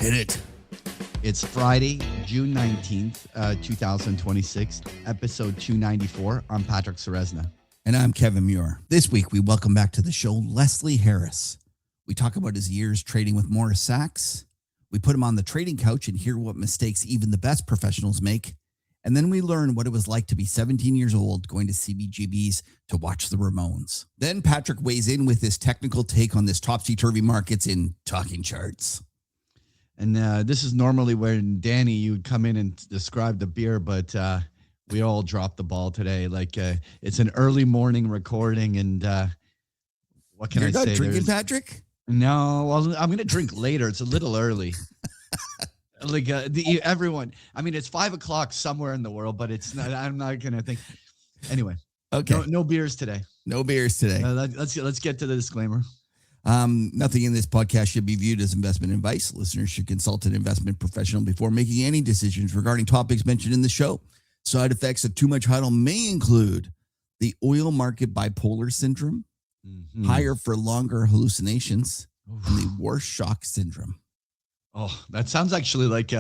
Hit it. It's Friday, June 19th, 2026, episode 294. I'm Patrick Ceresna. And I'm Kevin Muir. This week, we welcome back to the show Leslie Harris. We talk about his years trading with Morris Sachs. We put him on the trading couch and hear what mistakes even the best professionals make. And then we learn what it was like to be 17 years old going to CBGBs to watch the Ramones. Then Patrick weighs in with his technical take on this topsy-turvy markets in Talking Charts. And this is normally when Danny, you would come in and describe the beer, but we all dropped the ball today. Like it's an early morning recording, and what can I say? You're not drinking, Patrick? No, well, I'm going to drink later. It's a little early. Like everyone, I mean, it's 5 o'clock somewhere in the world, but it's not. I'm not going to think. Anyway, okay. No beers today. No beers today. Let's get to the disclaimer. Nothing in this podcast should be viewed as investment advice. Listeners should consult an investment professional before making any decisions regarding topics mentioned in the show. Side effects of too much huddle may include the oil market bipolar syndrome, higher for longer hallucinations, and the worst shock syndrome. Oh, that sounds actually like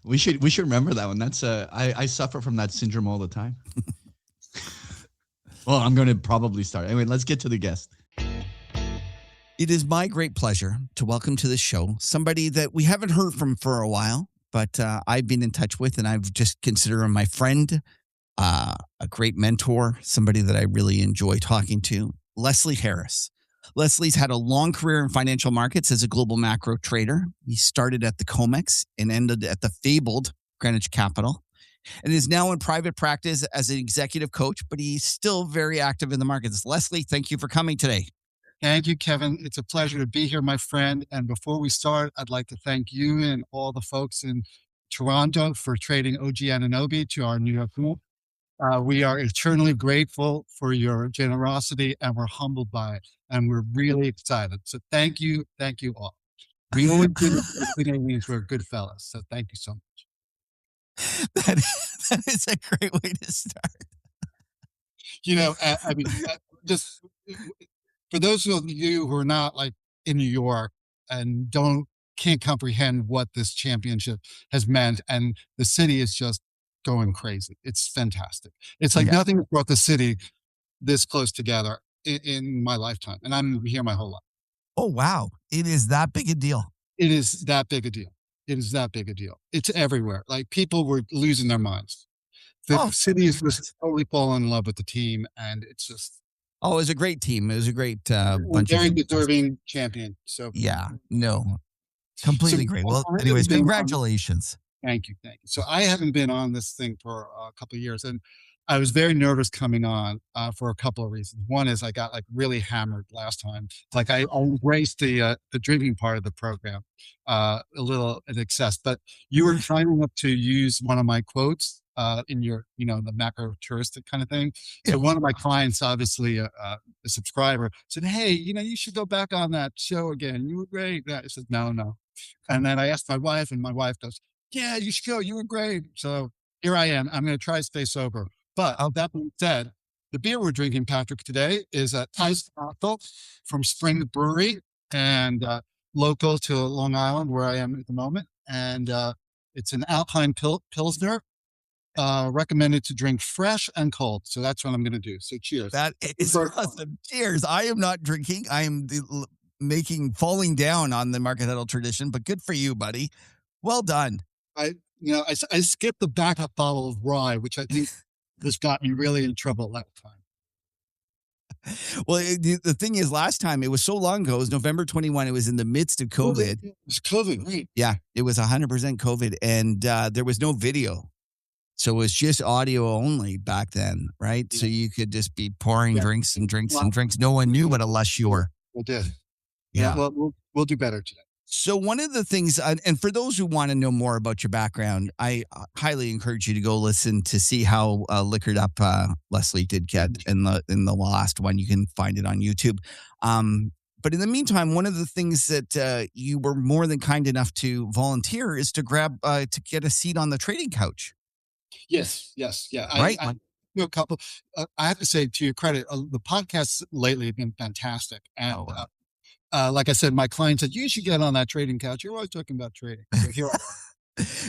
we should remember that one. That's I suffer from that syndrome all the time. Well, I'm going to probably start. Anyway, let's get to the guest. It is my great pleasure to welcome to the show somebody that we haven't heard from for a while, but I've been in touch with, and I've just considered him my friend, a great mentor, somebody that I really enjoy talking to, Leslie Harris. Leslie's had a long career in financial markets as a global macro trader. He started at the COMEX and ended at the fabled Greenwich Capital, and is now in private practice as an executive coach, but he's still very active in the markets. Leslie, thank you for coming today. Thank you, Kevin. It's a pleasure to be here, my friend. And before we start, I'd like to thank you and all the folks in Toronto for trading OG Anunoby to our New York group. We are eternally grateful for your generosity, and we're humbled by it. And we're really excited. So thank you all. We always do Canadians were good fellas. So thank you so much. That is a great way to start. You know, I mean, just for those of you who are not like in New York and can't comprehend what this championship has meant, and the city is just going crazy. It's fantastic. It's like nothing has brought the city this close together in my lifetime, and I'm here my whole life. Oh, wow. It is that big a deal. It is that big a deal. It is that big a deal. It's everywhere. Like people were losing their minds. The city is just totally falling in love with the team, and it's just. Oh, it was a great team. It was a great bunch very of deserving champion. So completely great. Well, anyways, congratulations. Thank you. So I haven't been on this thing for a couple of years, and I was very nervous coming on for a couple of reasons. One is I got like really hammered last time. Like I embraced the drinking part of the program a little in excess, but you were signing up to use one of my quotes in your, the macro touristic kind of thing. So one of my clients, obviously a subscriber, said, "Hey, you should go back on that show again. You were great." I said, no. And then I asked my wife, and my wife goes, "Yeah, you should go. You were great." So here I am. I'm going to try to stay sober. But that being said, the beer we're drinking, Patrick, today is a iced apple from Spring Brewery, and local to Long Island, where I am at the moment. And it's an Alpine Pilsner. Recommended to drink fresh and cold. So that's what I'm going to do. So cheers. That is awesome. Cheers. I am not drinking. I am falling down on the market huddle tradition, but good for you, buddy. Well done. I skipped the backup bottle of rye, which I think has got me really in trouble last time. Well, the thing is, last time, it was so long ago, it was November 21. It was in the midst of COVID. It was COVID, right? Yeah, it was 100% COVID, and there was no video. So it was just audio only back then, right? Yeah. So you could just be pouring drinks and drinks and drinks. No one knew, but unless you were. We did. Yeah. Well, we'll do better today. So one of the things, and for those who want to know more about your background, I highly encourage you to go listen to see how liquored up Leslie did get in the last one. You can find it on YouTube. But in the meantime, one of the things that you were more than kind enough to volunteer is to get a seat on the trading couch. Yes. Yeah. Right. I a couple. I have to say, to your credit, the podcasts lately have been fantastic, and like I said, my client said, you should get on that trading couch. You're always talking about trading. So here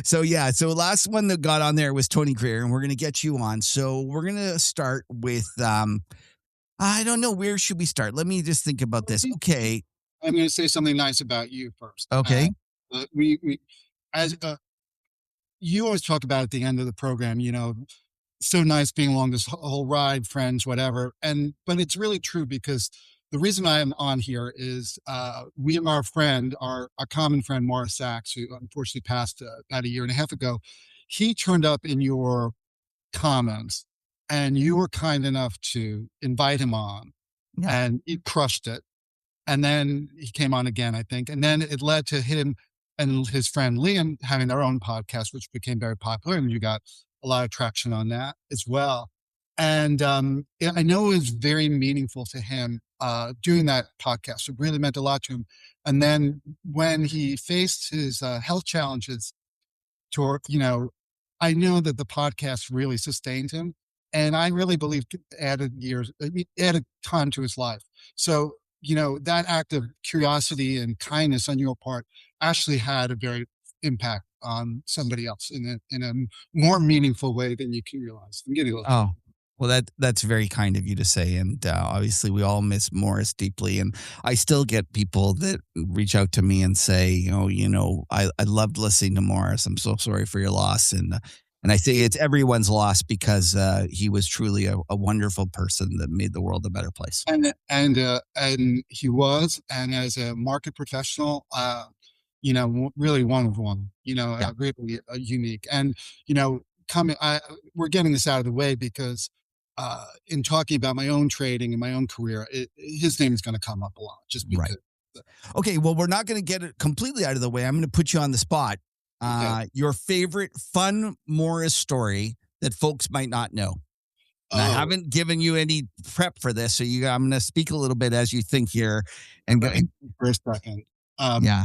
So yeah, so last one that got on there was Tony Greer, and we're gonna get you on. So we're gonna start with I don't know, where should we start? Let me just think about this. Okay. I'm going to say something nice about you first. Okay. We as you always talk about at the end of the program, so nice being along this whole ride, friends, whatever. But it's really true, because the reason I am on here is our common friend, Morris Sachs, who unfortunately passed about a year and a half ago. He turned up in your comments, and you were kind enough to invite him on, Yeah. and he crushed it. And then he came on again, I think. And then it led to him and his friend Liam having their own podcast, which became very popular. And you got a lot of traction on that as well. And I know it was very meaningful to him doing that podcast. It really meant a lot to him. And then when he faced his health challenges, I know that the podcast really sustained him. And I really believe added time to his life. So, that act of curiosity and kindness on your part actually had a very impact on somebody else in a more meaningful way than you can realize. I'm getting a little. Oh, well, that's very kind of you to say. And obviously, we all miss Morris deeply. And I still get people that reach out to me and say, I loved listening to Morris. I'm so sorry for your loss. And I say it's everyone's loss, because he was truly a wonderful person that made the world a better place. And he was, and as a market professional, really one of one. Yeah. Really unique. And we're getting this out of the way, because in talking about my own trading and my own career, his name is going to come up a lot, just because. Right. Okay, well, we're not going to get it completely out of the way. I'm going to put you on the spot. Okay. Your favorite fun Morris story that folks might not know. And I haven't given you any prep for this, so I'm going to speak a little bit as you think here. And go for a second. Yeah.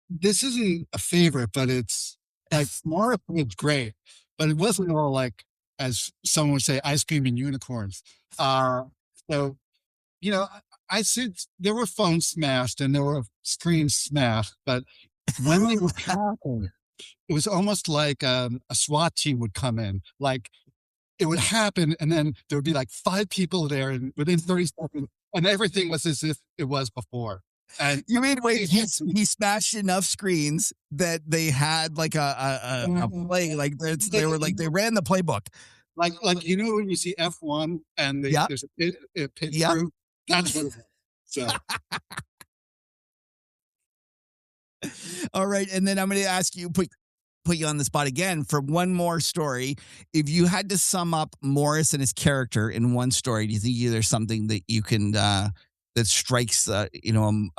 This isn't a favorite, but it's like Morris was great, but it wasn't all like, as someone would say, ice cream and unicorns. So, I said there were phones smashed and there were screens smashed, but when they would happen, it was almost like a SWAT team would come in. Like, it would happen, and then there would be like 5 people there, and within 30 seconds, and everything was as if it was before. And you mean, wait, he smashed enough screens that they had like a play, like they ran the playbook. Like when you see F1 and there's a pit crew, that's what it was. So. All right, and then I'm going to ask you, put you on the spot again for one more story. If you had to sum up Morris and his character in one story, do you think there's something that you can that strikes a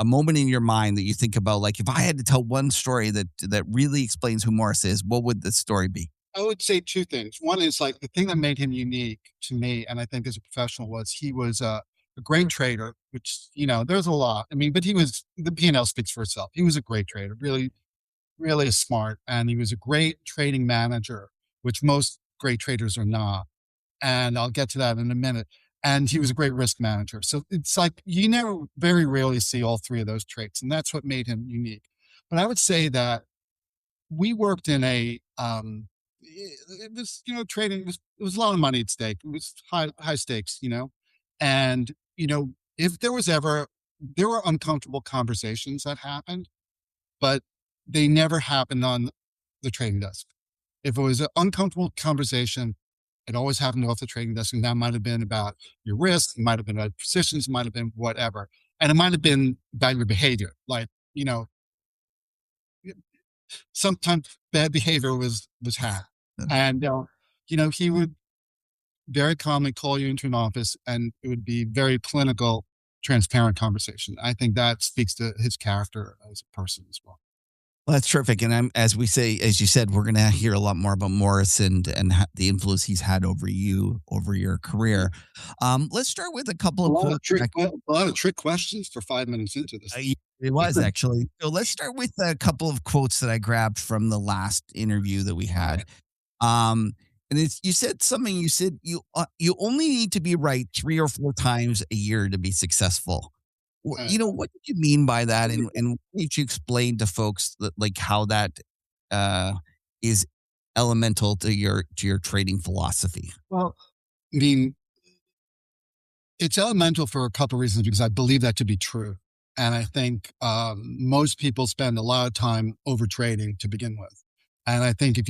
moment in your mind that you think about? Like, if I had to tell one story that really explains who Morris is, what would the story be? I would say 2 things. One is, like, the thing that made him unique to me, and I think as a professional, was he was a great trader, which, there's a lot. I mean, but the P&L speaks for itself. He was a great trader, really, really smart. And he was a great trading manager, which most great traders are not. And I'll get to that in a minute. And he was a great risk manager. So it's like, very rarely see all 3 of those traits. And that's what made him unique. But I would say that we worked in it was, trading, it was a lot of money at stake. It was high stakes, and, if there were uncomfortable conversations that happened, but they never happened on the trading desk. If it was an uncomfortable conversation, it always happened off the trading desk. And that might've been about your risk. It might've been about positions, it might've been whatever. And it might've been about your behavior. Like, sometimes bad behavior was had. And, he would very calmly call you into an office, and it would be very clinical, transparent conversation. I think that speaks to his character as a person as well. Well, that's terrific. And as you said, we're going to hear a lot more about Morris and the influence he's had over you, over your career. Let's start with a couple of a lot of trick questions for 5 minutes into this. It was actually. So let's start with a couple of quotes that I grabbed from the last interview that we had. And you said something. You said you only need to be right 3 or 4 times a year to be successful. What do you mean by that? And did you explain to folks that, like, how that uh, is elemental to your trading philosophy? Well, I mean, it's elemental for a couple of reasons because I believe that to be true. And I think most people spend a lot of time over trading to begin with. And I think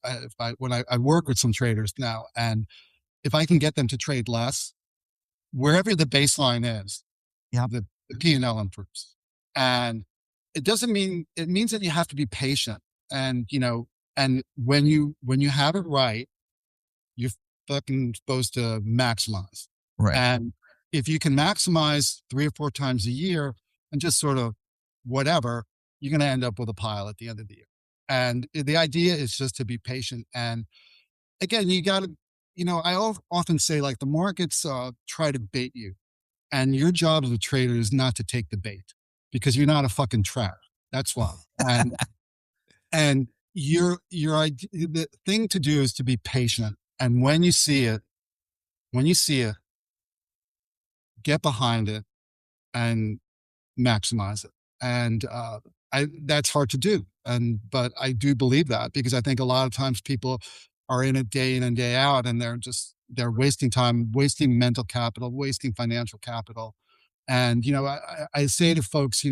I work with some traders now, and if I can get them to trade less, wherever the baseline is, Yeah. the P&L improves. And it means that you have to be patient. And, and when you have it right, you're fucking supposed to maximize. Right. And if you can maximize 3 or 4 times a year and just sort of whatever, you're going to end up with a pile at the end of the year. And the idea is just to be patient. And again, you got to, I often say, like, the markets try to bait you. And your job as a trader is not to take the bait, because you're not a fucking trap. That's why. And the thing to do is to be patient. And when you see it, get behind it and maximize it. And that's hard to do. But I do believe that, because I think a lot of times people are in it day in and day out, and they're wasting time, wasting mental capital, wasting financial capital. And, I say to folks,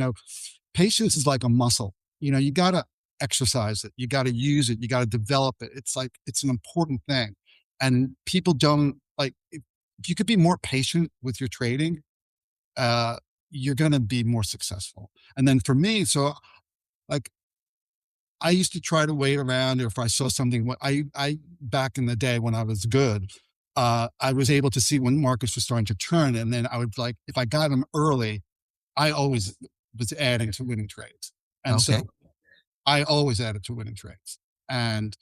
patience is like a muscle. You got to exercise it. You got to use it. You got to develop it. It's an important thing. And people don't like, if you could be more patient with your trading, you're going to be more successful. And then for me, so, like, I used to try to wait around, or if I saw something, I back in the day when I was good, I was able to see when markets were starting to turn. And then I would, like, if I got them early, I always was adding to winning trades. And Okay. so I always added to winning trades. And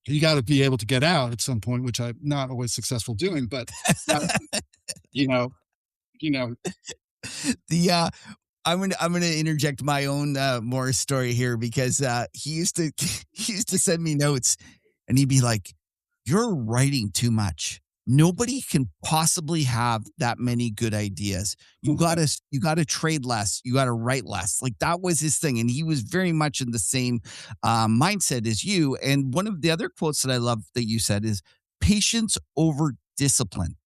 you got to be able to get out at some point, which I'm not always successful doing, but, you know, The I'm gonna interject my own Morris story here, because he used to he used to send me notes, and he'd be like, "You're writing too much. Nobody can possibly have that many good ideas. You gotta trade less. You gotta write less." Like, that was his thing, and he was very much in the same mindset as you. And one of the other quotes that I love that you said is patience over discipline.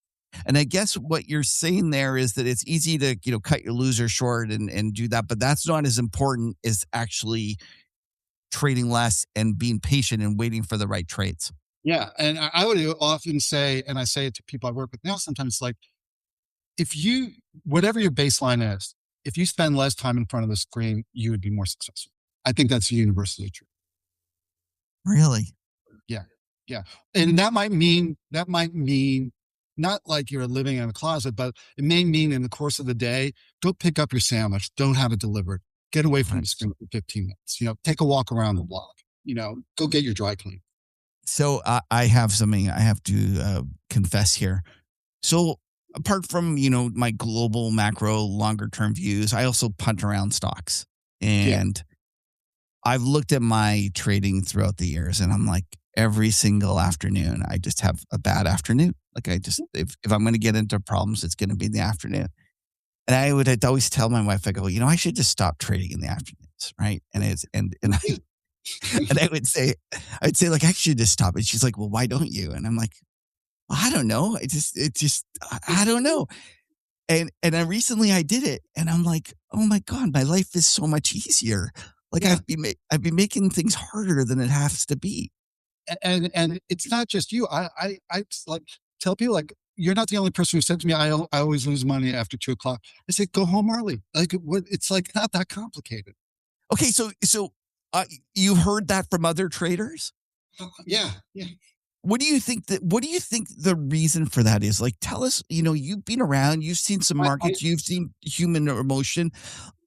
And I guess what you're saying there is that it's easy to, cut your loser short and do that, but that's not as important as actually trading less and being patient and waiting for the right trades. yeah. And I would often say, and I say it to people I work with now, sometimes, like, whatever your baseline is, if you spend less time in front of the screen, you would be more successful. I think that's universally true. Really? Yeah. Yeah. And that might mean not like you're living in a closet, but it may mean in the course of the day, go pick up your sandwich, don't have it delivered, get away from the screen for 15 minutes, take a walk around the block, go get your dry clean. So I have something I have to confess here. So apart from, my global macro longer term views, I also punt around stocks. And I've looked at my trading throughout the years, and I'm like, every single afternoon, I just have a bad afternoon. Like, if I'm going to get into problems, it's going to be in the afternoon. And I'd always tell my wife, I go, I should just stop trading in the afternoons. Right. And I would say, like, I should just stop it. She's like, well, why don't you? And I'm like, well, I don't know. I don't know. And I recently I did it, and I'm like, oh my God, my life is so much easier. Like, I've been making things harder than it has to be. And it's not just you. I like tell people, like, you're not the only person who said to me, I always lose money after 2:00. I say, go home early. Like, it's like not that complicated. Okay. So you've heard that from other traders? Yeah. Yeah. What do you think the reason for that is? Like, tell us, you've been around, you've seen some markets, you've seen human emotion.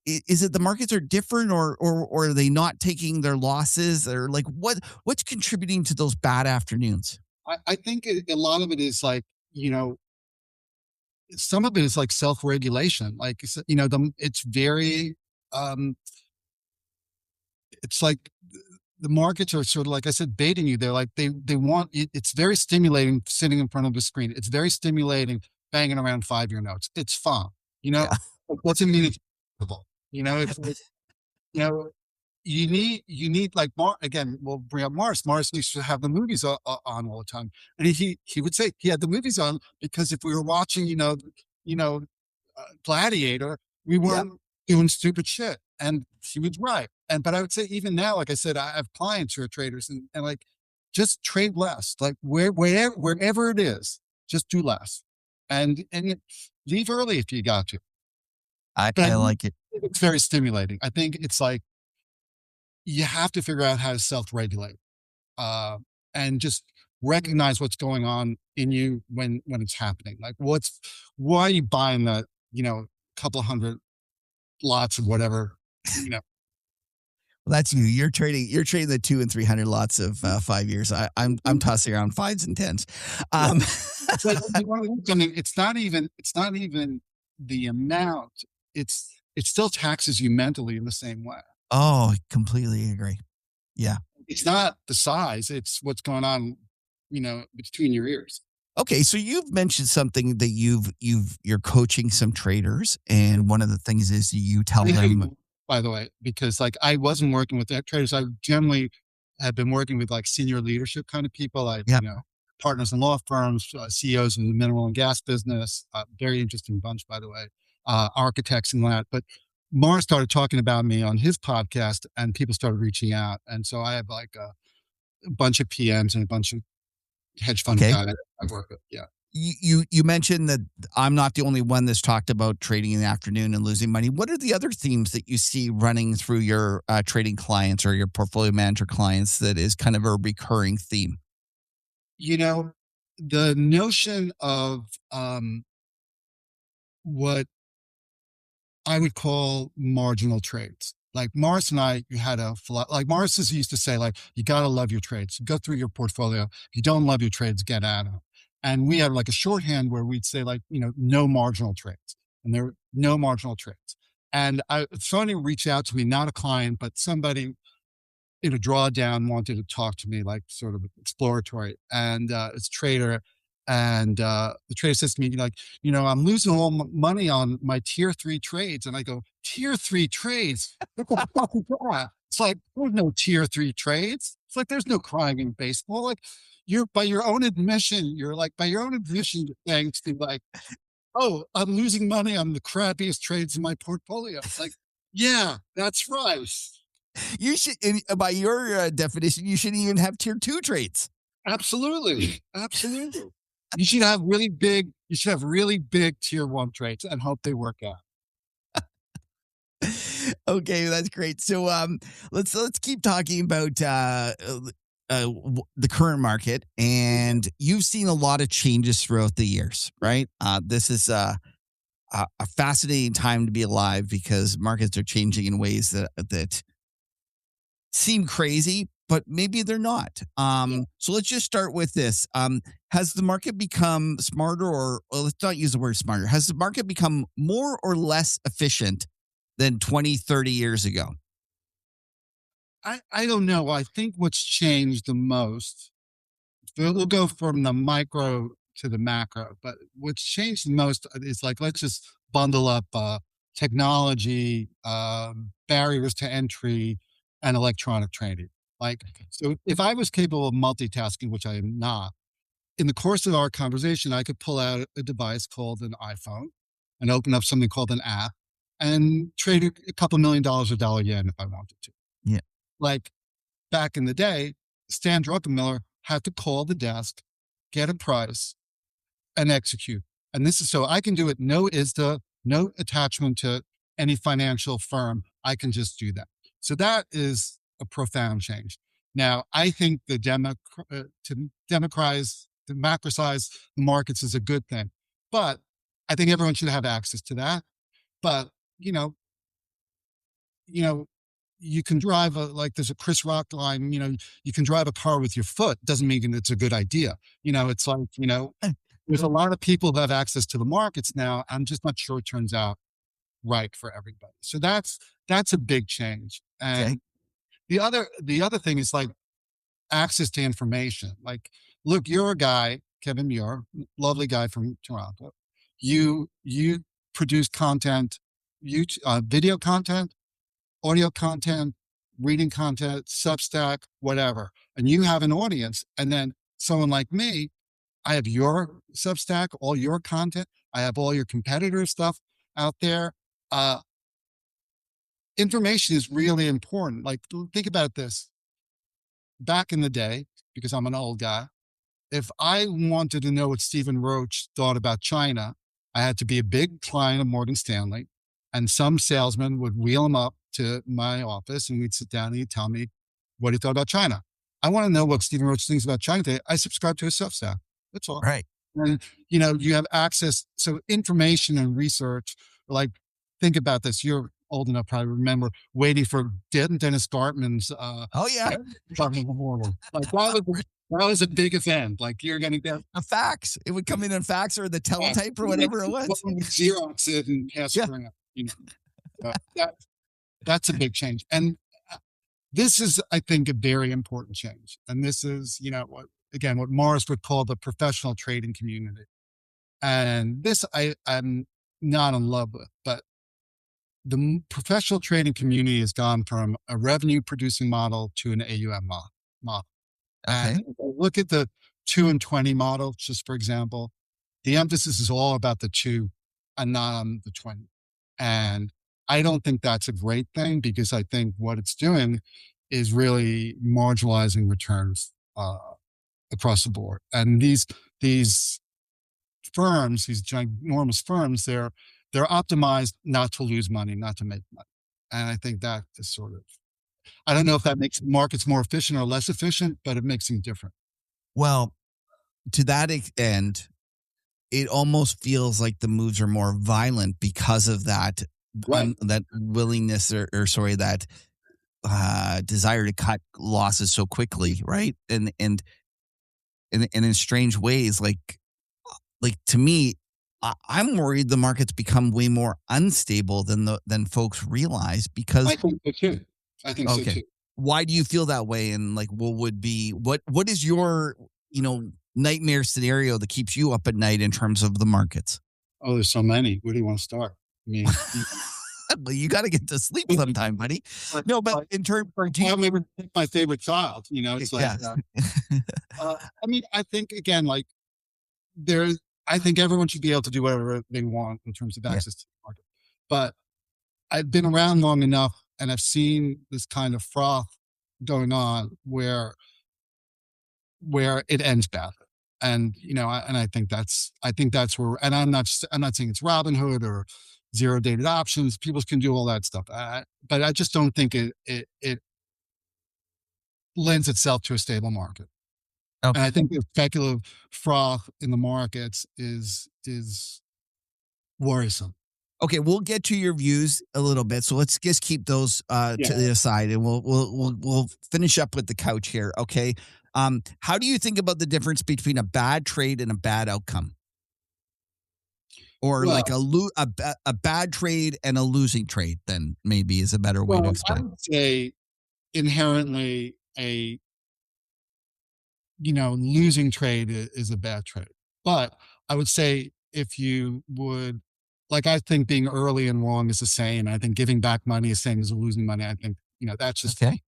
Is it the markets are different, or are they not taking their losses, or like what's contributing to those bad afternoons? I think a lot of it is, like, some of it is like self-regulation. Like, it's very, it's like the markets are sort of, like I said, baiting you. They're like, they want it. It's very stimulating sitting in front of the screen. It's very stimulating banging around 5-year notes. It's fun. You know, Yeah. what's it mean? It's possible? It's like, you know, you need like again, we'll bring up Morris. Morris used to have the movies on all the time, and he would say he had the movies on because if we were watching, you know, Gladiator, we Yep. weren't doing stupid shit, and he was right. But I would say even now, like I said, I have clients who are traders, and like just trade less. Like wherever it is, just do less, and leave early if you got to. But I I think like it. it's very stimulating. I think it's like you have to figure out how to self-regulate, uh, and just recognize what's going on in you when it's happening. Like why are you buying the couple hundred lots of whatever you know Well, that's you. You're trading the 200 and 300 lots of 5 years. I'm tossing around fives and tens. yeah. Um, It's like I mean, it's not even the amount. It still taxes you mentally in the same way. oh, completely agree. Yeah. It's not the size, it's what's going on between your ears. Okay, so you've mentioned something that you're coaching some traders, and one of the things is you tell I hate them, it, by the way, because like I wasn't working with that traders. I generally have been working with like senior leadership kind of people, like yeah, partners in law firms, CEOs in the mineral and gas business. Very interesting bunch, by the way, architects and that. But Mars started talking about me on his podcast, and people started reaching out, and so I have like a bunch of PMs and a bunch of hedge fund okay. guys I work with. Yeah. You mentioned that I'm not the only one that's talked about trading in the afternoon and losing money. What are the other themes that you see running through your trading clients or your portfolio manager clients that is kind of a recurring theme? You know, the notion of what I would call marginal trades. Like Morris and I, you had like Morris used to say, like, you got to love your trades. Go through your portfolio. If you don't love your trades, get out of them. And we had like a shorthand where we'd say, like, no marginal trades. And there were no marginal trades. And somebody reached out to me, not a client, but somebody in a drawdown wanted to talk to me, like sort of exploratory. And it's a trader. And the trader says to me, like, I'm losing all money on my tier 3 trades. And I go, tier 3 trades? What the fuck is that? It's like, there's no tier 3 trades. It's like, there's no crime in baseball. Like, by your own admission, saying to like, oh, I'm losing money on the crappiest trades in my portfolio. It's like, yeah, that's right. You should, by your definition, you shouldn't even have tier two trades. Absolutely. Absolutely. You should have really big tier 1 trades and hope they work out. Okay, that's great. So let's keep talking about the current market, and you've seen a lot of changes throughout the years, right? This is a fascinating time to be alive because markets are changing in ways that seem crazy, but maybe they're not. So let's just start with this. Has the market become smarter, or let's not use the word smarter? Has the market become more or less efficient than 20, 30 years ago? I don't know. I think what's changed the most, we'll go from the micro to the macro, but what's changed the most is like, let's just bundle up technology, barriers to entry, and electronic trading. Like, so if I was capable of multitasking, which I am not, in the course of our conversation, I could pull out a device called an iPhone and open up something called an app and trade a couple $1 million or dollar yen if I wanted to. Yeah. Like back in the day, Stan Druckenmiller had to call the desk, get a price, and execute. And this is so I can do it. No ISDA, no attachment to any financial firm. I can just do that. So that is a profound change. Now, I think to democratize, democratize the markets is a good thing, but I think everyone should have access to that. But you know, you can drive like there's a Chris Rock line. You can drive a car with your foot. Doesn't mean it's a good idea. It's like there's a lot of people who have access to the markets now. I'm just not sure it turns out right for everybody. So that's a big change. Okay. And the other thing is like access to information. Like, look, you're a guy, Kevin Muir, lovely guy from Toronto. You produce content, YouTube, video content, audio content, reading content, Substack, whatever, and you have an audience, and then someone like me, I have your Substack, all your content, I have all your competitor stuff out there. Information is really important. Like, think about this. Back in the day, because I'm an old guy, if I wanted to know what Stephen Roach thought about China, I had to be a big client of Morgan Stanley, and some salesman would wheel him up to my office, and we'd sit down and he'd tell me what he thought about China. I want to know what Stephen Roach thinks about China today. I subscribe to his Substack. That's all. Right. And, you have access. So information and research, like, think about this. You're old enough, probably remember waiting for Dennis Gartman's, Oh yeah. like, that was a big event. Like, you're going to get A fax. It would come in a fax or the teletype or whatever it was. Xerox it and pass it around. That's a big change. And this is, I think, a very important change. And this is, what Morris would call the professional trading community. And this I'm not in love with, but the professional trading community has gone from a revenue producing model to an AUM model. Okay. And if I look at the 2 and 20 model, just for example, the emphasis is all about the 2 and not on the 20. And I don't think that's a great thing, because I think what it's doing is really marginalizing returns across the board. And these firms, these ginormous firms, they're optimized not to lose money, not to make money. And I think that is sort of, I don't know if that makes markets more efficient or less efficient, but it makes them different. Well, to that end, it almost feels like the moves are more violent because of that, Right. that willingness that desire to cut losses so quickly, right? And in strange ways, like to me, I'm worried the market's become way more unstable than folks realize, because I think so too. So too. Why do you feel that way? And like, what is your, nightmare scenario that keeps you up at night in terms of the markets? Oh, there's so many. Where do you want to start? I mean, well, you got to get to sleep sometime, buddy. No, but in terms of my favorite child, it's like, I mean, I think, again, like, I think everyone should be able to do whatever they want in terms of access to the market. But I've been around long enough, and I've seen this kind of froth going on where it ends badly. And, and I think that's where, and I'm not saying it's Robinhood or zero dated options. People can do all that stuff. But I just don't think it lends itself to a stable market. Okay. And I think the speculative froth in the markets is worrisome. Okay, we'll get to your views a little bit, so let's just keep those to the side, and we'll finish up with the couch here. Okay, how do you think about the difference between a bad trade and a bad outcome, or like a bad trade and a losing trade? Then maybe is a better way to explain. I would say inherently a losing trade is a bad trade, but I would say, if you would, like, I think being early and wrong is the same. I think giving back money is the same as losing money. I think, that's just, okay.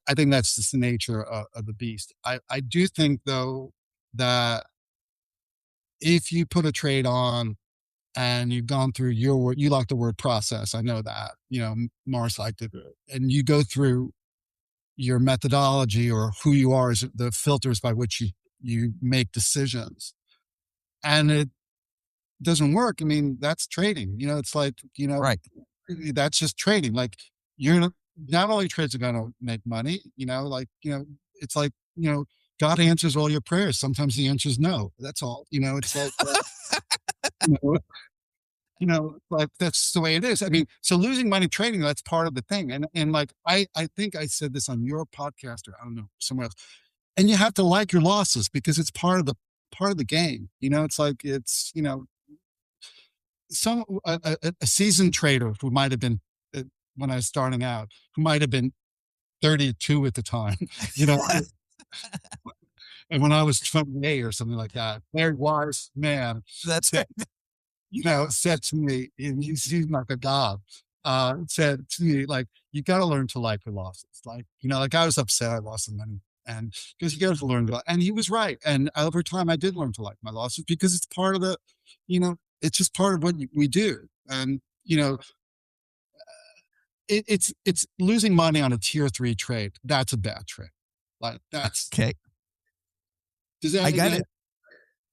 I think that's just the nature of the beast. I do think, though, that if you put a trade on and you've gone through you like the word process. I know that, Morris liked it, and you go through your methodology or who you are as the filters by which you make decisions, and it doesn't work. I mean, that's trading. It's like, right. That's just trading. Like, you're not only trades are going to make money, it's like, God answers all your prayers. Sometimes the answer is no. That's all. It's like, like, that's the way it is. I mean, so losing money trading, that's part of the thing. And like, I think I said this on your podcast, or I don't know, somewhere else. And you have to like your losses, because it's part of the game. It's like, it's, a seasoned trader who might have been, when I was starting out, who might have been 32 at the time, and when I was 28 or something like that, very wise man. That's it. said to me, and he's like a god, said to me, like, you got to learn to like your losses. Like, like I was upset I lost some money. And because you got to learn to, and he was right. And over time, I did learn to like my losses because it's part of it's just part of what we do. And, it's losing money on a tier 3 trade. That's a bad trade. Like that's, Okay. does that I make got sense? it.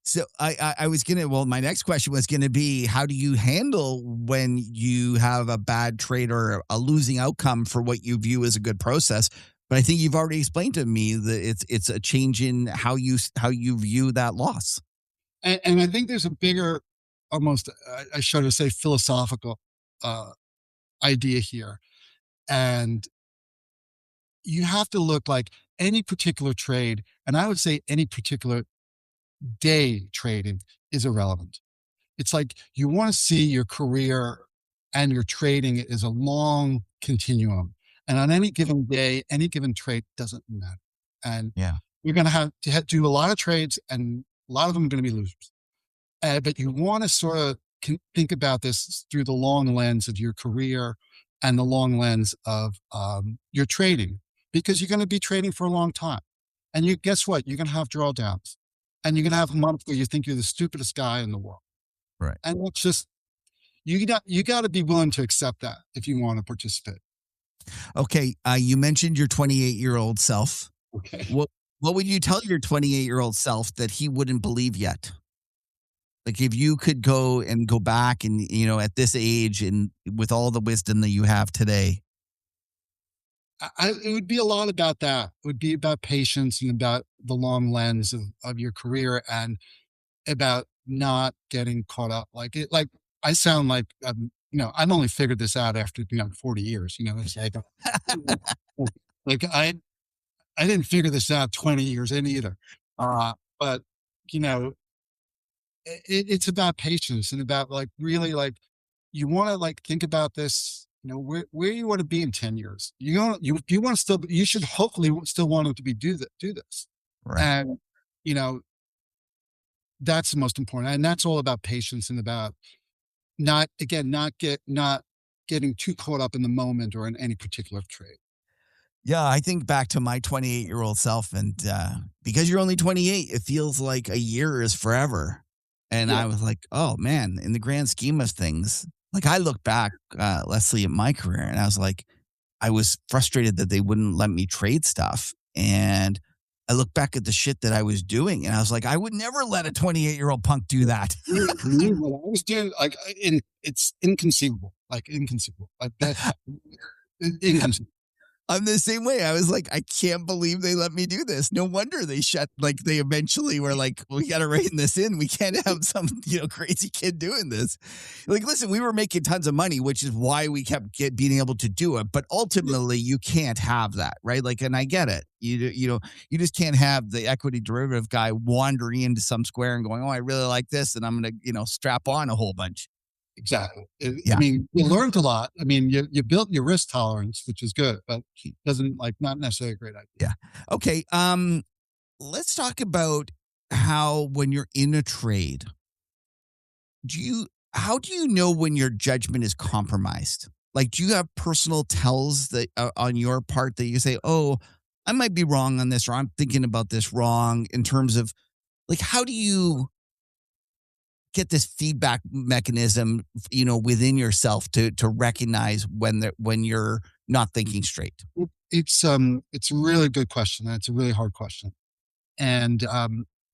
So I was gonna. Well, my next question was gonna be, how do you handle when you have a bad trade or a losing outcome for what you view as a good process? But I think you've already explained to me that it's a change in how you view that loss. And I think there's a bigger, almost, I should say, philosophical uh, idea here. And you have to look like any particular trade, and I would say any particular day trading is irrelevant. It's like you want to see your career and your trading is a long continuum. And on any given day, any given trade doesn't matter. And Yeah. you're going to have to do a lot of trades, and a lot of them are going to be losers. But you want to sort of think about this through the long lens of your career and the long lens of your trading, because you're going to be trading for a long time. And guess what? You're going to have drawdowns, and you're going to have a month where you think you're the stupidest guy in the world. Right. And it's just, you got to be willing to accept that if you want to participate. Okay. You mentioned your 28-year-old self. Okay. What would you tell your 28-year-old self that he wouldn't believe yet? Like, if you could go back and, at this age and with all the wisdom that you have today. It would be a lot about that. It would be about patience and about the long lens of your career, and about not getting caught up. Like I sound like, I've only figured this out after 40 years. It's like I didn't figure this out 20 years in either. But you know, it's about patience and about, like, really, like, you want to, like, think about this. Where you want to be in 10 years. You want to still. You should hopefully still want to do this. Right. And you know that's the most important, and that's all about patience and about not getting too caught up in the moment or in any particular trade. Yeah, I think back to my 28-year-old self, and because you're only 28, it feels like a year is forever. And Yeah. I was like, oh man, in the grand scheme of things, like, I look back, Leslie, at my career, and I was like, I was frustrated that they wouldn't let me trade stuff. And I look back at the shit that I was doing, and I was like, I would never let a 28-year-old punk do that. What I was doing, like, it's inconceivable, like that, inconceivable. I'm the same way. I was like, I can't believe they let me do this. No wonder they they eventually were like, we got to rein this in. We can't have some, crazy kid doing this. Like, listen, we were making tons of money, which is why we kept being able to do it. But ultimately, you can't have that, right? Like, and I get it. You just can't have the equity derivative guy wandering into some square and going, oh, I really like this, and I'm going to, strap on a whole bunch. Exactly. Yeah. I mean, you learned a lot. I mean, you built your risk tolerance, which is good, but doesn't, like, not necessarily a great idea. Yeah. Okay. Let's talk about how, when you're in a trade, how do you know when your judgment is compromised? Like, do you have personal tells that on your part that you say, oh, I might be wrong on this, or I'm thinking about this wrong, in terms of, like, how do you get this feedback mechanism, within yourself to recognize when you're not thinking straight? It's a really good question. It's a really hard question. And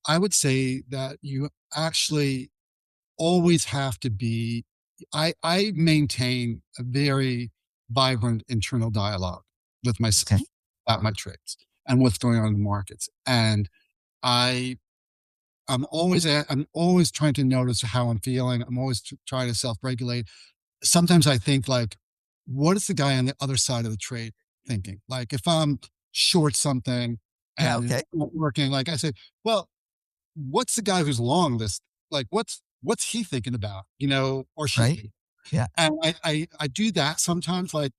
I would say that you actually always have to be. I maintain a very vibrant internal dialogue with myself Okay. about my trades and what's going on in the markets. And I I'm always trying to notice how I'm feeling. I'm always trying to self-regulate. Sometimes I think, like, what is the guy on the other side of the trade thinking? Like, if I'm short something Yeah. and Okay. it's not working, like, I say, well, what's the guy who's long this? Like, what's he thinking about? Or she. Right. Yeah. And I do that sometimes, like,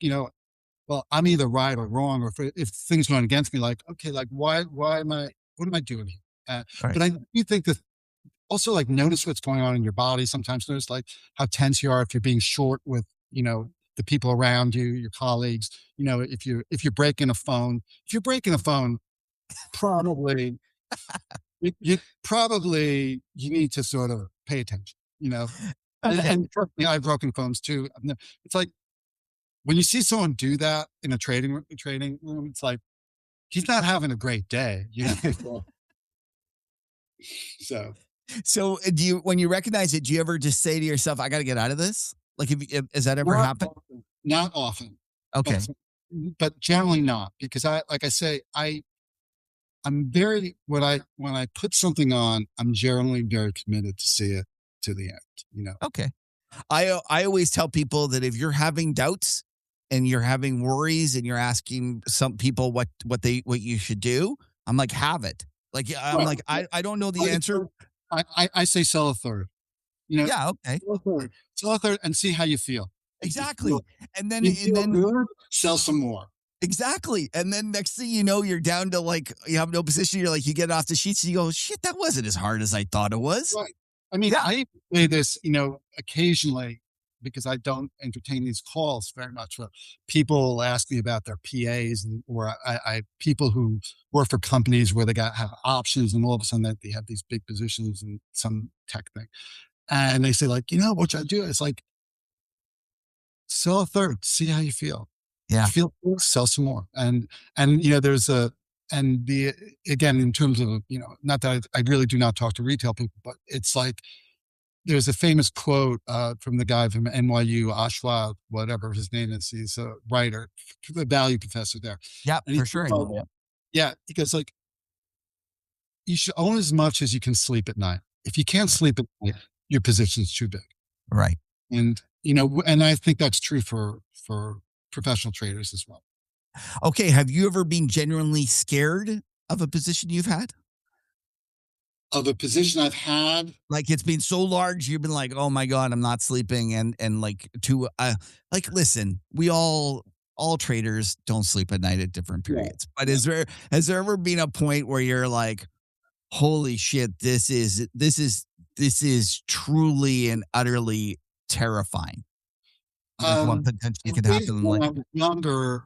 well, I'm either right or wrong, or if things going against me, like, okay, like, what am I doing here? Right. But I do think that also like notice what's going on in your body. Sometimes notice like how tense you are if you're being short with, the people around you, your colleagues. If you're breaking a phone, probably you need to sort of pay attention. And, Okay. and trust me, I've broken phones too. It's like when you see someone do that in a trading room, it's like he's not having a great day. So So when you recognize it, do you ever just say to yourself, I got to get out of this? Like, has that ever not happened? often, not often, Okay. but but generally not, because like I say, I'm very when I put something on, I'm generally very committed to see it to the end. Okay. I always tell people that if you're having doubts and you're having worries and you're asking some people what you should do, I'm like, have it. Like, I'm Right. like, I don't know the answer. I say sell a third. Yeah, okay. Sell a third and see how you feel. If Exactly. And then you and feel then good, sell some more. exactly. And then next thing you know, you're down to like you have no position. You're like, you get off the sheets and you go, shit, that wasn't as hard as I thought it was. Right. I mean, Yeah. I say this, occasionally, because I don't entertain these calls very much. But people will ask me about their PAs, or I people who work for companies where they have options, and all of a sudden they have these big positions in some tech thing, and they say like, what should I do? It's like sell a third, see how you feel. Yeah. Feel good, sell some more, and there's a and the again in terms of not that I really do not talk to retail people, but it's like there's a famous quote from the guy from NYU, Ashwa, whatever his name is. He's a writer, the value professor there. Yeah, And for sure. I know. yeah, he goes like, you should own as much as you can sleep at night. If you can't sleep at night, your position's too big. Right. And, and I think that's true for professional traders as well. Okay. Have you ever been genuinely scared of a position you've had? Of a position I've had, Like it's been so large, you've been like, oh my God, I'm not sleeping. And like like, listen, we all traders don't sleep at night at different yeah, periods. But yeah. has there ever been a point where you're like, holy shit, this is truly and utterly terrifying? Like what potentially could happen? When Like, I was younger,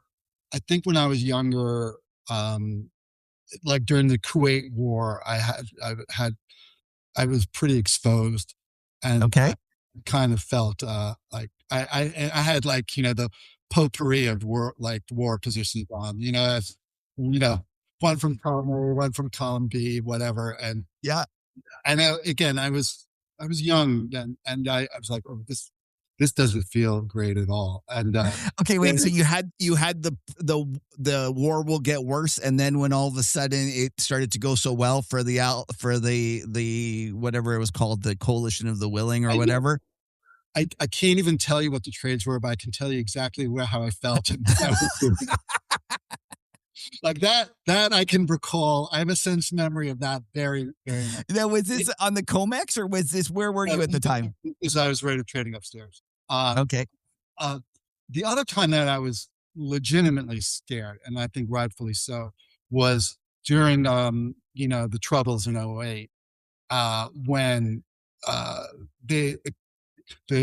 I think when I was younger, like during the Kuwait War, I was pretty exposed, and okay. I kind of felt like I had like the potpourri of war positions on, as you know one from column A, one from column B, whatever, Yeah. and again I was young, and I was like, oh, this doesn't feel great at all, and Okay, wait. then So you had the war will get worse, and then when all of a sudden it started to go so well for the whatever it was called, the coalition of the willing or I whatever. I can't even tell you what the trades were, but I can tell you exactly how I felt. Like that I can recall. I have a sense memory of that very, very much. Now, was this on the Comex or was this where were you at the time? Because I was ready trading upstairs. Okay. Uh, the other time that I was legitimately scared, and I think rightfully so, was during the troubles in '08, when the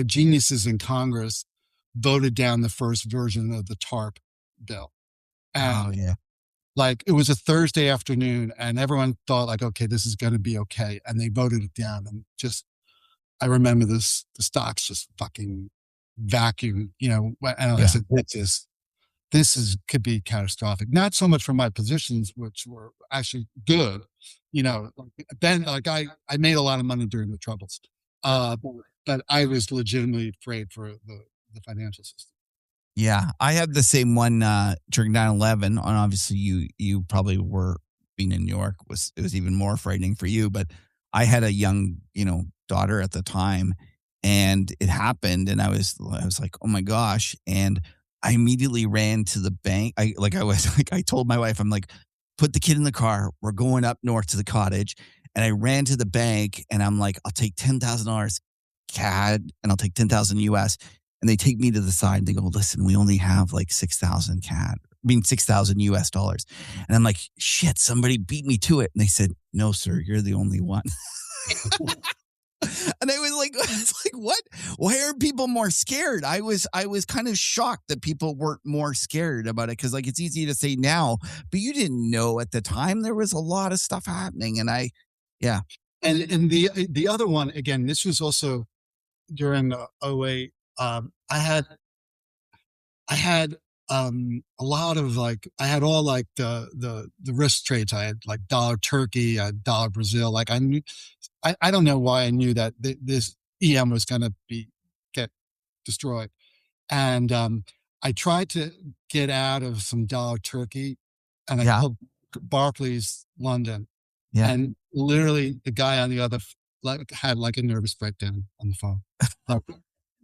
geniuses in Congress voted down the first version of the TARP bill. Oh And yeah. like it was a Thursday afternoon, and everyone thought like, okay, this is going to be okay, and they voted it down, and just I remember the stocks just fucking vacuum, and I Yeah. said, this is could be catastrophic. Not so much for my positions, which were actually good, then like I made a lot of money during the troubles, but I was legitimately afraid for the financial system. Yeah, I had the same one during 9/11. And obviously, you probably were being in New York it was even more frightening for you. But I had a young daughter at the time, and it happened, and I was like, oh my gosh, and I immediately ran to the bank. I was like I told my wife, I'm like, put the kid in the car. We're going up north to the cottage, and I ran to the bank, and I'm like, I'll take $10,000 CAD, and I'll take 10,000 US. And they take me to the side and they go, listen, we only have like 6,000 CAD. 6,000 US dollars. And I'm like, shit, somebody beat me to it. And they said, no, sir, you're the only one. And I was like, what? Why are people more scared? I was kind of shocked that people weren't more scared about it. Cause like, it's easy to say now, but you didn't know at the time there was a lot of stuff happening. And yeah. And the other one, again, this was also during '08. I had a lot of like, I had all like the risk trades. I had like dollar Turkey, dollar Brazil. Like I knew, I don't know why I knew that this EM was going to get destroyed. And I tried to get out of some dollar Turkey, and I called Barclays London. Yeah. And literally the guy on the other had like a nervous breakdown on the phone.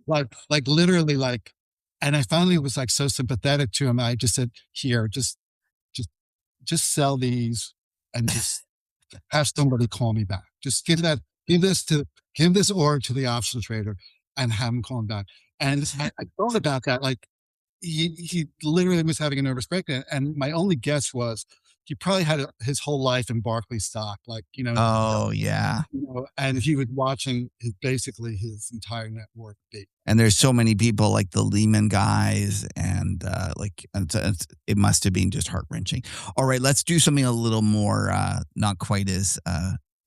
like literally like, and I finally was like so sympathetic to him. I just said, here, just sell these and just have somebody call me back. Just give this order to the option trader and have him call him back. And I thought about that. Like he literally was having a nervous breakdown. And my only guess was he probably had his whole life in Barclays stock, like, Oh yeah. And he was watching basically his entire net worth be. And there's so many people like the Lehman guys, and it must have been just heart wrenching. All right, let's do something a little more not quite as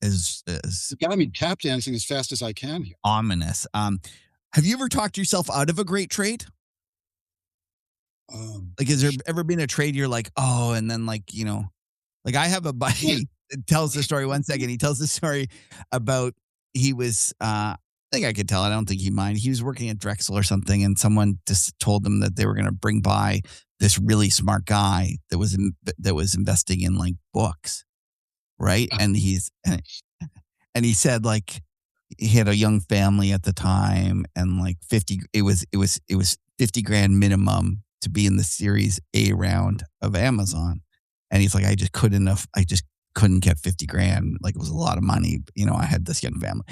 You got me tap dancing as fast as I can here. Ominous. Have you ever talked yourself out of a great trade? Like, has there ever been a trade you're like, oh, and then like, like I have a buddy that tells the story. One second, he tells the story about he was. I think I could tell. I don't think he minded. He was working at Drexel or something, and someone just told him that they were going to bring by this really smart guy that was investing in like books, right? And he said like he had a young family at the time, and like 50. It was 50 grand minimum to be in the Series A round of Amazon, and he's like, I just couldn't get 50 grand. Like, it was a lot of money. I had this young family,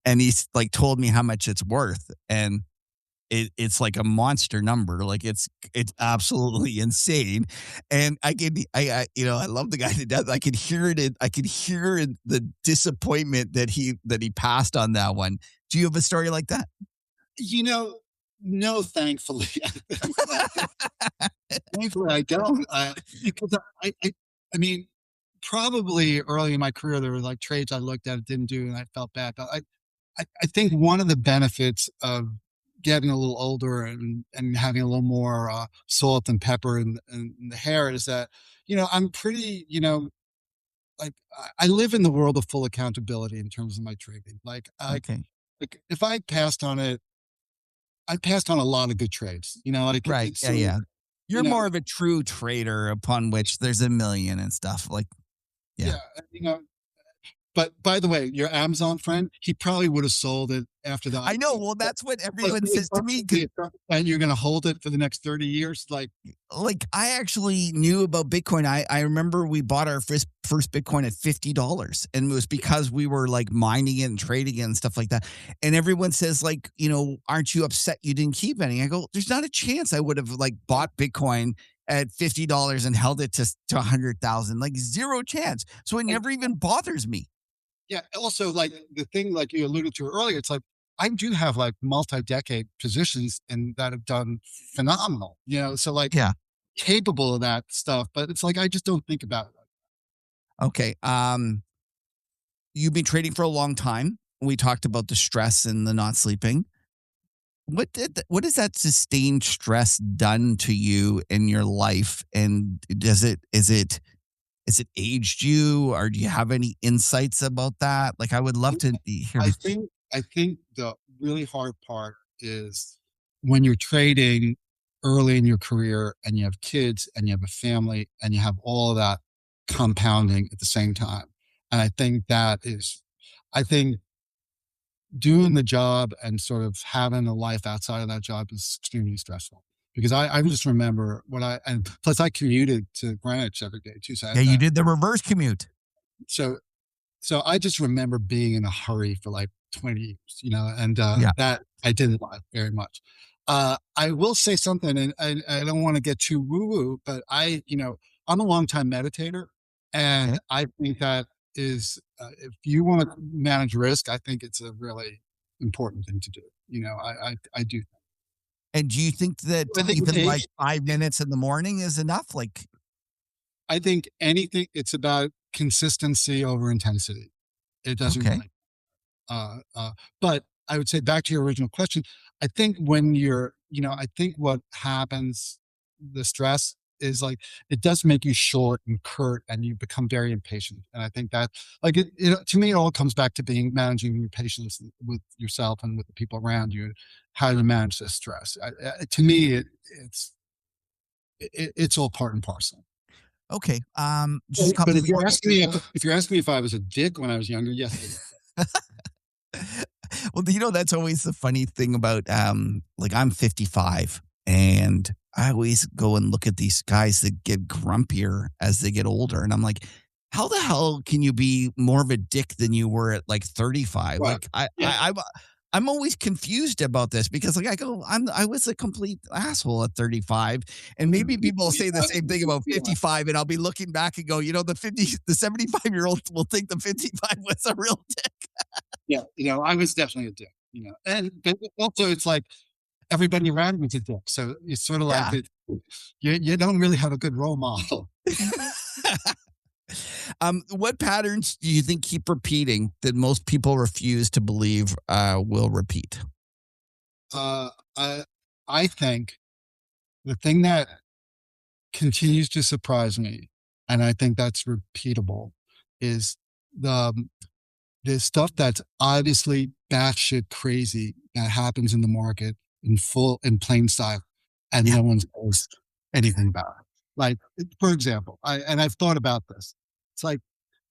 and he's like told me how much it's worth. And it's like a monster number. Like it's absolutely insane. And I love the guy to death. I could hear it. I could hear the disappointment that he passed on that one. Do you have a story like that? No, thankfully. Thankfully I don't. Because I mean, probably early in my career, there were like trades I looked at, didn't do, and I felt bad. But I think one of the benefits of getting a little older and having a little more salt and pepper in the hair is that, I'm pretty, like I live in the world of full accountability in terms of my trading. Like, Okay. like if I passed on it, I passed on a lot of good trades, like Right. so, Yeah. You're you know, more of a true trader upon which there's a million and stuff. Like, yeah. But by the way, your Amazon friend, he probably would have sold it after that. I know. Well, that's what everyone says to me. And you're going to hold it for the next 30 years? Like I actually knew about Bitcoin. I remember we bought our first Bitcoin at $50, and it was because we were like mining it and trading it and stuff like that. And everyone says like, aren't you upset you didn't keep any? I go, there's not a chance I would have like bought Bitcoin at $50 and held it to 100,000, like zero chance. So it never even bothers me. Yeah. Also, like the thing, like you alluded to earlier, it's like I do have like multi-decade positions and that have done phenomenal. So like capable of that stuff, but it's like I just don't think about it. Okay. You've been trading for a long time. We talked about the stress and the not sleeping. What has that sustained stress done to you in your life? And is it aged you, or do you have any insights about that? Like, I would love to hear. I think the really hard part is when you're trading early in your career and you have kids and you have a family and you have all of that compounding at the same time. And I think doing the job and sort of having a life outside of that job is extremely stressful. Because I just remember and plus I commuted to Greenwich every day too. So you did the reverse commute. So I just remember being in a hurry for like 20 years, and that I didn't like very much. I will say something, and I don't want to get too woo woo, but I'm a longtime meditator, and Okay. I think that is, if you want to manage risk, I think it's a really important thing to do. I do. And do you think that I think even like age, 5 minutes in the morning is enough? Like, I think anything, it's about consistency over intensity. It doesn't okay. really. But I would say, back to your original question, I think I think what happens, the stress is like, it does make you short and curt, and you become very impatient. And I think that, like, to me, it all comes back to managing your patience with yourself and with the people around you, and how to manage this stress. To me, it's all part and parcel. Okay. Just a But couple if more. you're asking me if I was a dick when I was younger, yes, it is. Well, that's always the funny thing about like I'm 55 and I always go and look at these guys that get grumpier as they get older. And I'm like, how the hell can you be more of a dick than you were at like 35? Right. Like Yeah. I'm always confused about this because like I was a complete asshole at 35. And maybe people will say the same thing about Yeah. 55, and I'll be looking back and go, the 75-year-old will think the 55 was a real dick. Yeah, I was definitely a dick, and but also it's like everybody around me is a dick. So it's sort of like Yeah. you don't really have a good role model. What patterns do you think keep repeating that most people refuse to believe will repeat? Uh, I think the thing that continues to surprise me, and I think that's repeatable, is the the stuff that's obviously batshit crazy that happens in the market in plain sight, and Yeah. no one says anything about it. Like, for example, I've thought about this. It's like,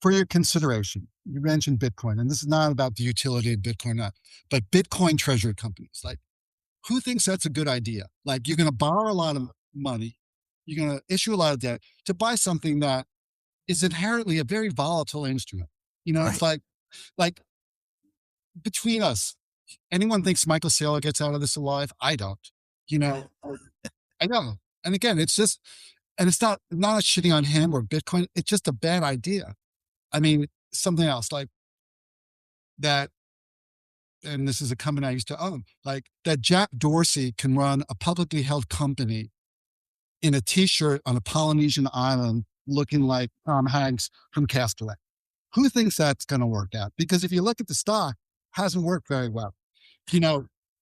for your consideration, you mentioned Bitcoin, and this is not about the utility of Bitcoin, not, but Bitcoin treasury companies. Like, who thinks that's a good idea? Like, you're going to borrow a lot of money, you're going to issue a lot of debt to buy something that is inherently a very volatile instrument. It's Right. like between us, anyone thinks Michael Saylor gets out of this alive? I don't. You know, I don't. And again, and it's not shitting on him or Bitcoin. It's just a bad idea. I mean, something else like that, and this is a company I used to own, like that Jack Dorsey can run a publicly held company in a t-shirt on a Polynesian island looking like Tom Hanks from Castaway. Who thinks that's going to work out? Because if you look at the stock, hasn't worked very well.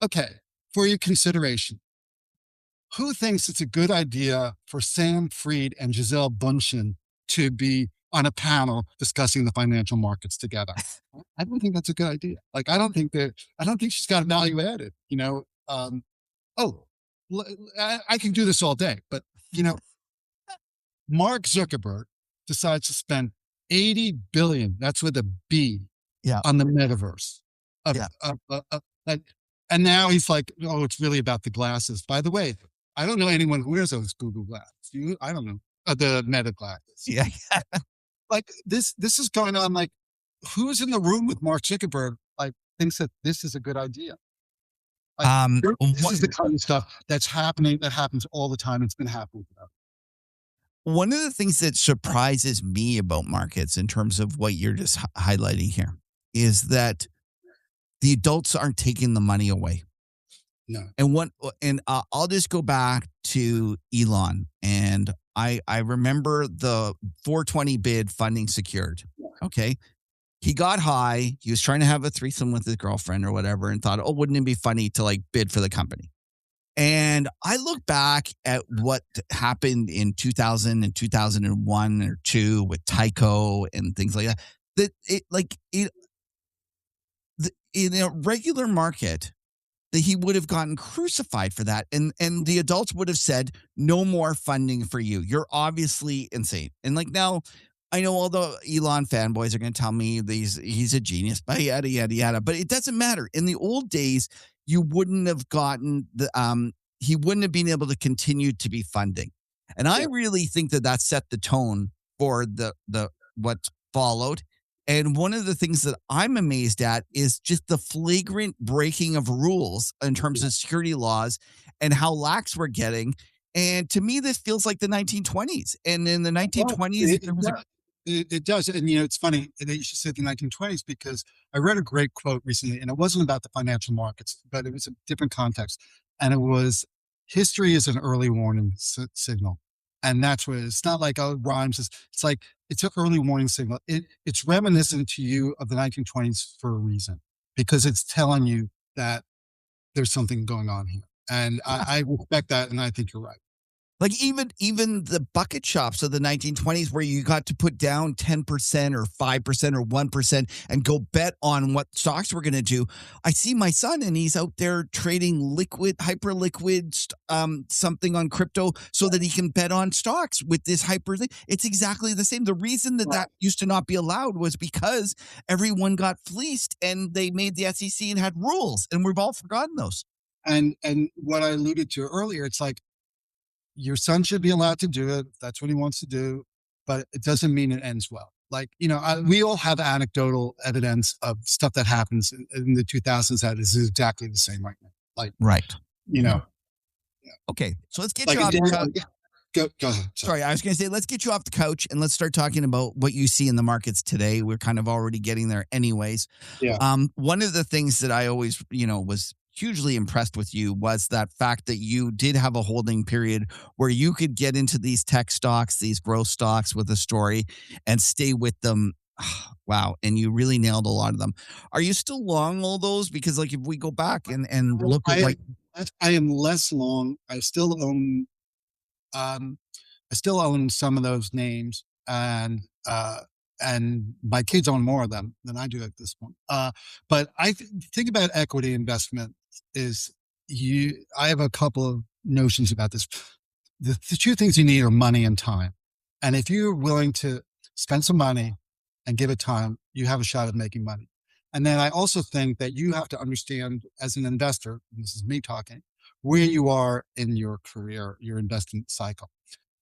Okay, for your consideration, who thinks it's a good idea for Sam Fried and Giselle Bundchen to be on a panel discussing the financial markets together? I don't think that's a good idea. Like, I don't think she's got value added. Oh, I can do this all day, but you know, Mark Zuckerberg decides to spend 80 billion, that's with a B, Yeah. on the metaverse. Yeah. Like, and now he's like, oh, it's really about the glasses. By the way, I don't know anyone who wears those Google glasses. I don't know. The meta glasses. Yeah. Like, this is going on. Like, who's in the room with Mark Zuckerberg, like, thinks that this is a good idea? Like, this is the kind of stuff that happens all the time. It's been happening. One of the things that surprises me about markets in terms of what you're just highlighting here is that the adults aren't taking the money away. No. And I'll just go back to Elon, and I remember the 420 bid funding secured. Okay. He got high. He was trying to have a threesome with his girlfriend or whatever, and thought, oh, wouldn't it be funny to like bid for the company? And I look back at what happened in 2000 and 2001 or two with Tyco and things like that. In a regular market, that he would have gotten crucified for that. And the adults would have said, no more funding for you. You're obviously insane. And like now, I know all the Elon fanboys are going to tell me he's a genius, but yada, yada, yada. But it doesn't matter. In the old days, you wouldn't have gotten he wouldn't have been able to continue to be funding. And I really think that set the tone for the what followed. And one of the things that I'm amazed at is just the flagrant breaking of rules in terms of security laws and how lax we're getting. And to me, this feels like the 1920s. And in the Well, 1920s, there was a it does. And, it's funny that you should say the 1920s because I read a great quote recently, and it wasn't about the financial markets, but it was a different context. And it was history is an early warning signal. And that's what it is. It's not like, oh, rhymes. It's like it's an early warning signal. It's reminiscent to you of the 1920s for a reason because it's telling you that there's something going on here. And I respect that. And I think you're right. like even the bucket shops of the 1920s where you got to put down 10% or 5% or 1% and go bet on what stocks were going to do. I see my son and he's out there trading hyper liquid something on crypto so that he can bet on stocks with this hyper thing. It's exactly the same. The reason that used to not be allowed was because everyone got fleeced and they made the SEC and had rules, and we've all forgotten those. And what I alluded to earlier, it's like your son should be allowed to do it. That's what he wants to do, but it doesn't mean it ends well. Like, we all have anecdotal evidence of stuff that happens in the 2000s that is exactly the same right now. Like, right. Okay. So let's get Like, you off the couch. Go ahead. Sorry, I was going to say, let's get you off the couch and let's start talking about what you see in the markets today. We're kind of already getting there anyways. Yeah. One of the things that I always, was hugely impressed with you was that fact that you did have a holding period where you could get into these tech stocks, these growth stocks with a story and stay with them. Wow. And you really nailed a lot of them. Are you still long all those? Because like if we go back and look at I am less long. I still own some of those names and my kids own more of them than I do at this point. But I think about equity investment I have a couple of notions about this. The two things you need are money and time. And if you're willing to spend some money and give it time, you have a shot at making money. And then I also think that you have to understand as an investor, and this is me talking, where you are in your career, your investment cycle.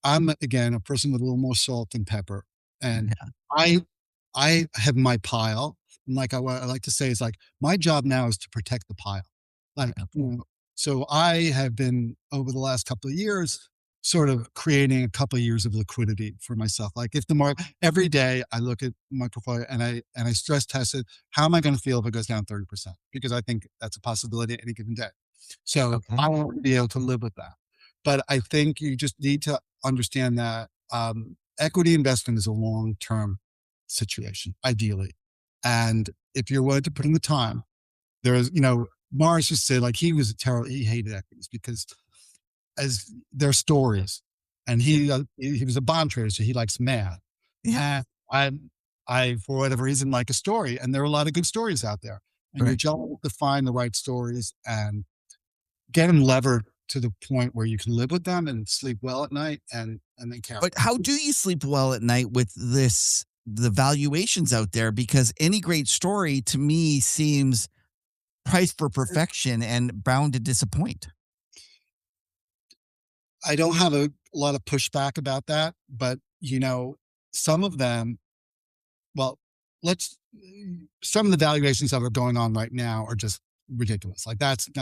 I'm again a person with a little more salt and pepper, and I have my pile. And like what I like to say is like my job now is to protect the pile. Like, so I have been over the last couple of years sort of creating a couple of years of liquidity for myself. Like if the market every day I look at my portfolio and I stress test it, how am I going to feel if it goes down 30%? Because I think that's a possibility any given day. So I won't be able to live with that. But I think you just need to understand that equity investment is a long-term situation, ideally. And if you're willing to put in the time, there's, Morris just said like he hated equities because as their stories, and he was a bond trader, so he likes math. Yeah. And I for whatever reason like a story, and there are a lot of good stories out there. And you just have to find the right stories and get them levered to the point where you can live with them and sleep well at night and then care. But how do you sleep well at night with the valuations out there? Because any great story to me seems priced for perfection and bound to disappoint. I don't have a lot of pushback about that, but some of them, some of the valuations that are going on right now are just ridiculous. Like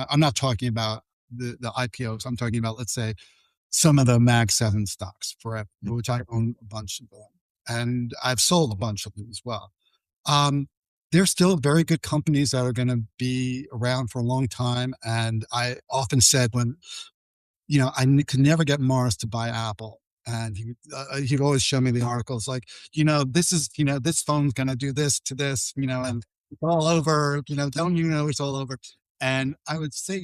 I'm not talking about the IPOs. I'm talking about, let's say, some of the Mag 7 stocks forever, which I own a bunch of them. And I've sold a bunch of them as well. They're still very good companies that are going to be around for a long time. And I often said when, I could never get Morris to buy Apple. And he'd always show me the articles like, this phone's going to do this to this, and it's all over, don't it's all over. And I would say,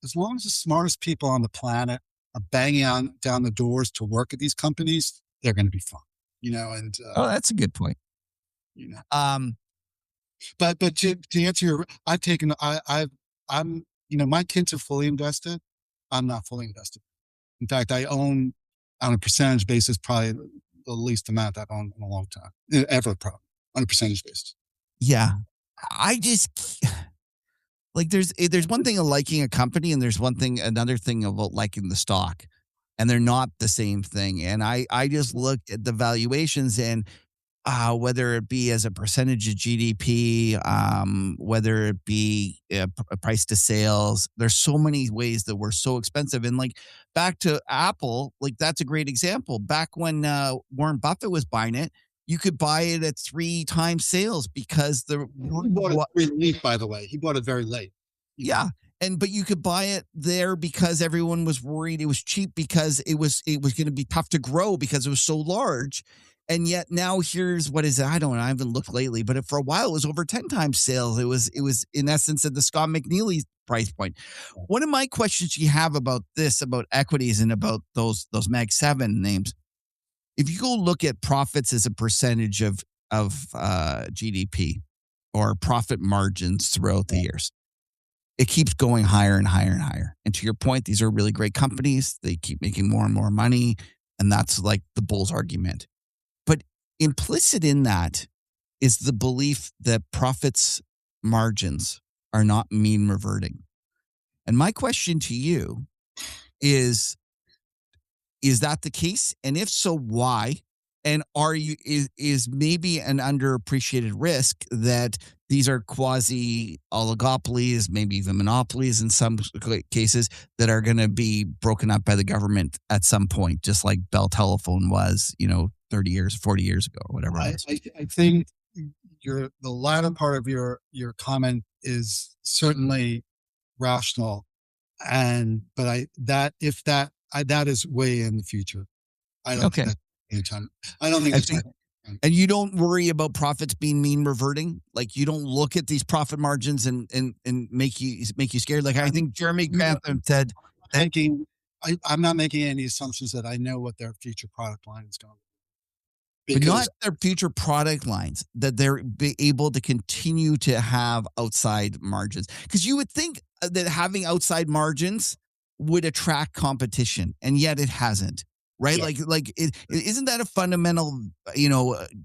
as long as the smartest people on the planet are banging down the doors to work at these companies, they're going to be fine, and. That's a good point. But to answer your, my kids are fully invested. I'm not fully invested. In fact, I own on a percentage basis, probably the least amount I've owned in a long time, ever probably on a percentage basis. Yeah. I just like, there's one thing of liking a company and there's another thing about liking the stock, and they're not the same thing. And I just looked at the valuations, and whether it be as a percentage of GDP, whether it be a price to sales. There's so many ways that we're so expensive. And like back to Apple, like that's a great example. Back when Warren Buffett was buying it, you could buy it at 3 times sales because He bought it very late, by the way. He bought it very late. yeah. But you could buy it there because everyone was worried it was cheap because it was going to be tough to grow because it was so large. And yet now here's what is it? I don't know. I haven't looked lately, but for a while it was over 10 times sales. It was in essence at the Scott McNeely price point. One of my questions you have about this, about equities and about those Mag 7 names, if you go look at profits as a percentage of GDP or profit margins throughout the years, it keeps going higher and higher and higher. And to your point, these are really great companies. They keep making more and more money. And that's like the bull's argument. But implicit in that is the belief that profits margins are not mean reverting. And my question to you is that the case? And if so, why? And is maybe an underappreciated risk that these are quasi oligopolies, maybe even monopolies in some cases that are going to be broken up by the government at some point, just like Bell Telephone was, 30 years, 40 years ago, or whatever. I think the latter part of your comment is certainly rational, but that is way in the future. I don't think that's anytime. I don't think it's. And you don't worry about profits being mean reverting? Like you don't look at these profit margins and make you scared? Like I think Jeremy Grantham said. I'm not making any assumptions that I know what their future product line is going to be. But not their future product lines, that they're be able to continue to have outside margins. Because you would think that having outside margins would attract competition, and yet it hasn't. Right? Yeah. Isn't that a fundamental,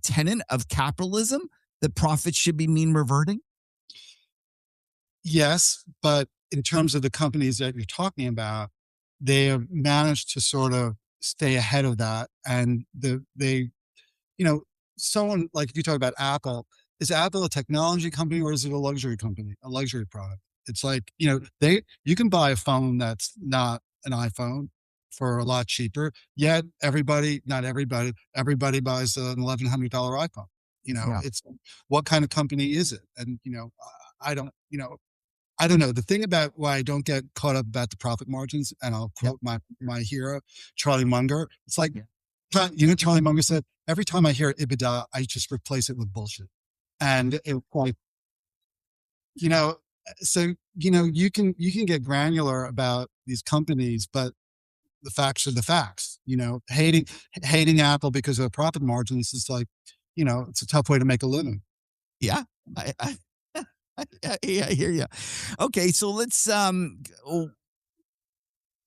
tenet of capitalism that profits should be mean reverting? Yes, but in terms of the companies that you're talking about, they have managed to sort of stay ahead of that. And someone like if you talk about Apple, is Apple a technology company or is it a luxury company, a luxury product? It's like, you can buy a phone that's not an iPhone for a lot cheaper. Yet everybody buys an $1,100 iPhone. It's what kind of company is it? And, I don't know. The thing about why I don't get caught up about the profit margins, and I'll quote my hero, Charlie Munger. It's like, Charlie Munger said, every time I hear EBITDA, I just replace it with bullshit. And it like, so, you can get granular about these companies, but the facts are the facts. Hating Apple because of profit margins is like, it's a tough way to make a living. Yeah, I hear you. Okay, so let's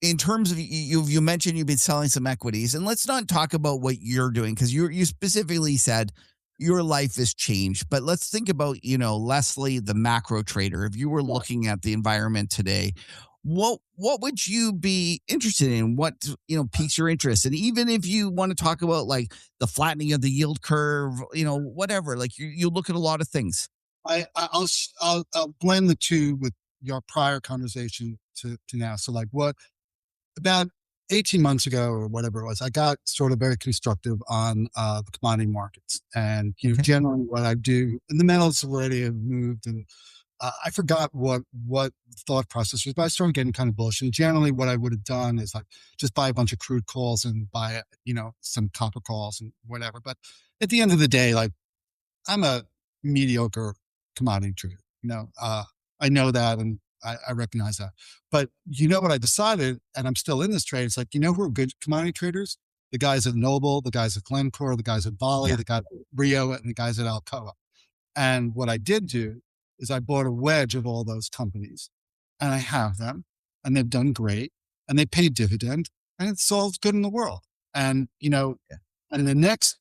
in terms of you mentioned you've been selling some equities, and let's not talk about what you're doing because you specifically said your life has changed. But let's think about Leslie, the macro trader. If you were looking at the environment today, what would you be interested in? What piques your interest? And even if you want to talk about like the flattening of the yield curve, whatever, like you look at a lot of things. I'll blend the two with your prior conversation to now. So like about 18 months ago or whatever it was, I got sort of very constructive on the commodity markets. And generally what I do, and the metals already have moved, and I forgot what thought process was, but I started getting kind of bullish. And generally what I would have done is like just buy a bunch of crude calls and buy some copper calls and whatever. But at the end of the day, like I'm a mediocre commodity trader. I know that, and I recognize that. But what I decided, and I'm still in this trade, it's like, who are good commodity traders? The guys at Noble, the guys at Glencore, the guys at Vale, the guys at Rio, and the guys at Alcoa. And what I did do is I bought a wedge of all those companies, and I have them, and they've done great, and they pay dividend, and it's all good in the world. And, and the next,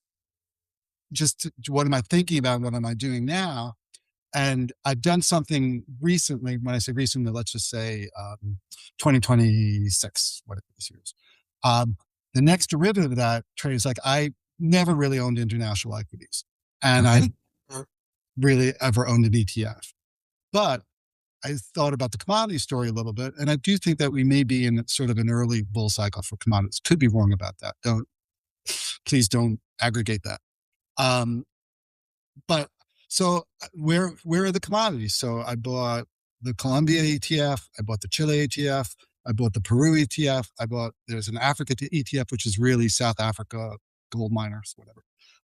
what am I thinking about? What am I doing now? And I've done something recently. When I say recently, let's just say 2026, what this year is. The next derivative of that trade is like I never really owned international equities. and Okay. I've never really ever owned an ETF. But I thought about the commodity story a little bit, and I do think that we may be in sort of an early bull cycle for commodities. Could be wrong about that. Please don't aggregate that. Um, but so where are the commodities? So I bought the Colombia ETF, I bought the Chile ETF, I bought the Peru ETF, there's an Africa ETF, which is really South Africa gold miners, whatever.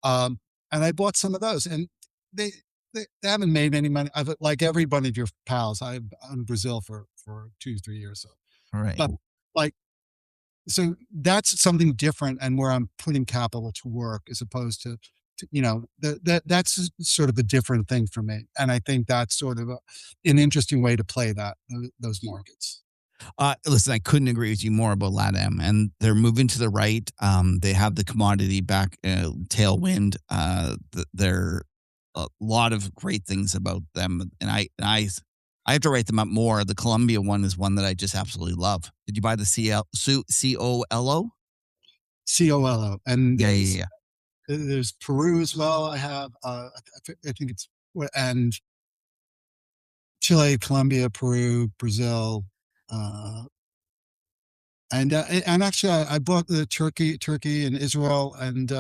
And I bought some of those, and they they haven't made any money. I've like every one of your pals. I'm in Brazil for 2 3 years. So, All right. but like so that's something different, and where I'm putting capital to work as opposed to that's sort of a different thing for me, and I think that's sort of an interesting way to play those markets. Listen, I couldn't agree with you more about LATAM, and they're moving to the right. They have the commodity back tailwind. There a lot of great things about them, and I have to write them up more. The Colombia one is one that I just absolutely love. Did you buy the COLO? COLO, and Yeah. there's Peru as well. I have I think it's and Chile, Colombia, Peru, Brazil, uh, and actually I bought the Turkey and Israel and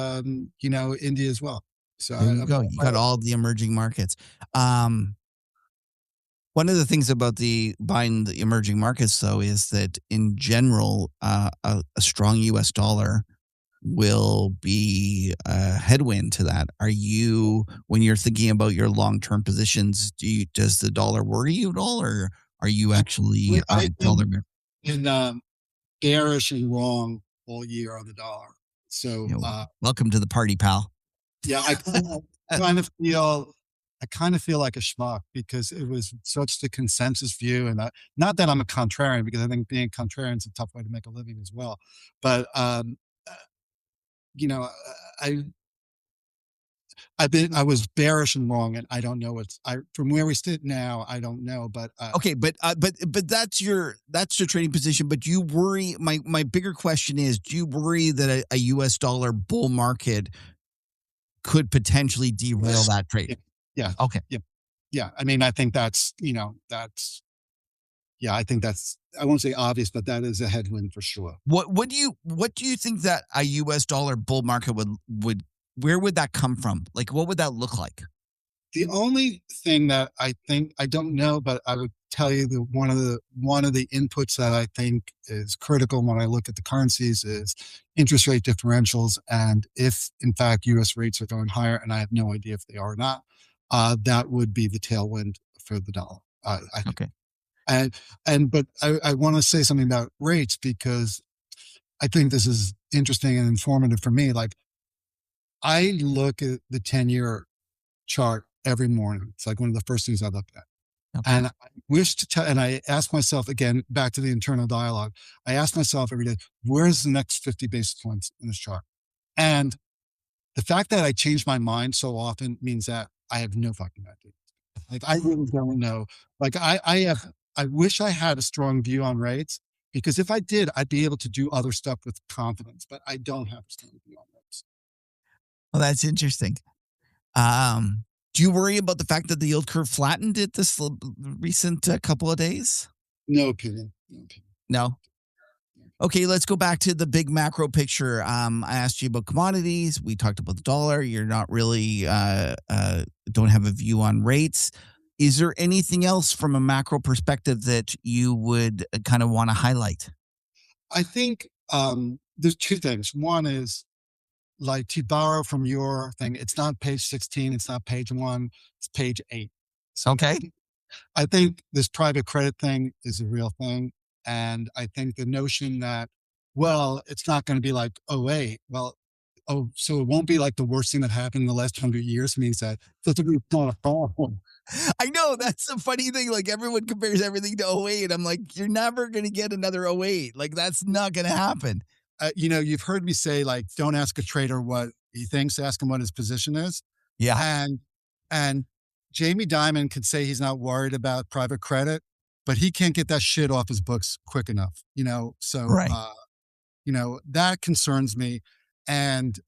India as well. So There you I go. bought You quite got all the emerging markets. One of the things about the buying the emerging markets, though, is that in general, a strong U.S. dollar will be a headwind to that. Are you, when you're thinking about your long-term positions, does the dollar worry you at all, or are you actually I've dollar? been bearish and wrong all year on the dollar. So Welcome to the party, pal. yeah, kind of feel I kind of feel like a schmuck because it was such the consensus view, and not that I'm a contrarian, because I think being contrarian is a tough way to make a living as well. But uh, you know, I I was bearish and wrong, and I don't know what's I from where we sit now. I don't know, but Okay, but that's your trading position. But do you worry? My bigger question is: do you worry that a U.S. dollar bull market could potentially derail that trade? yeah, Okay. yeah, yeah. I mean, I think I think that's I won't say obvious, but that is a headwind for sure. What do you think that a U.S. dollar bull market would where would that come from? Like, what would that look like? The only thing that I think I don't know, but I would tell you that one of the inputs that I think is critical when I look at the currencies is interest rate differentials, and if in fact U.S. rates are going higher, and I have no idea if they are or not, that would be the tailwind for the dollar. I think. Okay. But I want to say something about rates because I think this is interesting and informative for me. Like I look at the 10-year chart every morning. It's like one of the first things I look at. Okay. And I wish to tell, and I ask myself again, back to the internal dialogue, I ask myself every day, where's the next 50 basis points in this chart? And the fact that I change my mind so often means that I have no fucking idea. Like I really don't know. Like I wish I had a strong view on rates, because if I did, I'd be able to do other stuff with confidence, but I don't have a strong view on rates. Well, that's interesting. Do you worry about the fact that the yield curve flattened it this recent couple of days? No opinion. No opinion. No. Okay, let's go back to the big macro picture. I asked you about commodities. We talked about the dollar. You're not really don't have a view on rates. Is there anything else from a macro perspective that you would kind of want to highlight? I think there's two things. One is, like, to borrow from your thing, it's not page 16, it's not page 1, it's page 8. So Okay. I think this private credit thing is a real thing. And I think the notion that, well, it's not going to be like '08. Well, so it won't be like the worst thing that happened in the last 100 years means that it's not a problem. I know that's the funny thing. Like everyone compares everything to '08. I'm like, you're never going to get another '08. Like that's not going to happen. You've heard me say, like, don't ask a trader what he thinks, ask him what his position is. Yeah. And Jamie Dimon could say he's not worried about private credit, but he can't get that shit off his books quick enough, So, Right. that concerns me. And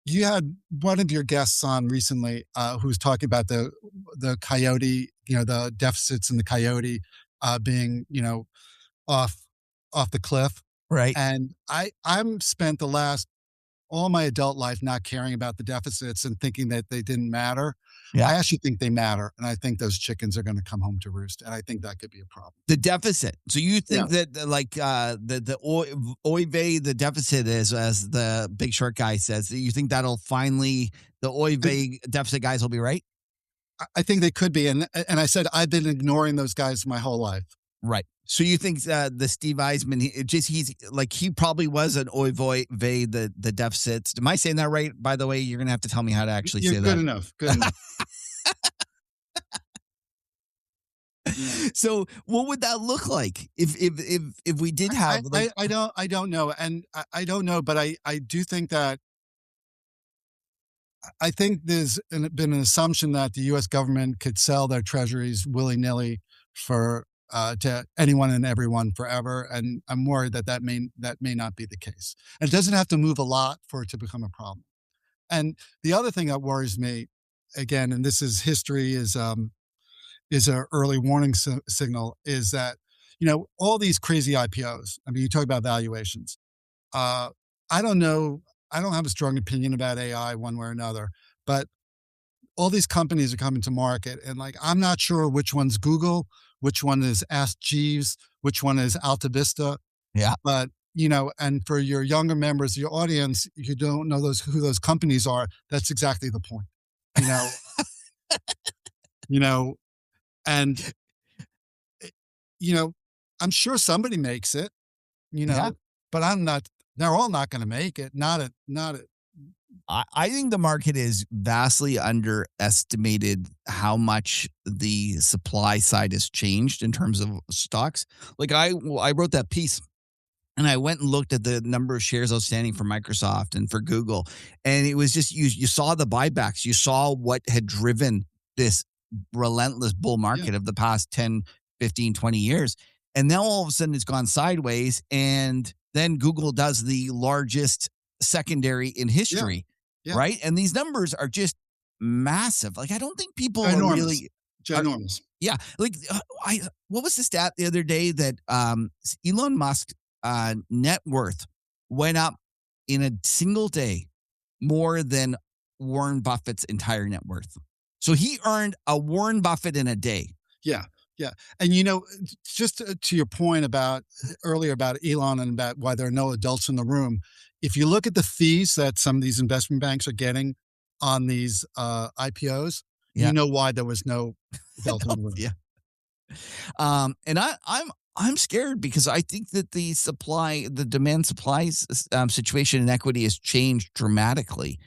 You had one of your guests on recently who was talking about the coyote, the deficits in the coyote being, off off the cliff. Right. And I'm spent the last all my adult life not caring about the deficits and thinking that they didn't matter. Yeah. I actually think they matter, and I think those chickens are going to come home to roost, and I think that could be a problem. The deficit. So you think Yeah. that the oy vey, the deficit is, as the Big Short guy says, you think that'll finally, the oy vey deficit guys will be right? I think they could be, and I said I've been ignoring those guys my whole life. Right. So you think the Steve Eisman, he's like, he probably was an oy vey, the deficits. Am I saying that right? By the way, you're going to have to tell me how to actually You're say good that. enough. Good enough. Yeah. So what would that look like if we did have like, I don't know, and I don't know, but I do think that I think there's been an assumption that the U.S. government could sell their treasuries willy nilly for to anyone and everyone forever, and I'm worried that that may not be the case. And it doesn't have to move a lot for it to become a problem. And the other thing that worries me, again, and this is history, is an early warning signal, is that all these crazy IPOs. I mean, you talk about valuations. I don't know. I don't have a strong opinion about AI one way or another, but all these companies are coming to market, and like I'm not sure which one's Google, which one is Ask Jeeves, which one is Alta Vista. yeah, But and for your younger members of your audience, you don't know who those companies are. That's exactly the point. You know, you know, and I'm sure somebody makes it. Yeah. But I'm not. They're all not going to make it. Not at. I think the market is vastly underestimated how much the supply side has changed in terms of stocks. Like I wrote that piece and I went and looked at the number of shares outstanding for Microsoft and for Google. And it was just, you saw the buybacks. You saw what had driven this relentless bull market of the past 10, 15, 20 years. And now all of a sudden it's gone sideways. And then Google does the largest secondary in history, right? And these numbers are just massive. Like, I don't think people are really ginormous. Like, what was the stat the other day that Elon Musk net worth went up in a single day more than Warren Buffett's entire net worth. So he earned a Warren Buffett in a day. Yeah. And, just to your point earlier about Elon and about why there are no adults in the room, if you look at the fees that some of these investment banks are getting on these IPOs, you know why there was no adult in the room. And I'm scared because I think that the demand supply situation in equity has changed dramatically.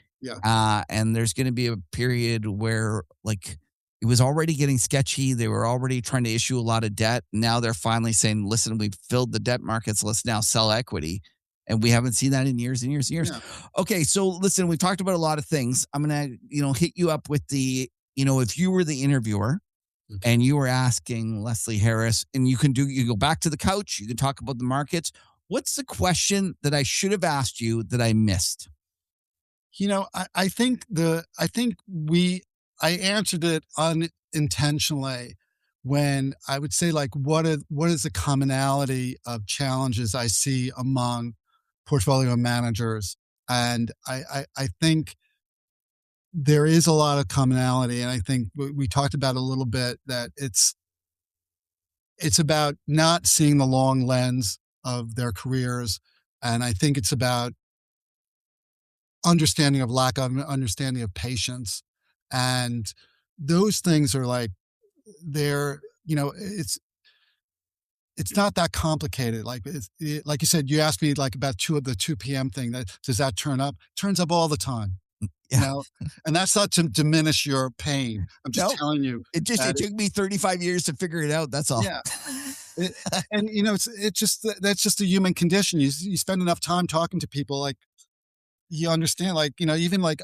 And there's going to be a period where like it was already getting sketchy. They were already trying to issue a lot of debt. Now they're finally saying, listen, we've filled the debt markets. Let's now sell equity. And we haven't seen that in years and years and years. Yeah. Okay. So listen, we've talked about a lot of things. I'm going to, hit you up with the, if you were the interviewer and you were asking Leslie Harris, and you go back to the couch, you can talk about the markets. What's the question that I should have asked you that I missed? I think I answered it unintentionally when I would say, like, what is the commonality of challenges I see among portfolio managers? And I think there is a lot of commonality. And I think we talked about a little bit that it's about not seeing the long lens of their careers. And I think it's about lack of understanding of patience. And those things are like, it's not that complicated. Like, like you said, you asked me like about the 2 p.m. thing. Does that turn up? Turns up all the time. And that's not to diminish your pain. I'm just telling you. It took me 35 years to figure it out. That's all. Yeah. That's just a human condition. You spend enough time talking to people, like, you understand, like, even like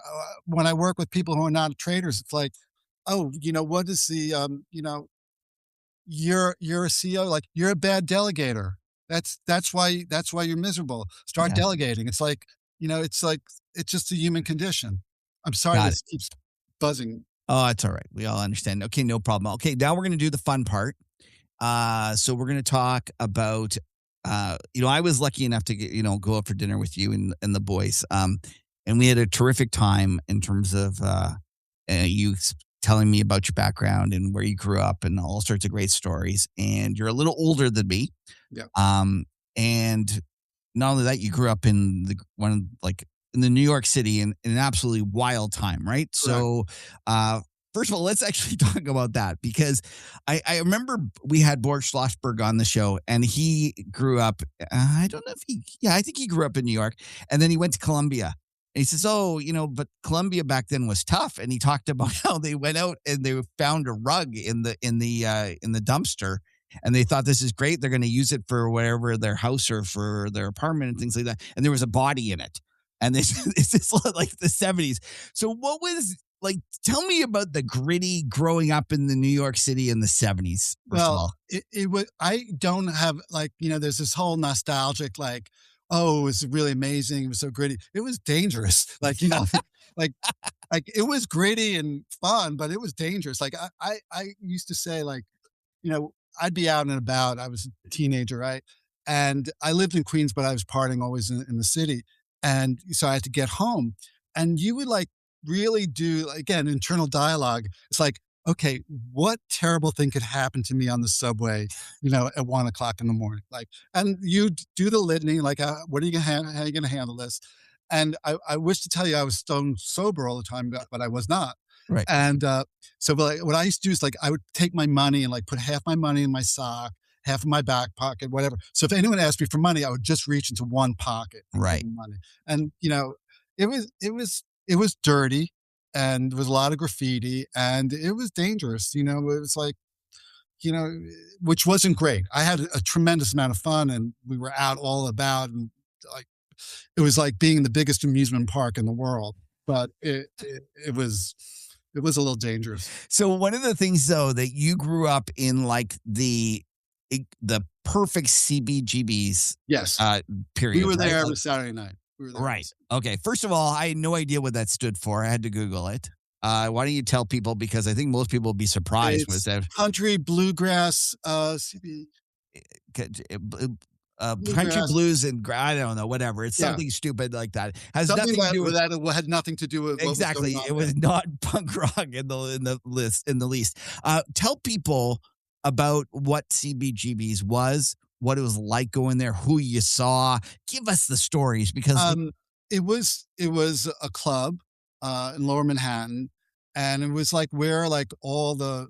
when I work with people who are not traders, it's like, oh, what is the, you're a CEO, like, you're a bad delegator. That's why you're miserable. Start delegating. It's like, it's like, it's just a human condition. I'm sorry Got it. this keeps buzzing. Oh, it's all right. We all understand. Okay, no problem. Okay, now we're going to do the fun part. So we're going to talk about, I was lucky enough to get, go out for dinner with you and the boys. And we had a terrific time in terms of you telling me about your background and where you grew up and all sorts of great stories. And you're a little older than me. Yeah. And not only that, you grew up in in the New York City in an absolutely wild time, right? Correct. So, first of all, let's actually talk about that because I remember we had Boris Schlossberg on the show and he grew up. I don't know if I think he grew up in New York and then he went to Columbia. And he says, but Columbia back then was tough. And he talked about how they went out and they found a rug in the dumpster. And they thought, this is great. They're going to use it for whatever their house or for their apartment and things like that. And there was a body in it. And this is like the 70s. So what was like, tell me about the gritty growing up in the New York City in the 70s. Well, it was, I don't have there's this whole nostalgic, oh, it was really amazing. It was so gritty. It was dangerous. like it was gritty and fun, but it was dangerous. I used to say I'd be out and about. I was a teenager, right? And I lived in Queens, but I was partying always in the city. And so I had to get home. And you would really do, again, internal dialogue. It's like, okay, what terrible thing could happen to me on the subway, at 1 o'clock in the morning? And you do the litany, what are you how are you going to handle this? And I wish to tell you I was stone sober all the time, but I was not. Right. And so what I used to do is I would take my money and put half my money in my sock, half in my back pocket, whatever. So if anyone asked me for money, I would just reach into one pocket and right. give them money. And it was dirty and there was a lot of graffiti and it was dangerous. It was which wasn't great. I had a tremendous amount of fun and we were out all about and it was like being in the biggest amusement park in the world, but it was a little dangerous. So one of the things though that you grew up in the perfect CBGBs. Yes. Period. We were there every Saturday night. We were there right. Okay. First of all, I had no idea what that stood for. I had to Google it. Why don't you tell people, because I think most people will be surprised. It's was that country bluegrass, CB. Country blues and I don't know, whatever. It's something stupid like that. Has something nothing to do with that. It had nothing to do with exactly. It was not punk rock in the least. Tell people about what CBGBs was, what it was like going there, who you saw. Give us the stories because it was a club in Lower Manhattan, and it was where all the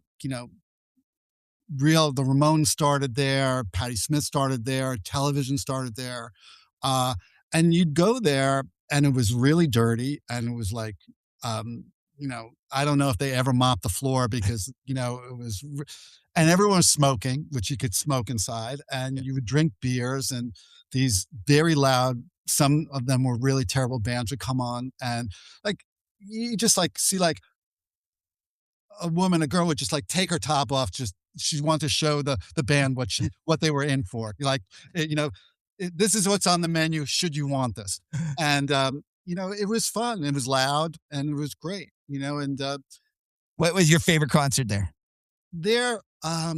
the Ramones started there, Patti Smith started there, television started there. And you'd go there and it was really dirty. And it was I don't know if they ever mopped the floor because, it was, and everyone was smoking, which you could smoke inside and you would drink beers and these very loud, some of them were really terrible bands would come on and you just see a woman, a girl would just take her top off, she wanted to show the band what they were in for. This is what's on the menu. Should you want this? And it was fun. It was loud and it was great. And what was your favorite concert there? There, I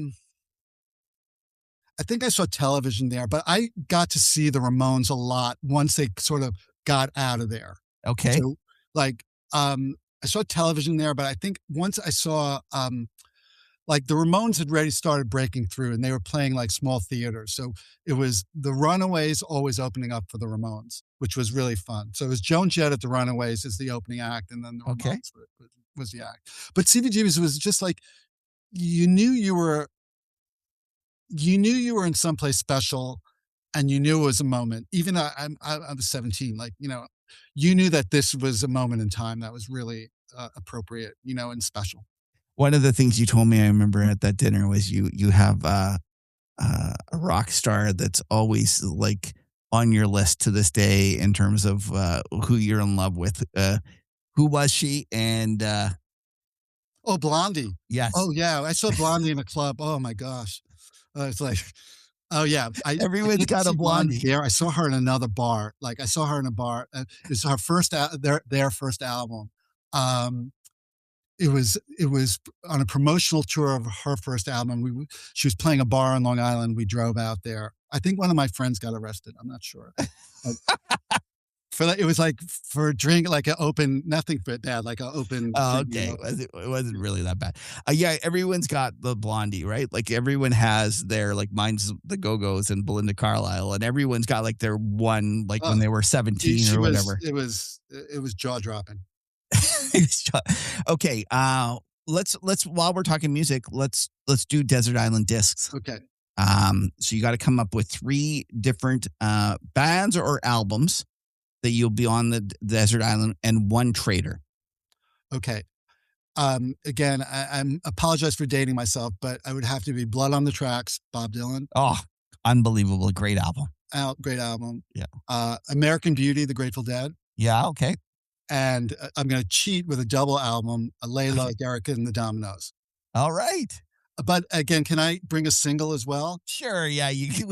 think I saw television there, but I got to see the Ramones a lot once they sort of got out of there. Okay. So, I saw television there, but I think once I saw the Ramones had already started breaking through and they were playing small theaters. So it was the Runaways always opening up for the Ramones, which was really fun. So it was Joan Jett at the Runaways as the opening act. And then the Ramones was the act. But CBGBs was just you knew you were in someplace special and you knew it was a moment. Even I was 17, you knew that this was a moment in time that was really appropriate, and special. One of the things you told me, I remember at that dinner, was you have a rock star that's always on your list to this day in terms of who you're in love with. Who was she? And Blondie. Yes. Oh yeah, I saw Blondie in a club. Oh my gosh, it's Oh yeah, I Everyone's didn't got a see Blondie blondie. there. I saw her in another bar. Like I saw her in a bar. It's her first their first album. Um, it was on a promotional tour of her first album. She was playing a bar on Long Island. We drove out there. I think one of my friends got arrested. I'm not sure. But for that, it was like for a drink, like an open, nothing but bad, like an open. Oh, Drink, okay. It wasn't really that bad. Yeah, everyone's got the blondie, right? Like everyone has their like mine's the Go-Go's and Belinda Carlisle, and everyone's got like their one like when they were 17 she or was. whatever. It was jaw dropping. Okay. Let's while we're talking music, let's do Desert Island Discs. Okay. So you got to come up with 3 different bands or albums that you'll be on the desert island and 1 trader. Okay. Again, I'm apologize for dating myself, but I would have to be Blood on the Tracks, Bob Dylan. Oh, unbelievable. Great album. Great album. Yeah. American Beauty, The Grateful Dead. Yeah. Okay. And I'm going to cheat with a double album, Layla, Erica, and the Dominoes. All right. But again, can I bring a single as well? Sure. Yeah. You can.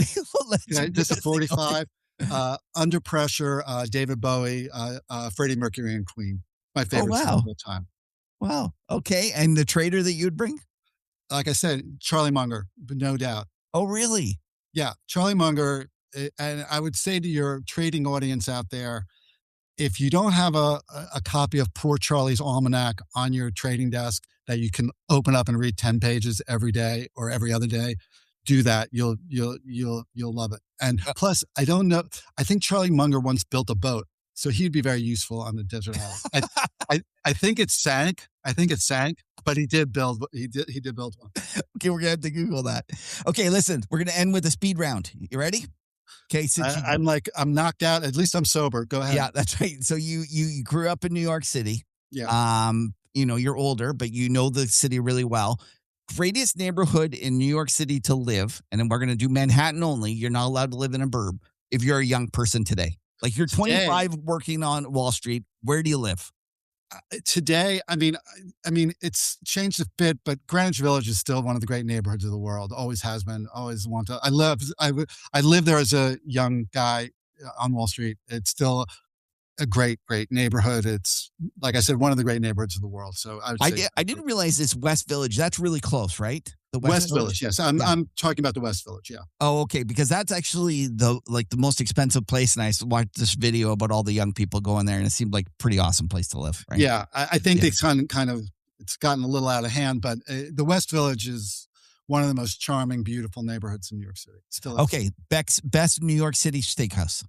Just a 45. Under Pressure, David Bowie, Freddie Mercury, and Queen. My favorite song of the time. Wow. Okay. And the trader that you'd bring? Like I said, Charlie Munger, but no doubt. Oh, really? Yeah, Charlie Munger. And I would say to your trading audience out there, if you don't have a copy of Poor Charlie's Almanac on your trading desk that you can open up and read 10 pages every day or every other day, do that. You'll love it. And plus, I don't know. I think Charlie Munger once built a boat, so he'd be very useful on the desert island. I think it sank. But he did build. He did build one. Okay, we're gonna have to Google that. Okay, listen, we're gonna end with a speed round. You ready? Okay, I'm knocked out. At least I'm sober. Go ahead. Yeah, that's right. So you grew up in New York City. Yeah. You're older, but you know the city really well. Greatest neighborhood in New York City to live, and then we're going to do Manhattan only. You're not allowed to live in a burb if you're a young person today. Like you're 25 working on Wall Street. Where do you live? Today, I mean, it's changed a bit, but Greenwich Village is still one of the great neighborhoods of the world. Always has been. Always want to. I lived there as a young guy on Wall Street. It's still a great neighborhood. It's like I said, one of the great neighborhoods of the world. So I didn't realize this West Village. That's really close, right? The West Village. Yes, I'm talking about the West Village. Yeah. Oh, okay. Because that's actually the most expensive place, and I watched this video about all the young people going there, and it seemed like a pretty awesome place to live. Right? Yeah, I think they kind of it's gotten a little out of hand, but the West Village is one of the most charming, beautiful neighborhoods in New York City. Still. Okay, best New York City steakhouse.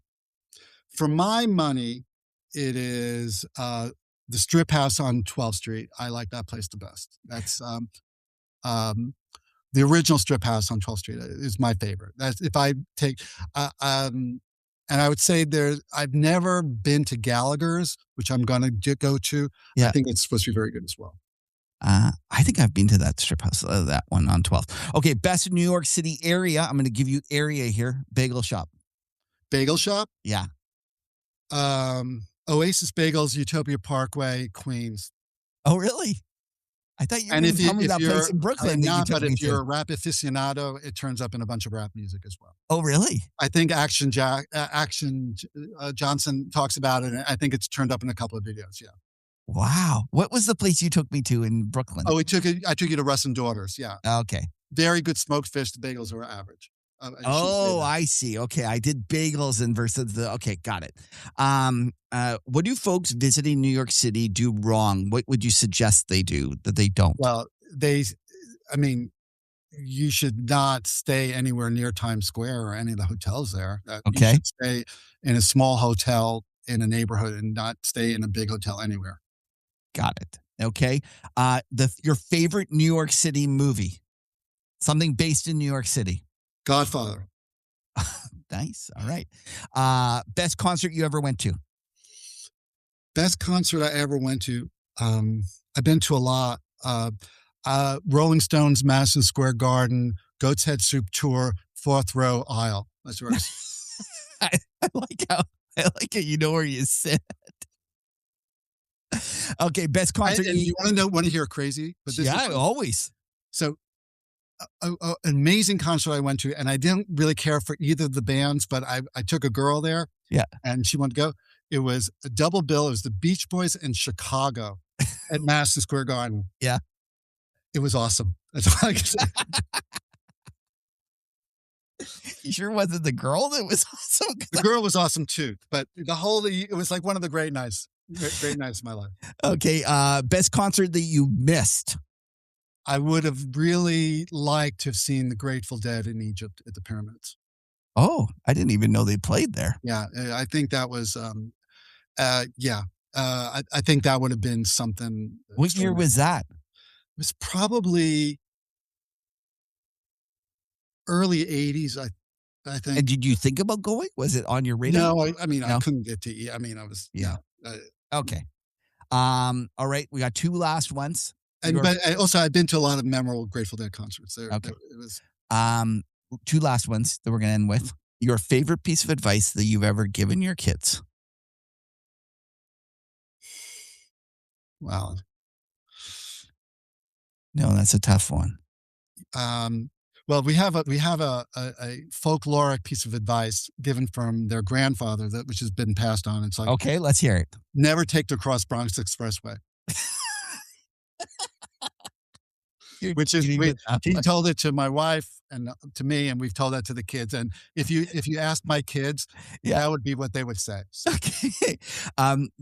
For my money, it is the Strip House on 12th Street. I like that place the best. That's the original Strip House on 12th Street is my favorite. That's if I take, and I would say I've never been to Gallagher's, which I'm going to go to. Yeah. I think it's supposed to be very good as well. I think I've been to that Strip House, that one on 12th. Okay, best New York City area. I'm going to give you area here. Bagel shop. Bagel shop? Yeah. Oasis Bagels, Utopia Parkway, Queens. Oh, really? I thought you were going to tell me that place in Brooklyn. But if you're a rap aficionado, it turns up in a bunch of rap music as well. Oh, really? I think Action Johnson talks about it, and I think it's turned up in a couple of videos. Yeah. Wow. What was the place you took me to in Brooklyn? Oh, I took you to Russ and Daughters. Yeah. Okay. Very good smoked fish. The bagels are average. I see. Okay. I did bagels and versus okay. Got it. What do folks visiting New York City do wrong? What would you suggest they do that they don't? Well, you should not stay anywhere near Times Square or any of the hotels there. Okay. You should stay in a small hotel in a neighborhood and not stay in a big hotel anywhere. Got it. Okay. Your favorite New York City movie? Something based in New York City. Godfather. Nice. All right. Best concert you ever went to? Best concert I ever went to. I've been to a lot. Rolling Stones, Madison Square Garden, Goat's Head Soup Tour, Fourth Row Aisle. That's where I like how you know where you sit. Okay, best concert. You want to hear crazy? But always. So an amazing concert I went to, and I didn't really care for either of the bands, but I took a girl there. Yeah. And she wanted to go. It was a double bill. It was the Beach Boys in Chicago at Madison Square Garden. Yeah. It was awesome. That's all I can say. You sure wasn't the girl that was awesome? The girl was awesome too, but it was like one of the great nights of my life. Okay. Best concert that you missed? I would have really liked to have seen the Grateful Dead in Egypt at the pyramids. Oh, I didn't even know they played there. Yeah, I think that was, I think that would have been something. What year was that? It was probably early 80s, I think. And did you think about going? Was it on your radar? No, I mean, No? I couldn't get to, I mean, I was, Yeah. yeah. Okay. All right. We got two last ones. But also, I've been to a lot of memorable Grateful Dead concerts. Okay. It was, two last ones that we're going to end with. Your favorite piece of advice that you've ever given your kids? wow. No, that's a tough one. Well, we have a folkloric piece of advice given from their grandfather which has been passed on. It's like, Okay, let's hear it. never take the Cross Bronx Expressway. Which is, he told it to my wife and to me, and we've told that to the kids. And if you ask my kids, that would be what they would say. So. Okay.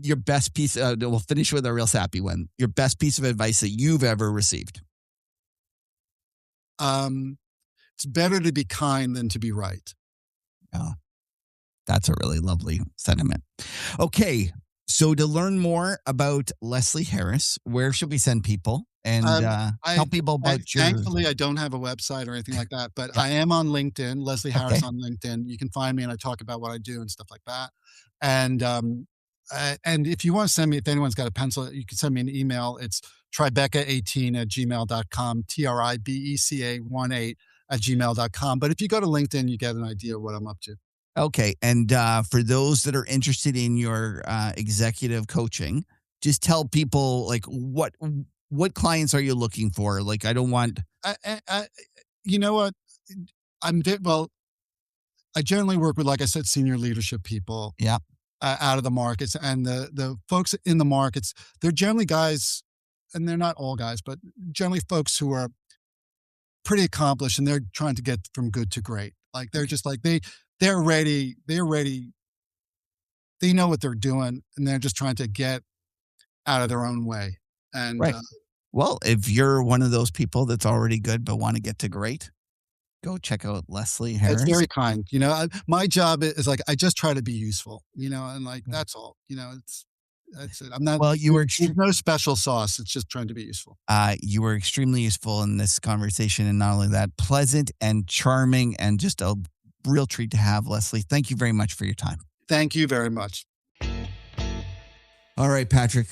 Your best piece, we'll finish with a real sappy one. Your best piece of advice that you've ever received? It's better to be kind than to be right. Oh, that's a really lovely sentiment. Okay. So to learn more about Leslie Harris, where should we send people? And tell people about Thankfully, I don't have a website or anything like that, but I am on LinkedIn, Leslie Harris on LinkedIn. You can find me and I talk about what I do and stuff like that. And if you want to send me, if anyone's got a pencil, you can send me an email. It's tribeca18@gmail.com, tribeca18@gmail.com. But if you go to LinkedIn, you get an idea of what I'm up to. Okay. And for those that are interested in your executive coaching, just tell people like what clients are you looking for? Like, I don't want. You know what? I generally work with, like I said, senior leadership people. Yeah. Out of the markets, and the folks in the markets, they're generally guys, and they're not all guys, but generally folks who are pretty accomplished, and they're trying to get from good to great. Like they're just like they're ready. They're ready. They know what they're doing, and they're just trying to get out of their own way. And right. Well, if you're one of those people that's already good but want to get to great, go check out Leslie Harris. It's very kind. You know, my job is like, I just try to be useful, you know, and like, that's all, you know, that's it. I'm not, well, you were no special sauce. It's just trying to be useful. You were extremely useful in this conversation. And not only that, pleasant and charming and just a real treat to have, Leslie. Thank you very much for your time. Thank you very much. All right, Patrick,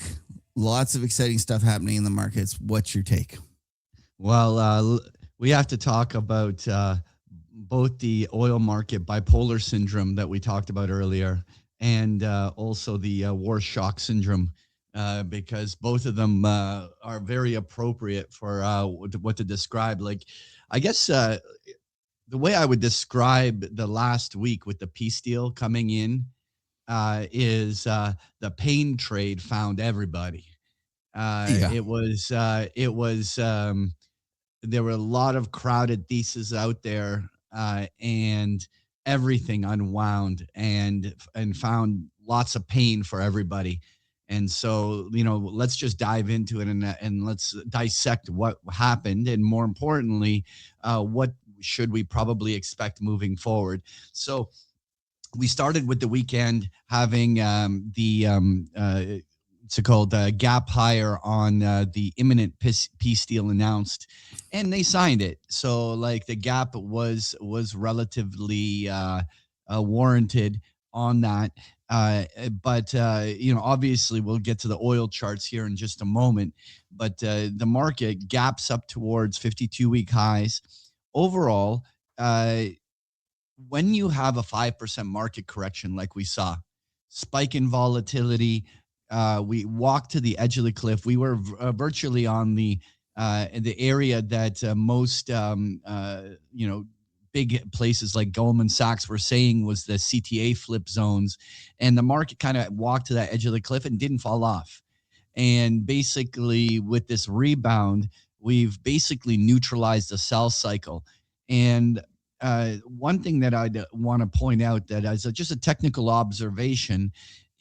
lots of exciting stuff happening in the markets. What's your take? Well, we have to talk about both the oil market bipolar syndrome that we talked about earlier and also the war shock syndrome, because both of them are very appropriate for what to describe. Like, I guess the way I would describe the last week with the peace deal coming in is the pain trade found everybody. It was there were a lot of crowded theses out there, and everything unwound and found lots of pain for everybody. And so, you know, let's just dive into it and let's dissect what happened. And more importantly, what should we probably expect moving forward? So we started with the weekend having what's it called, gap higher on the imminent peace deal announced, and they signed it. So like the gap was relatively warranted on that. But you know, obviously we'll get to the oil charts here in just a moment, but the market gaps up towards 52-week highs. Overall, when you have a 5% market correction like we saw, spike in volatility, we walked to the edge of the cliff. We were virtually on the the area that most big places like Goldman Sachs were saying was the CTA flip zones, and the market kind of walked to that edge of the cliff and didn't fall off. And basically, with this rebound, we've basically neutralized the sell cycle. And one thing that I'd want to point out that as just a technical observation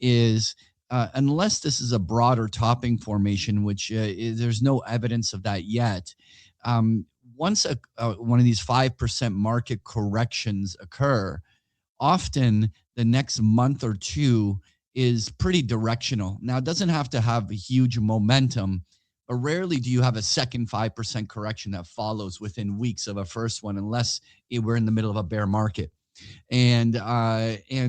is unless this is a broader topping formation, which there's no evidence of that yet, um, once one of these 5% market corrections occur, often the next month or two is pretty directional. Now, it doesn't have to have a huge momentum, but rarely do you have a second 5% correction that follows within weeks of a first one, unless we're in the middle of a bear market. And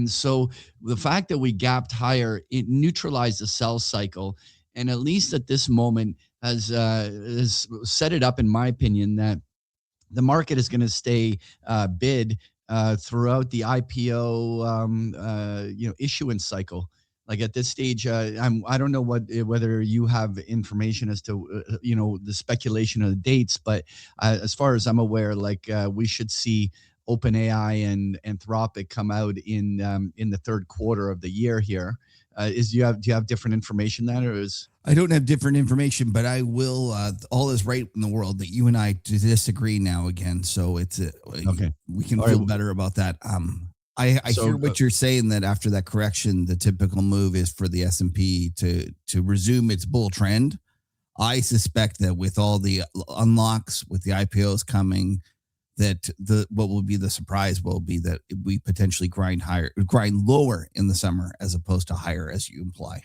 so the fact that we gapped higher, it neutralized the sell cycle, and at least at this moment has set it up, in my opinion, that the market is going to stay bid throughout the IPO issuance cycle. Like at this stage, I don't know whether you have information as to the speculation of the dates, but as far as I'm aware, like we should see OpenAI and Anthropic come out in the third quarter of the year here. Do you have different information that, or is I don't have different information, but I will. All is right in the world that you and I disagree now again. So it's okay? we can All feel right. better about that. I So hear what you're saying, that after that correction, the typical move is for the S&P to resume its bull trend. I suspect that with all the unlocks, with the IPOs coming, that what will be the surprise will be that we potentially grind lower in the summer as opposed to higher, as you imply.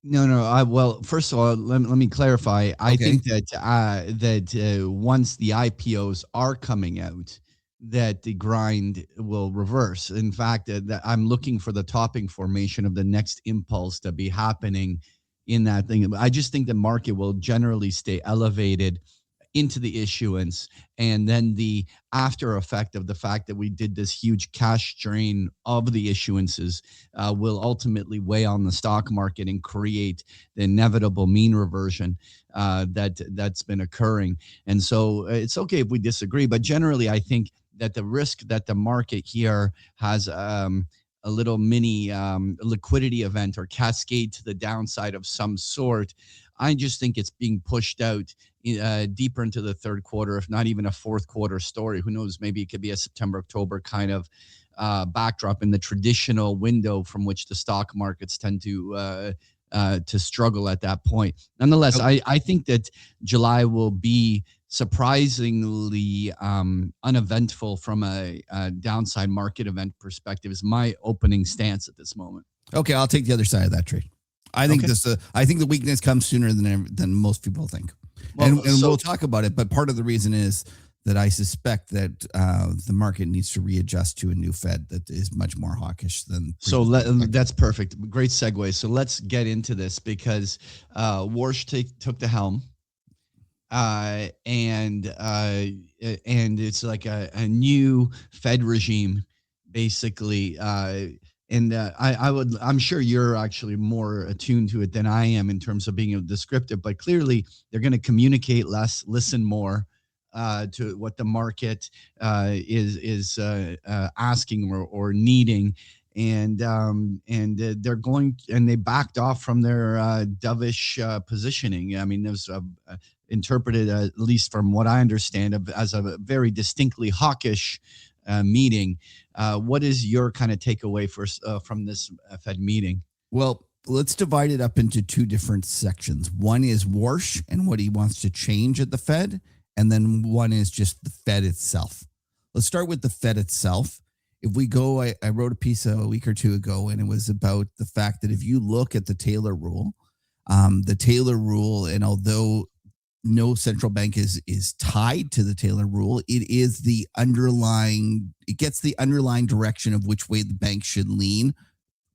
No. Well, first of all, let me clarify. I Okay. think that once the IPOs are coming out, that the grind will reverse. In fact, that I'm looking for the topping formation of the next impulse to be happening in that thing. I just think the market will generally stay elevated into the issuance, and then the after effect of the fact that we did this huge cash drain of the issuances will ultimately weigh on the stock market and create the inevitable mean reversion that's been occurring. And so it's okay if we disagree, but generally I think that the risk that the market here has a little mini liquidity event or cascade to the downside of some sort, I just think it's being pushed out deeper into the third quarter, if not even a fourth quarter story. Who knows? Maybe it could be a September, October kind of backdrop in the traditional window from which the stock markets tend to struggle at that point. Nonetheless, I think that July will be surprisingly uneventful from a downside market event perspective, is my opening stance at this moment. Okay, I'll take the other side of that trade. I think Okay. I think the weakness comes sooner than most people think, Well, and so we'll talk about it. But part of the reason is that I suspect that the market needs to readjust to a new Fed that is much more hawkish than. that's perfect. Great segue. So let's get into this because Warsh took the helm, and it's like a new Fed regime, basically. I'm sure you're actually more attuned to it than I am in terms of being descriptive, but clearly they're going to communicate less, listen more to what the market is asking or needing. And they're going, and they backed off from their dovish positioning. I mean, there's interpreted, at least from what I understand, as a very distinctly hawkish meeting. What is your kind of takeaway from this Fed meeting? Well, let's divide it up into two different sections. One is Warsh and what he wants to change at the Fed, and then one is just the Fed itself. Let's start with the Fed itself. If we go, I wrote a piece a week or two ago, and it was about the fact that if you look at the Taylor rule, and although no central bank is tied to the Taylor rule, it is the underlying, it gets the underlying direction of which way the bank should lean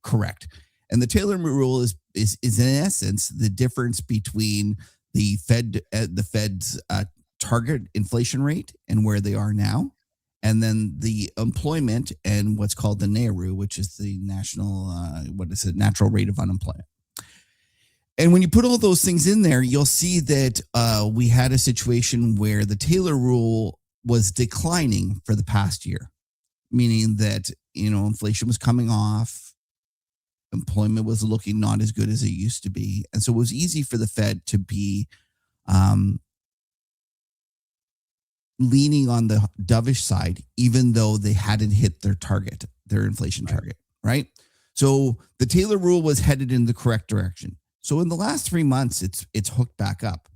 correct. And the Taylor rule is in essence the difference between the Fed's target inflation rate and where they are now, and then the employment and what's called the NARU, which is the natural rate of unemployment. And when you put all those things in there, you'll see that we had a situation where the Taylor rule was declining for the past year, meaning that, inflation was coming off, employment was looking not as good as it used to be. And so it was easy for the Fed to be um, leaning on the dovish side, even though they hadn't hit their target, their inflation target, right? So the Taylor rule was headed in the correct direction. So in the last 3 months, it's hooked back up.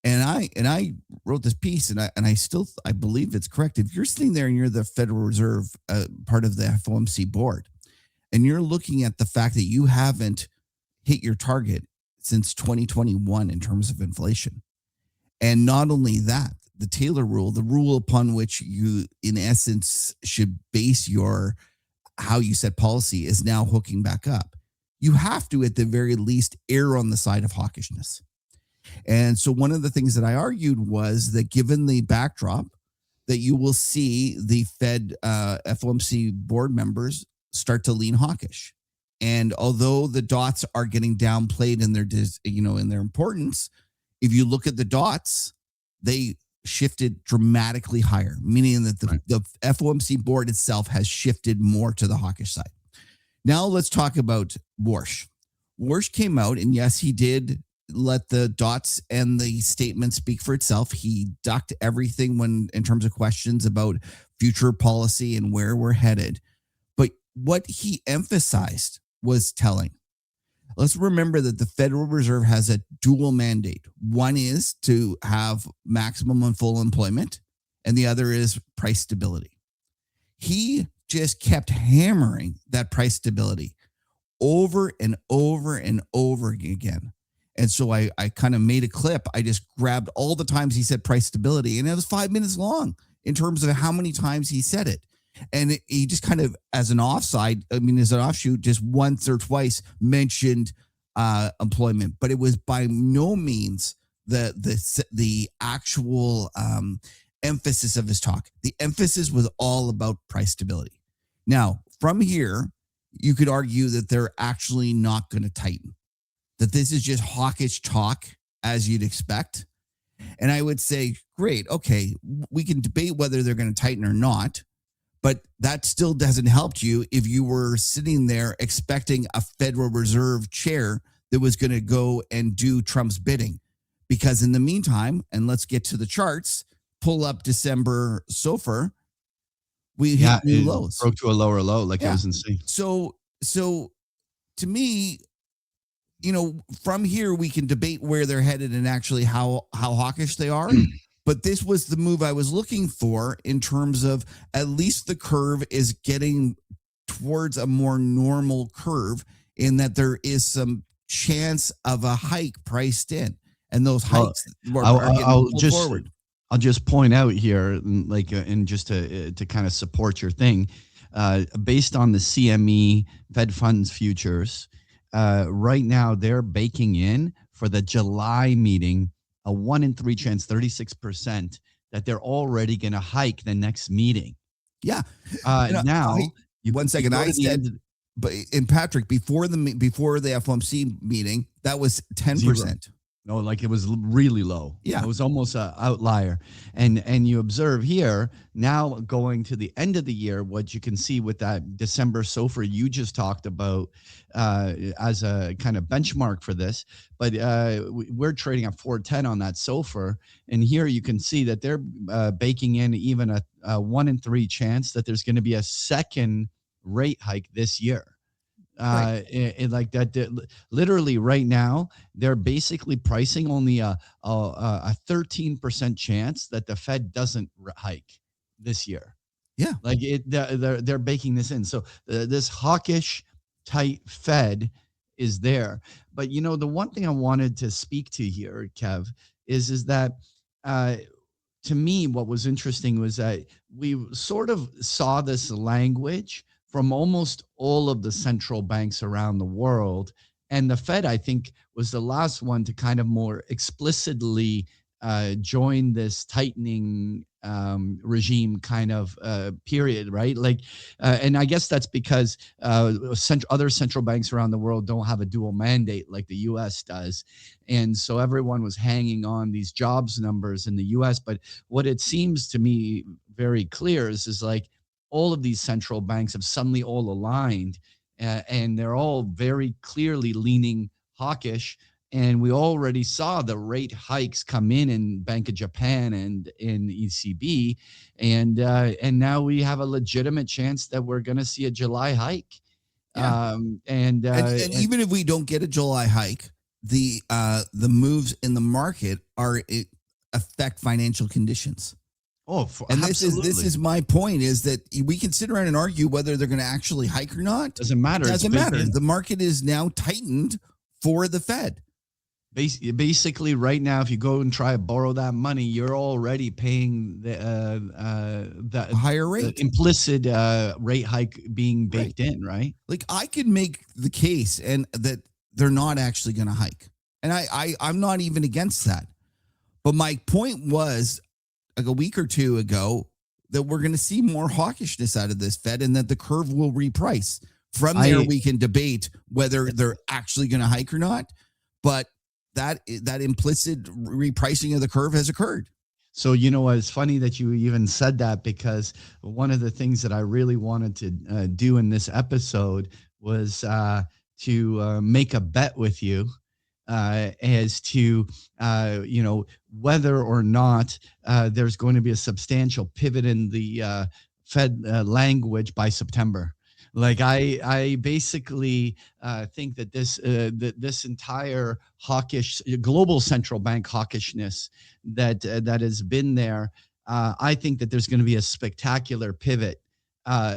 And I wrote this piece, and I believe it's correct. If you're sitting there and you're the Federal Reserve, part of the FOMC board, and you're looking at the fact that you haven't hit your target since 2021 in terms of inflation, and not only that, the Taylor rule, the rule upon which you, in essence, should base your how you set policy, is now hooking back up. You have to, at the very least, err on the side of hawkishness. And so one of the things that I argued was that given the backdrop, that you will see the Fed FOMC board members start to lean hawkish. And although the dots are getting downplayed in their in their importance, if you look at the dots, they shifted dramatically higher, meaning that the FOMC board itself has shifted more to the hawkish side. Now let's talk about Warsh. Warsh came out, and yes, he did let the dots and the statement speak for itself. He ducked everything in terms of questions about future policy and where we're headed. But what he emphasized was telling. Let's remember that the Federal Reserve has a dual mandate. One is to have maximum and full employment, and the other is price stability. He just kept hammering that price stability over and over and over again. And so I kind of made a clip. I just grabbed all the times he said price stability, and it was 5 minutes long in terms of how many times he said it. And he just kind of, as an offshoot, just once or twice mentioned employment, but it was by no means the actual emphasis of his talk. The emphasis was all about price stability. Now, from here, you could argue that they're actually not going to tighten, that this is just hawkish talk, as you'd expect. And I would say, great, okay, we can debate whether they're going to tighten or not, but that still doesn't help you if you were sitting there expecting a Federal Reserve chair that was going to go and do Trump's bidding. Because in the meantime, and let's get to the charts, pull up December SOFR, we hit new lows. Broke to a lower low, like it was insane. So to me, from here we can debate where they're headed and actually how hawkish they are. But this was the move I was looking for in terms of at least the curve is getting towards a more normal curve, in that there is some chance of a hike priced in, and those hikes are getting pulled forward. I'll just point out here, and just to kind of support your thing, based on the CME Fed Funds futures, right now they're baking in for the July meeting a 1 in 3 chance, 36%, that they're already going to hike the next meeting. Yeah. Now, one second, I said, but in Patrick, before the FOMC meeting, that was 10%. No, like it was really low. Yeah. It was almost an outlier. And you observe here, now going to the end of the year, what you can see with that December SOFR you just talked about as a kind of benchmark for this. But we're trading at 410 on that SOFR. And here you can see that they're baking in even a 1 in 3 chance that there's going to be a second rate hike this year. Like that, literally right now, they're basically pricing only a 13% chance that the Fed doesn't hike this year. Yeah, like they're baking this in. So this hawkish, tight Fed is there. But the one thing I wanted to speak to here, Kev, is that to me, what was interesting was that we sort of saw this language from almost all of the central banks around the world. And the Fed, I think, was the last one to kind of more explicitly join this tightening regime kind of period, right? Like, and I guess that's because other central banks around the world don't have a dual mandate like the U.S. does, and so everyone was hanging on these jobs numbers in the U.S. But what it seems to me very clear is like all of these central banks have suddenly all aligned, and they're all very clearly leaning hawkish. And we already saw the rate hikes come in Bank of Japan and in ECB, and now we have a legitimate chance that we're going to see a July hike. Yeah. And even if we don't get a July hike, the moves in the market affect financial conditions. And this is my point, is that we can sit around and argue whether they're going to actually hike or not. Doesn't matter. It doesn't matter. The market is now tightened for the Fed. Basically, right now, if you go and try to borrow that money, you're already paying the higher rate, the implicit rate hike being baked in, right? Like, I could make the case and that they're not actually going to hike, and I'm not even against that. But my point was, like a week or two ago, that we're going to see more hawkishness out of this Fed, and that the curve will reprice. From there, we can debate whether they're actually going to hike or not, but that implicit repricing of the curve has occurred. So, it's funny that you even said that, because one of the things that I really wanted to do in this episode was to make a bet with you as to, whether or not there's going to be a substantial pivot in the Fed language by September. Like, I basically think that this entire hawkish global central bank hawkishness that has been there, I think that there's going to be a spectacular pivot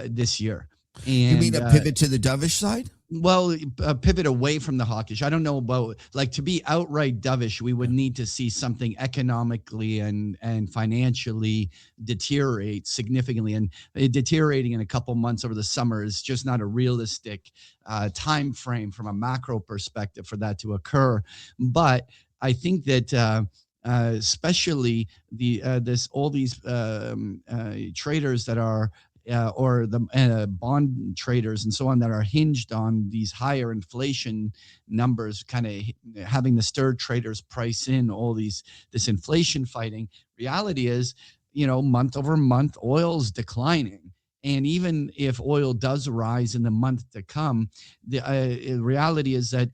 this year. And you mean a pivot to the dovish side? Well, a pivot away from the hawkish. I don't know about, like, to be outright dovish, we would need to see something economically and financially deteriorate significantly. And deteriorating in a couple months over the summer is just not a realistic time frame from a macro perspective for that to occur. But I think that especially all these traders that are or the bond traders and so on that are hinged on these higher inflation numbers, kind of having the stir traders price in all this inflation fighting. Reality is, month over month, oil's declining. And even if oil does rise in the month to come, the reality is that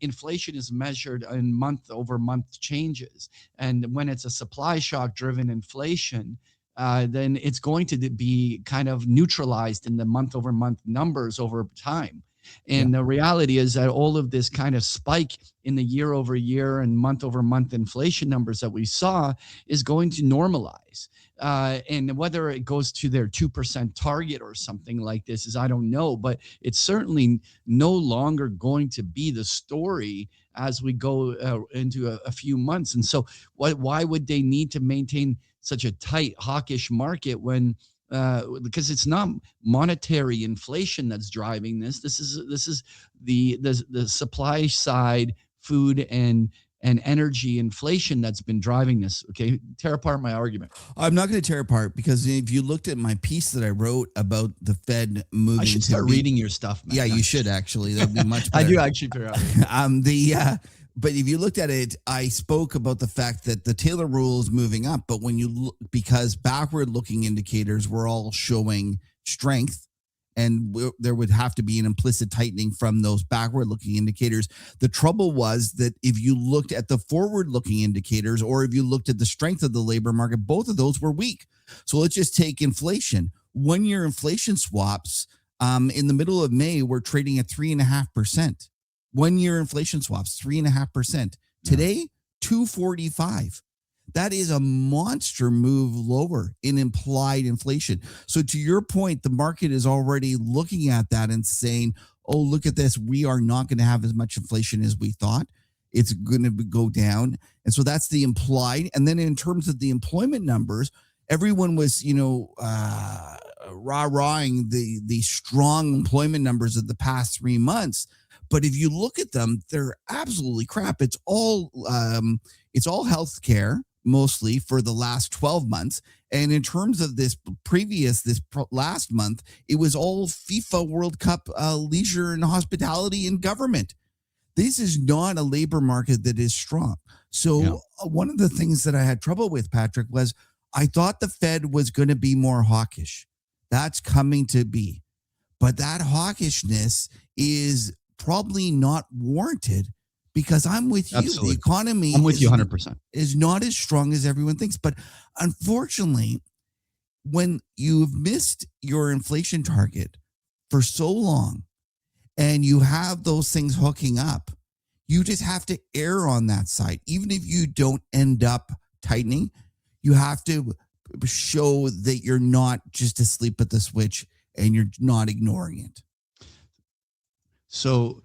inflation is measured in month over month changes. And when it's a supply shock driven inflation, then it's going to be kind of neutralized in the month over month numbers over time. And the reality is that all of this kind of spike in the year over year and month over month inflation numbers that we saw is going to normalize. And whether it goes to their 2% target or something like this is, I don't know, but it's certainly no longer going to be the story as we go into a few months. And so why would they need to maintain such a tight hawkish market when because it's not monetary inflation that's driving this. This is the supply side food and energy inflation that's been driving this. Okay, tear apart my argument. I'm not going to tear apart, because if you looked at my piece that I wrote about the Fed moving, I should start reading your stuff, man. Yeah, you should actually. That'd be much better. I do actually. But if you looked at it, I spoke about the fact that the Taylor rule is moving up, but when you look, because backward-looking indicators were all showing strength, and there would have to be an implicit tightening from those backward-looking indicators. The trouble was that if you looked at the forward-looking indicators, or if you looked at the strength of the labor market, both of those were weak. So let's just take inflation. 1-year inflation swaps in the middle of May were trading at 3.5%. 1-year inflation swaps, 3.5%. Today, 2.45. That is a monster move lower in implied inflation. So to your point, the market is already looking at that and saying, oh, look at this. We are not going to have as much inflation as we thought. It's going to go down. And so that's the implied. And then in terms of the employment numbers, everyone was, rah-rahing the strong employment numbers of the past 3 months. But if you look at them, they're absolutely crap. It's all healthcare mostly for the last 12 months. And in terms of last month, it was all FIFA World Cup leisure and hospitality and government. This is not a labor market that is strong. So one of the things that I had trouble with, Patrick, was I thought the Fed was going to be more hawkish. That's coming to be. But that hawkishness is probably not warranted because I'm with you. Absolutely. The economy I'm with you 100%. Is not as strong as everyone thinks. But unfortunately, when you've missed your inflation target for so long and you have those things hooking up, you just have to err on that side. Even if you don't end up tightening, you have to show that you're not just asleep at the switch and you're not ignoring it. So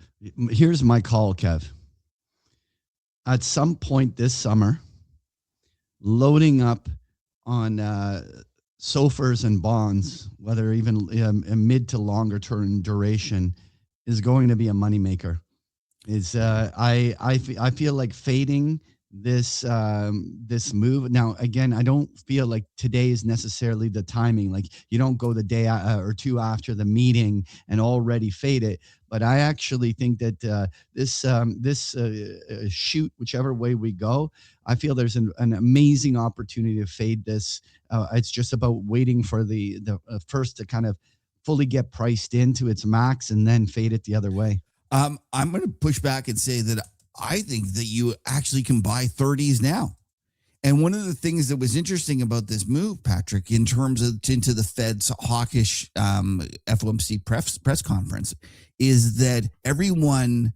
here's my call, Kev. At some point this summer, loading up on SOFRs and bonds, whether even a mid to longer term duration, is going to be a moneymaker. I feel like fading this move. Now, again, I don't feel like today is necessarily the timing. Like you don't go the day or two after the meeting and already fade it. But I actually think that this shoot, whichever way we go, I feel there's an amazing opportunity to fade this. It's just about waiting for the first to kind of fully get priced into its max and then fade it the other way. I'm going to push back and say that I think that you actually can buy 30s now. And one of the things that was interesting about this move, Patrick, in terms of into the Fed's hawkish FOMC press conference, is that everyone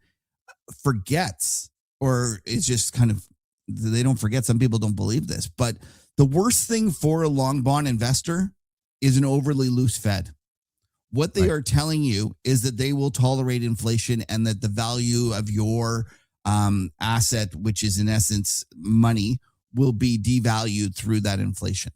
forgets, or it's just kind of, they don't forget. Some people don't believe this, but the worst thing for a long bond investor is an overly loose Fed. What they are telling you is that they will tolerate inflation and that the value of your asset, which is in essence money, will be devalued through that inflation.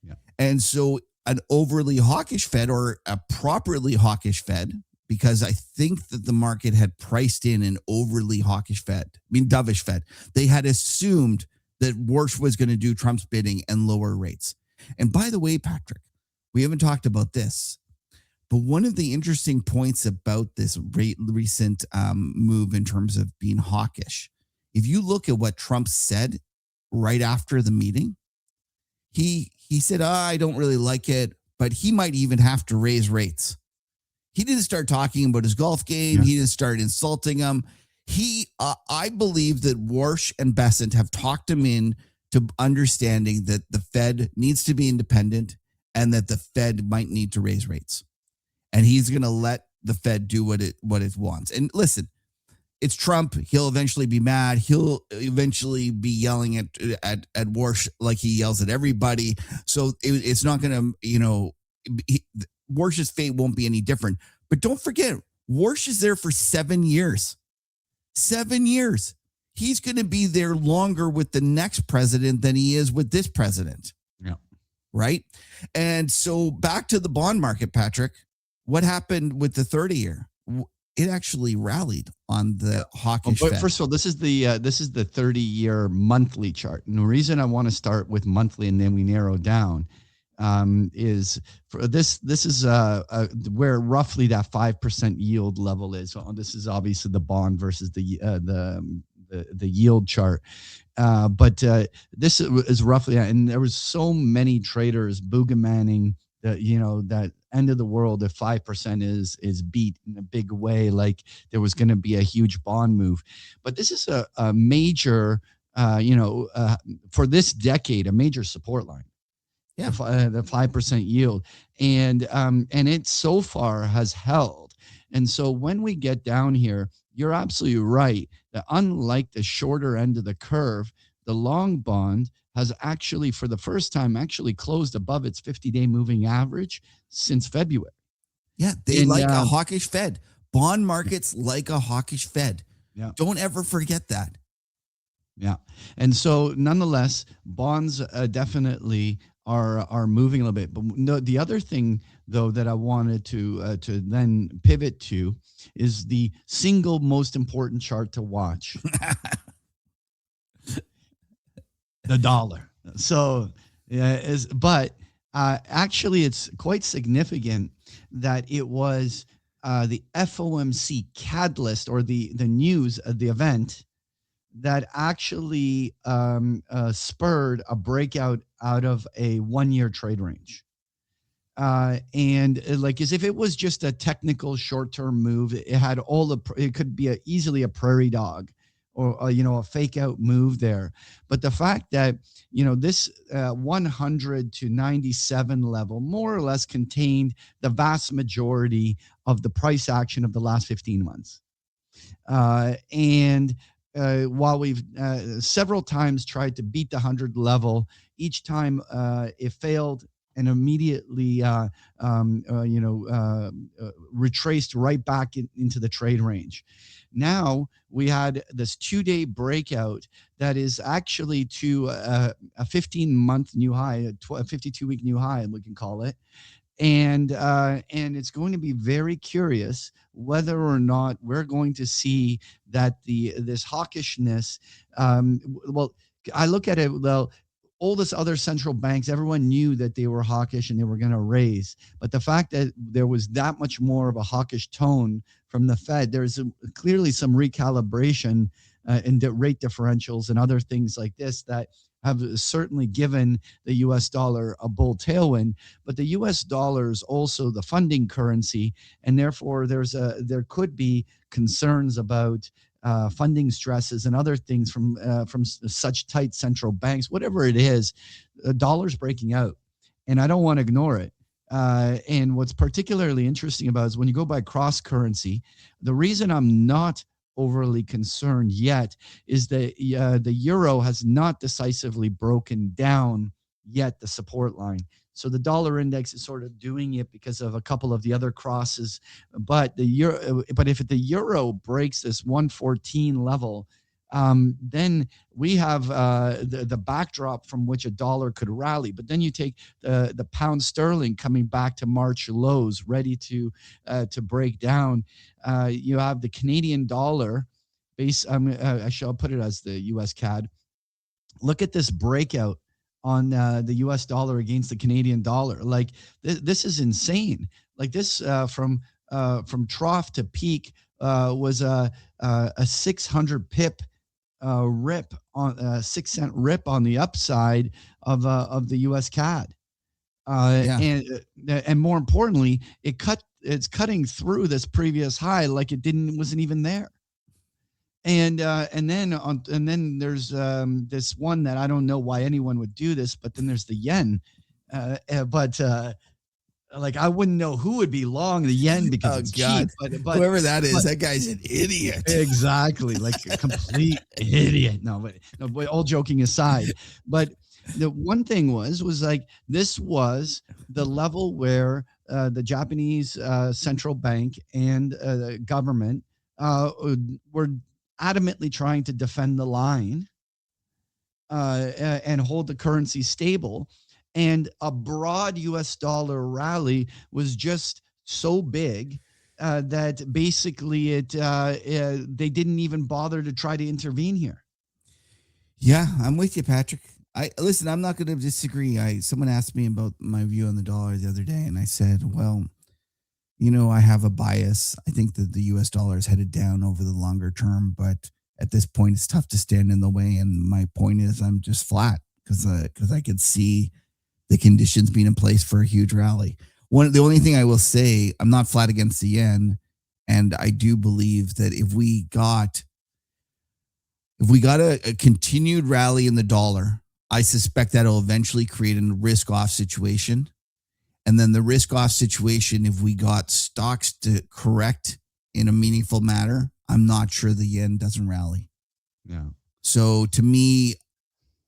Yeah. And so an overly hawkish Fed or a properly hawkish Fed, because I think that the market had priced in an overly hawkish Fed, dovish Fed. They had assumed that Warsh was going to do Trump's bidding and lower rates. And by the way, Patrick, we haven't talked about this. But one of the interesting points about this recent move in terms of being hawkish, if you look at what Trump said right after the meeting, he said, I don't really like it, but he might even have to raise rates. He didn't start talking about his golf game. Yeah. He didn't start insulting him. I believe that Warsh and Bessent have talked him in to understanding that the Fed needs to be independent and that the Fed might need to raise rates. And he's going to let the Fed do what it wants. And listen, it's Trump. He'll eventually be mad. He'll eventually be yelling at Warsh like he yells at everybody. So it's not going to, Warsh's fate won't be any different. But don't forget, Warsh is there for 7 years. 7 years. He's going to be there longer with the next president than he is with this president. Yeah. Right? And so back to the bond market, Patrick. What happened with the 30-year? It actually rallied on the hawkish Fed. First of all, this is the 30-year monthly chart. And the reason I want to start with monthly and then we narrow down is for this is where roughly that 5% yield level is. So this is obviously the bond versus the yield chart. But this is roughly, and there was so many traders boogeymanning that end of the world if 5% is beat in a big way, like there was going to be a huge bond move. But this is a major, for this decade, a major support line. Yeah, the 5% yield, and it so far has held. And so when we get down here, you're absolutely right that unlike the shorter end of the curve, the long bond has actually, for the first time, actually closed above its 50-day moving average since February. Yeah, they like a hawkish Fed. Bond markets like a hawkish Fed. Yeah. Don't ever forget that. Yeah. And so nonetheless, bonds definitely are moving a little bit. But no, the other thing though that I wanted to then pivot to is the single most important chart to watch, the dollar. So yeah, is but actually, it's quite significant that it was the FOMC catalyst, or the news of the event, that actually spurred a breakout out of a 1 year trade range. And like, as if it was just a technical short-term move, it had all it could be easily a prairie dog, or a fake out move there. But the fact that this 100 to 97 level more or less contained the vast majority of the price action of the last 15 months. And while we've several times tried to beat the 100 level, each time it failed and immediately retraced right back into the trade range. Now we had this 2-day breakout that is actually to a 15-month new high, a 52-week new high, we can call it. And it's going to be very curious whether or not we're going to see that this hawkishness. Well, I look at it. Well, all this other central banks, everyone knew that they were hawkish and they were going to raise. But the fact that there was that much more of a hawkish tone from the Fed, there's clearly some recalibration in the rate differentials and other things like this that have certainly given the U.S. dollar a bull tailwind. But the U.S. dollar is also the funding currency, and therefore there could be concerns about funding stresses and other things from such tight central banks. Whatever it is, the dollar's breaking out, and I don't want to ignore it. And what's particularly interesting about it is when you go by cross currency, the reason I'm not overly concerned yet is that the euro has not decisively broken down yet the support line. So the dollar index is sort of doing it because of a couple of the other crosses, but if the euro breaks this 114 level, then we have the backdrop from which a dollar could rally. But then you take the pound sterling coming back to March lows, ready to break down. You have the Canadian dollar base. Actually, I'll put it as the US CAD. Look at this breakout on the US dollar against the Canadian dollar. Like this is insane. Like this from trough to peak was a 600 pip rip on 6 cent rip on the upside of the US CAD. And more importantly, it's cutting through this previous high like it wasn't even there. And then there's this one that I don't know why anyone would do this, but then there's the yen. But like I wouldn't know who would be long the yen because it's cheap. But whoever that is, that guy's an idiot. Exactly, like a complete idiot. No, but all joking aside, but the one thing was like this was the level where the Japanese central bank and government were adamantly trying to defend the line and hold the currency stable. And a broad US dollar rally was just so big that basically they didn't even bother to try to intervene here. Yeah, I'm with you, Patrick. Listen, I'm not going to disagree. Someone asked me about my view on the dollar the other day, and I said, well, I have a bias. I think that the U.S. dollar is headed down over the longer term, but at this point, it's tough to stand in the way. And my point is, I'm just flat because I could see the conditions being in place for a huge rally. The only thing I will say, I'm not flat against the yen, and I do believe that if we got a continued rally in the dollar, I suspect that'll eventually create a risk-off situation. And then the risk-off situation, if we got stocks to correct in a meaningful manner, I'm not sure the yen doesn't rally. Yeah. So to me,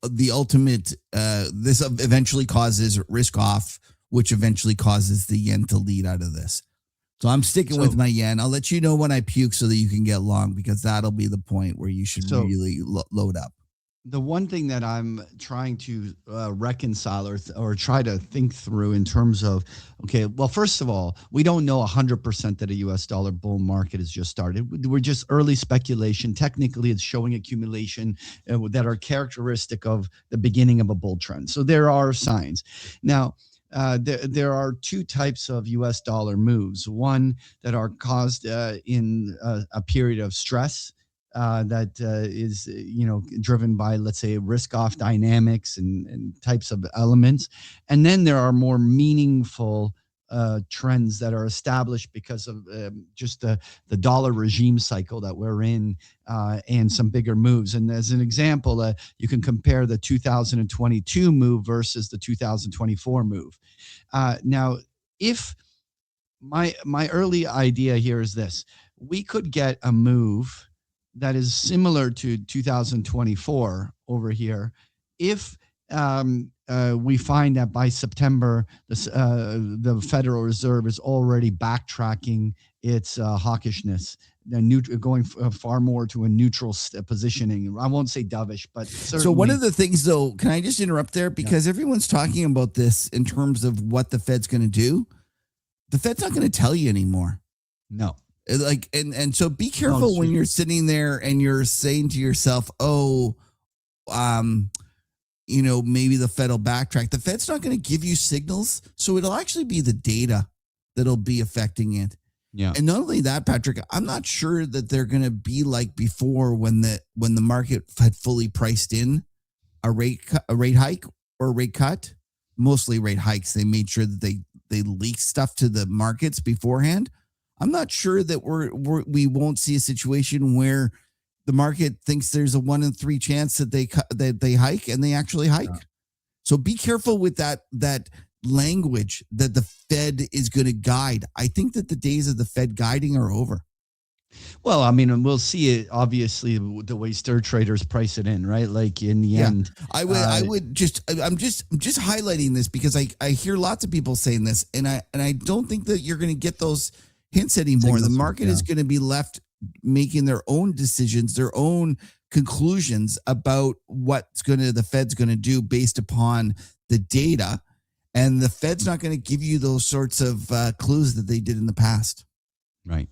the ultimate, this eventually causes risk-off, which eventually causes the yen to lead out of this. So I'm sticking with my yen. I'll let you know when I puke so that you can get long, because that'll be the point where you should really load up. The one thing that I'm trying to reconcile or try to think through in terms of, okay, well, first of all, we don't know 100% that a US dollar bull market has just started. We're just early speculation. Technically, it's showing accumulation that are characteristic of the beginning of a bull trend. So there are signs. Now, there are two types of US dollar moves. One that are caused in a period of stress that is driven by, let's say, risk off dynamics and types of elements, and then there are more meaningful trends that are established because of just the dollar regime cycle that we're in, and some bigger moves. And as an example, you can compare the 2022 move versus the 2024 move. Now, if my early idea here is this: we could get a move that is similar to 2024 over here if we find that by September the Federal Reserve is already backtracking its hawkishness, going far more to a neutral positioning. I won't say dovish, but So one certainly. of the things, though, can I just interrupt there? Yeah. Because everyone's talking about this in terms of what the Fed's going to do. The Fed's not going to tell you anymore. No. Like, and so be careful when you're sitting there and you're saying to yourself, oh, maybe the Fed will backtrack. The Fed's not going to give you signals. So it'll actually be the data that'll be affecting it. Yeah. And not only that, Patrick, I'm not sure that they're going to be like before when the market had fully priced in a rate hike or a rate cut. Mostly rate hikes. They made sure that they leaked stuff to the markets beforehand. I'm not sure that we won't see a situation where the market thinks there's a 1 in 3 chance that they hike, and they actually hike. Yeah. So be careful with that language that the Fed is going to guide. I think that the days of the Fed guiding are over. Well, I mean, we'll see it obviously the way stir traders price it in, right? Like in the end, I'm just highlighting this because I hear lots of people saying this, and I don't think that you're going to get those hints anymore. The market is going to be left making their own decisions, their own conclusions about what the Fed's going to do based upon the data, and the Fed's not going to give you those sorts of clues that they did in the past. Right.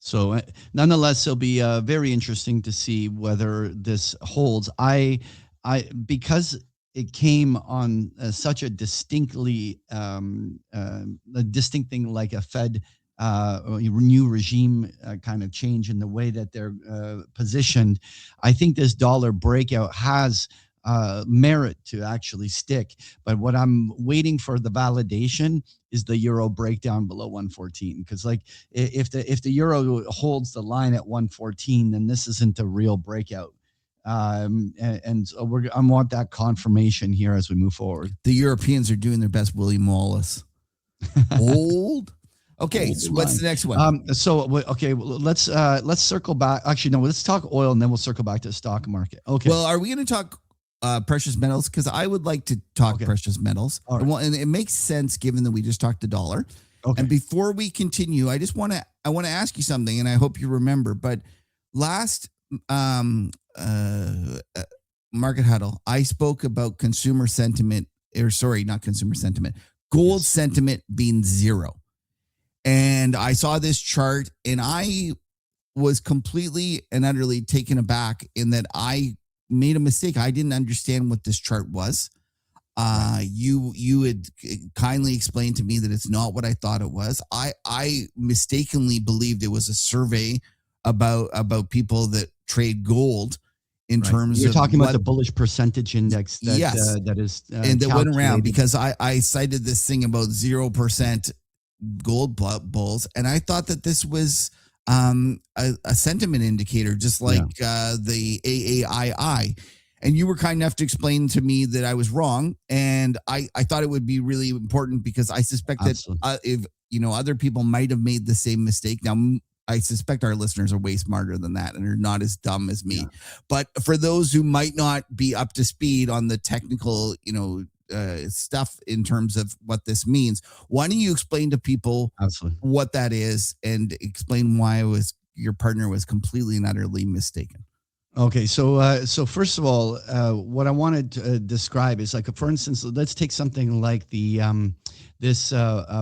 So nonetheless, it'll be very interesting to see whether this holds. Because it came on such a distinctly a distinct thing, like a Fed new regime kind of change in the way that they're positioned. I think this dollar breakout has merit to actually stick. But what I'm waiting for the validation is the euro breakdown below 114. Because like if the euro holds the line at 114, then this isn't a real breakout. And so I want that confirmation here as we move forward. The Europeans are doing their best William Wallace. Old. Okay, so what's the next one? Let's circle back. Actually, no, let's talk oil, and then we'll circle back to the stock market. Okay. Well, are we going to talk precious metals? Because I would like to talk precious metals. Right. Well, and it makes sense given that we just talked the dollar. Okay. And before we continue, I want to ask you something, and I hope you remember. But last market huddle, I spoke about consumer sentiment, not consumer sentiment, gold sentiment being zero. And I saw this chart, and I was completely and utterly taken aback in that I made a mistake. I didn't understand what this chart was. You had kindly explained to me that it's not what I thought it was. I mistakenly believed it was a survey about people that trade gold in terms You're of talking about the bullish percentage index that is and that went around because I cited this thing about 0% gold bulls, and I thought that this was a sentiment indicator, just like the AAII. And you were kind enough to explain to me that I was wrong, and I thought it would be really important because I suspect that if other people might have made the same mistake. Now, I suspect our listeners are way smarter than that and are not as dumb as me. Yeah. But for those who might not be up to speed on the technical, stuff in terms of what this means, why don't you explain to people what that is and explain why your partner was completely and utterly mistaken? Okay, so first of all, what I wanted to describe is like, for instance, let's take something like the this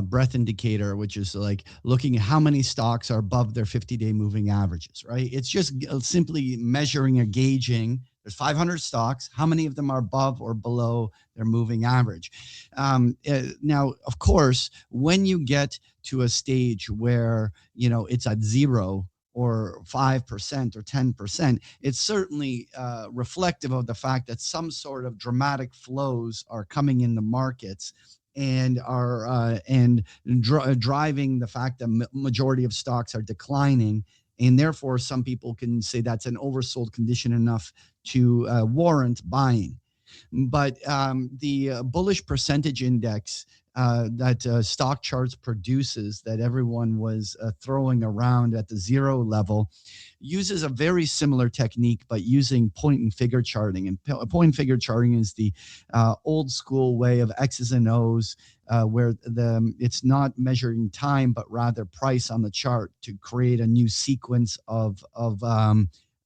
breadth indicator, which is like looking at how many stocks are above their 50-day moving averages, right? It's just simply measuring or gauging. There's 500 stocks. How many of them are above or below their moving average? Now, of course, when you get to a stage where it's at zero or 5% or 10%, it's certainly reflective of the fact that some sort of dramatic flows are coming in the markets and are driving the fact that majority of stocks are declining, and therefore some people can say that's an oversold condition enough to warrant buying. But the bullish percentage index that stock charts produces, that everyone was throwing around at the zero level, uses a very similar technique, but using point and figure charting. And point and figure charting is the old school way of X's and O's, where it's not measuring time, but rather price on the chart to create a new sequence of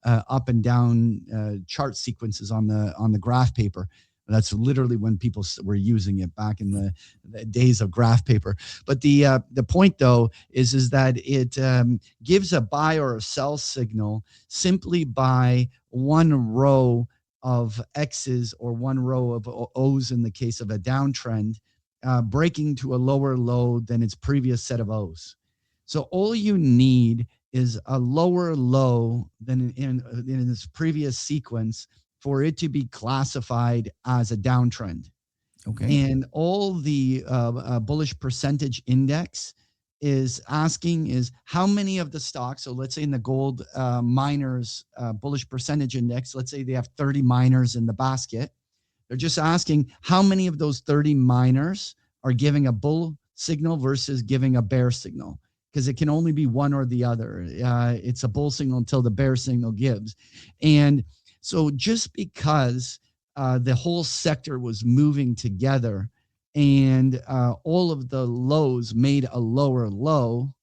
up and down chart sequences on the graph paper. That's literally when people were using it back in the days of graph paper. But the point though is that it gives a buy or a sell signal simply by one row of X's or one row of O's in the case of a downtrend, breaking to a lower low than its previous set of O's. So all you need is a lower low than in this previous sequence for it to be classified as a downtrend. Okay. And all the bullish percentage index is asking is how many of the stocks. So let's say in the gold miners bullish percentage index, let's say they have 30 miners in the basket. They're just asking how many of those 30 miners are giving a bull signal versus giving a bear signal, because it can only be one or the other. It's a bull signal until the bear signal gives. And so just because the whole sector was moving together and all of the lows made a lower low,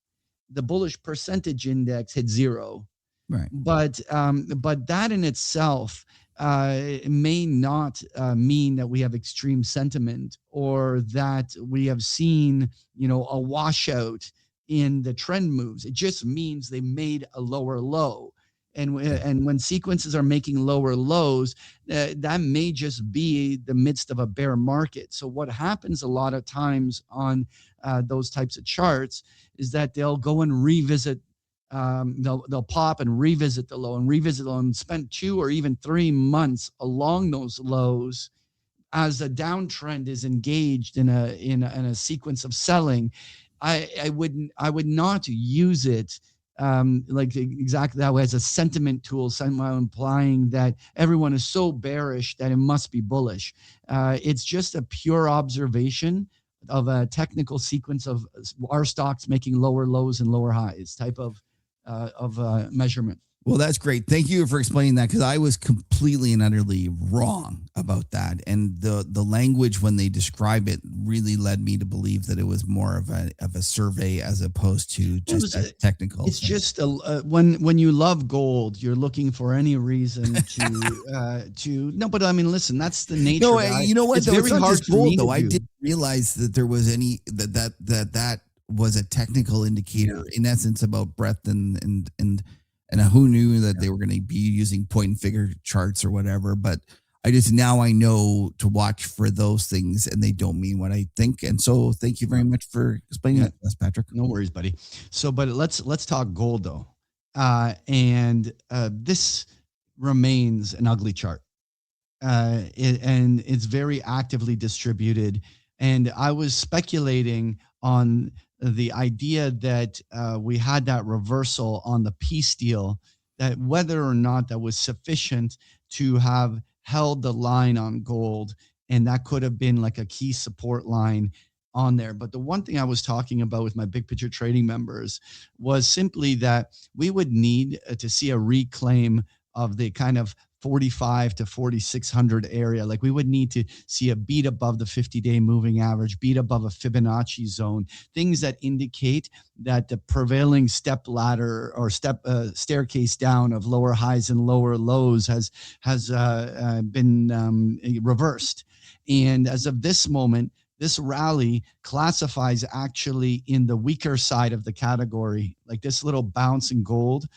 the bullish percentage index hit zero. Right. But that in itself may not mean that we have extreme sentiment or that we have seen a washout in the trend moves. It just means they made a lower low. And when sequences are making lower lows, that may just be the midst of a bear market. So what happens a lot of times on those types of charts is that they'll go and revisit, they'll pop and revisit the low and revisit the low and spend 2 or even 3 months along those lows as a downtrend is engaged in a sequence of selling. I would not use it like exactly that way as a sentiment tool, somehow implying that everyone is so bearish that it must be bullish. It's just a pure observation of a technical sequence of our stocks making lower lows and lower highs type of measurement. Well, that's great. Thank you for explaining that, because I was completely and utterly wrong about that. And the language when they describe it really led me to believe that it was more of a survey as opposed to just a technical. It's just when you love gold, you're looking for any reason to no. But I mean, listen, that's the nature. No, of it. you know what? It's Though, very not hard just for me gold, though. to I do. didn't realize that there was any that was a technical indicator in essence about breadth and who knew that they were going to be using point and figure charts or whatever. But now I know to watch for those things, and they don't mean what I think. And so thank you very much for explaining that to us, Patrick. No worries, buddy. So, but let's talk gold though, and this remains an ugly chart. And it's very actively distributed. And I was speculating on the idea that we had that reversal on the peace deal, that whether or not that was sufficient to have held the line on gold, and that could have been like a key support line on there. But the one thing I was talking about with my big picture trading members was simply that we would need to see a reclaim of the kind of 45 to 4600 area. Like we would need to see a beat above the 50-day moving average, beat above a Fibonacci zone, things that indicate that the prevailing step ladder or staircase down of lower highs and lower lows has been reversed. And as of this moment, this rally classifies actually in the weaker side of the category. Like this little bounce in gold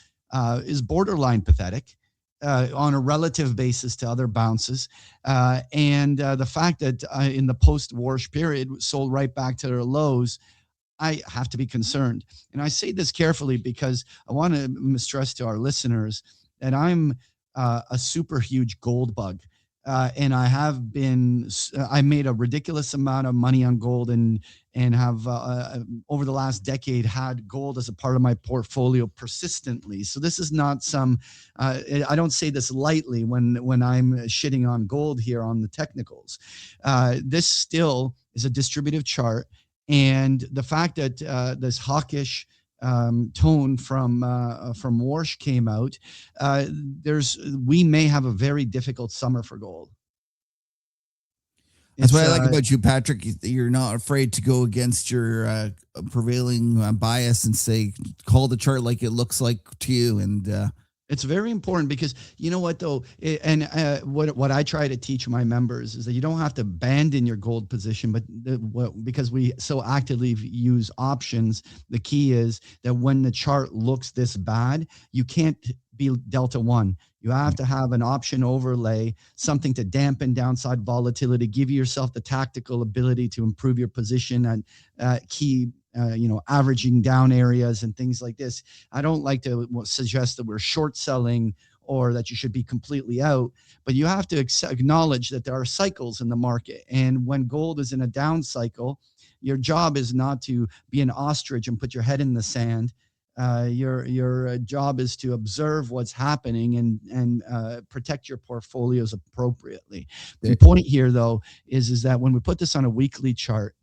is borderline pathetic on a relative basis to other bounces. And the fact that in the post-war period sold right back to their lows, I have to be concerned. And I say this carefully because I want to stress to our listeners that I'm a super huge gold bug. And I have been, I made a ridiculous amount of money on gold and have over the last decade had gold as a part of my portfolio persistently. So this is not some, I don't say this lightly when I'm shitting on gold here on the technicals. This still is a distributive chart. And the fact that this hawkish tone from Warsh came out, we may have a very difficult summer for gold. That's what I like about you, Patrick. You're not afraid to go against your prevailing bias and say, call the chart like it looks like to you. And it's very important because you know what though, what I try to teach my members is that you don't have to abandon your gold position, but because we so actively use options, the key is that when the chart looks this bad, you can't be delta one. You have to have an option overlay, something to dampen downside volatility, give yourself the tactical ability to improve your position at key averaging down areas and things like this. I don't like to suggest that we're short selling or that you should be completely out, but you have to acknowledge that there are cycles in the market. And when gold is in a down cycle, your job is not to be an ostrich and put your head in the sand. Your job is to observe what's happening and protect your portfolios appropriately. The point here, though, is that when we put this on a weekly chart,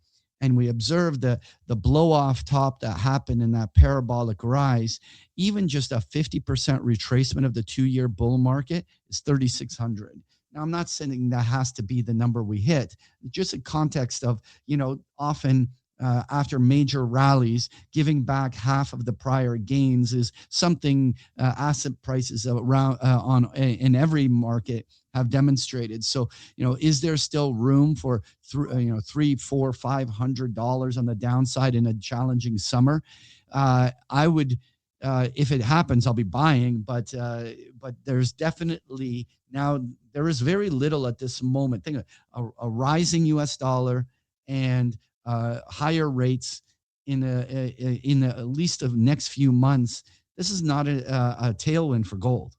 and we observe the blow off top that happened in that parabolic rise, even just a 50% retracement of the 2-year bull market is 3,600. Now, I'm not saying that has to be the number we hit, just in context of, often after major rallies, giving back half of the prior gains is something asset prices around in every market have demonstrated. So, is there still room for $300, $400, $500 on the downside in a challenging summer? I would, if it happens, I'll be buying. But there's definitely now there is very little at this moment. Think of a rising U.S. dollar and higher rates in at least the next few months. This is not a tailwind for gold.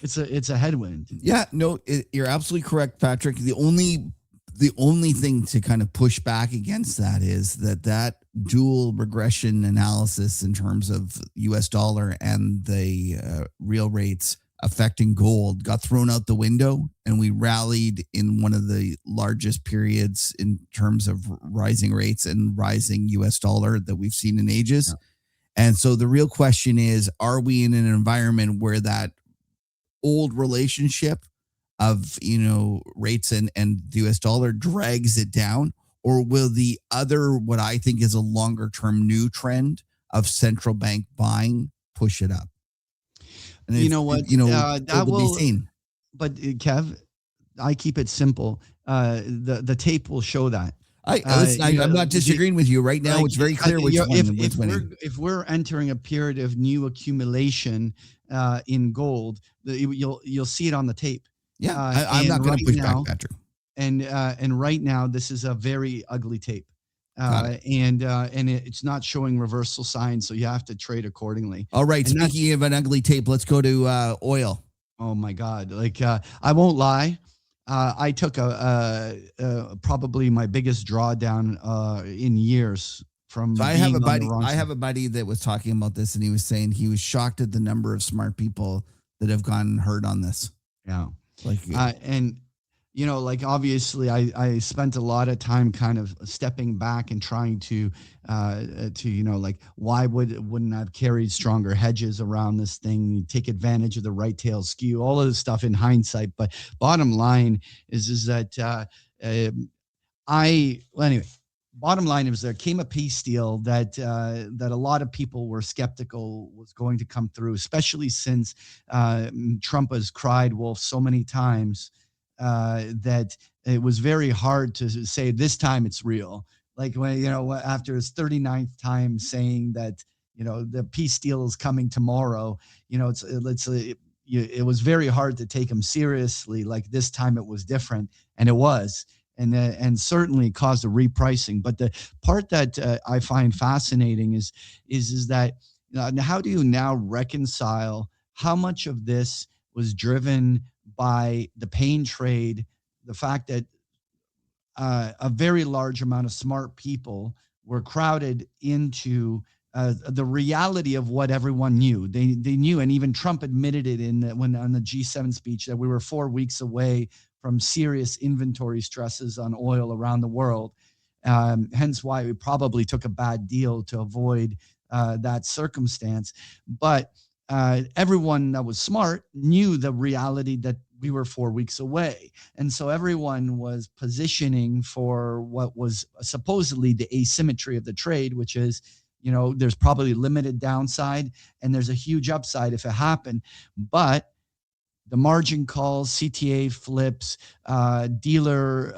It's a headwind. Yeah, no, you're absolutely correct, Patrick. The only thing to kind of push back against that is that dual regression analysis in terms of US dollar and the real rates affecting gold got thrown out the window, and we rallied in one of the largest periods in terms of rising rates and rising US dollar that we've seen in ages. Yeah. And so the real question is, are we in an environment where that old relationship of rates and the US dollar drags it down, or will the other, what I think is a longer term new trend of central bank buying, push it up? And you know what, that will be seen. But Kev, I keep it simple. The tape will show that. I'm not disagreeing with you right now. It's very clear which one is winning. If we're entering a period of new accumulation in gold, you'll see it on the tape. Yeah, I'm not going to push back, Patrick. And right now, this is a very ugly tape, and it's not showing reversal signs, so you have to trade accordingly. All right. And speaking of an ugly tape, let's go to oil. Oh my God! I won't lie. I took probably my biggest drawdown in years from. So I have a buddy that was talking about this, and he was saying he was shocked at the number of smart people that have gotten hurt on this. Yeah, like obviously I spent a lot of time kind of stepping back and trying to like why wouldn't I have carried stronger hedges around this thing? You take advantage of the right tail skew, all of this stuff in hindsight. But bottom line is that uh, anyway. Bottom line is there came a peace deal that a lot of people were skeptical was going to come through, especially since Trump has cried wolf so many times that it was very hard to say this time it's real. Like when after his 39th time saying that the peace deal is coming tomorrow, it was very hard to take him seriously. Like this time it was different, and it was and certainly caused a repricing. But the part that I find fascinating is that how do you now reconcile how much of this was driven by the pain trade, the fact that a very large amount of smart people were crowded into the reality of what everyone knew. They knew, and even Trump admitted it when on the G7 speech that we were 4 weeks away from serious inventory stresses on oil around the world. Hence why we probably took a bad deal to avoid that circumstance. But everyone that was smart knew the reality that we were 4 weeks away. And so everyone was positioning for what was supposedly the asymmetry of the trade, which is, there's probably limited downside and there's a huge upside if it happened. But the margin calls, CTA flips, dealer,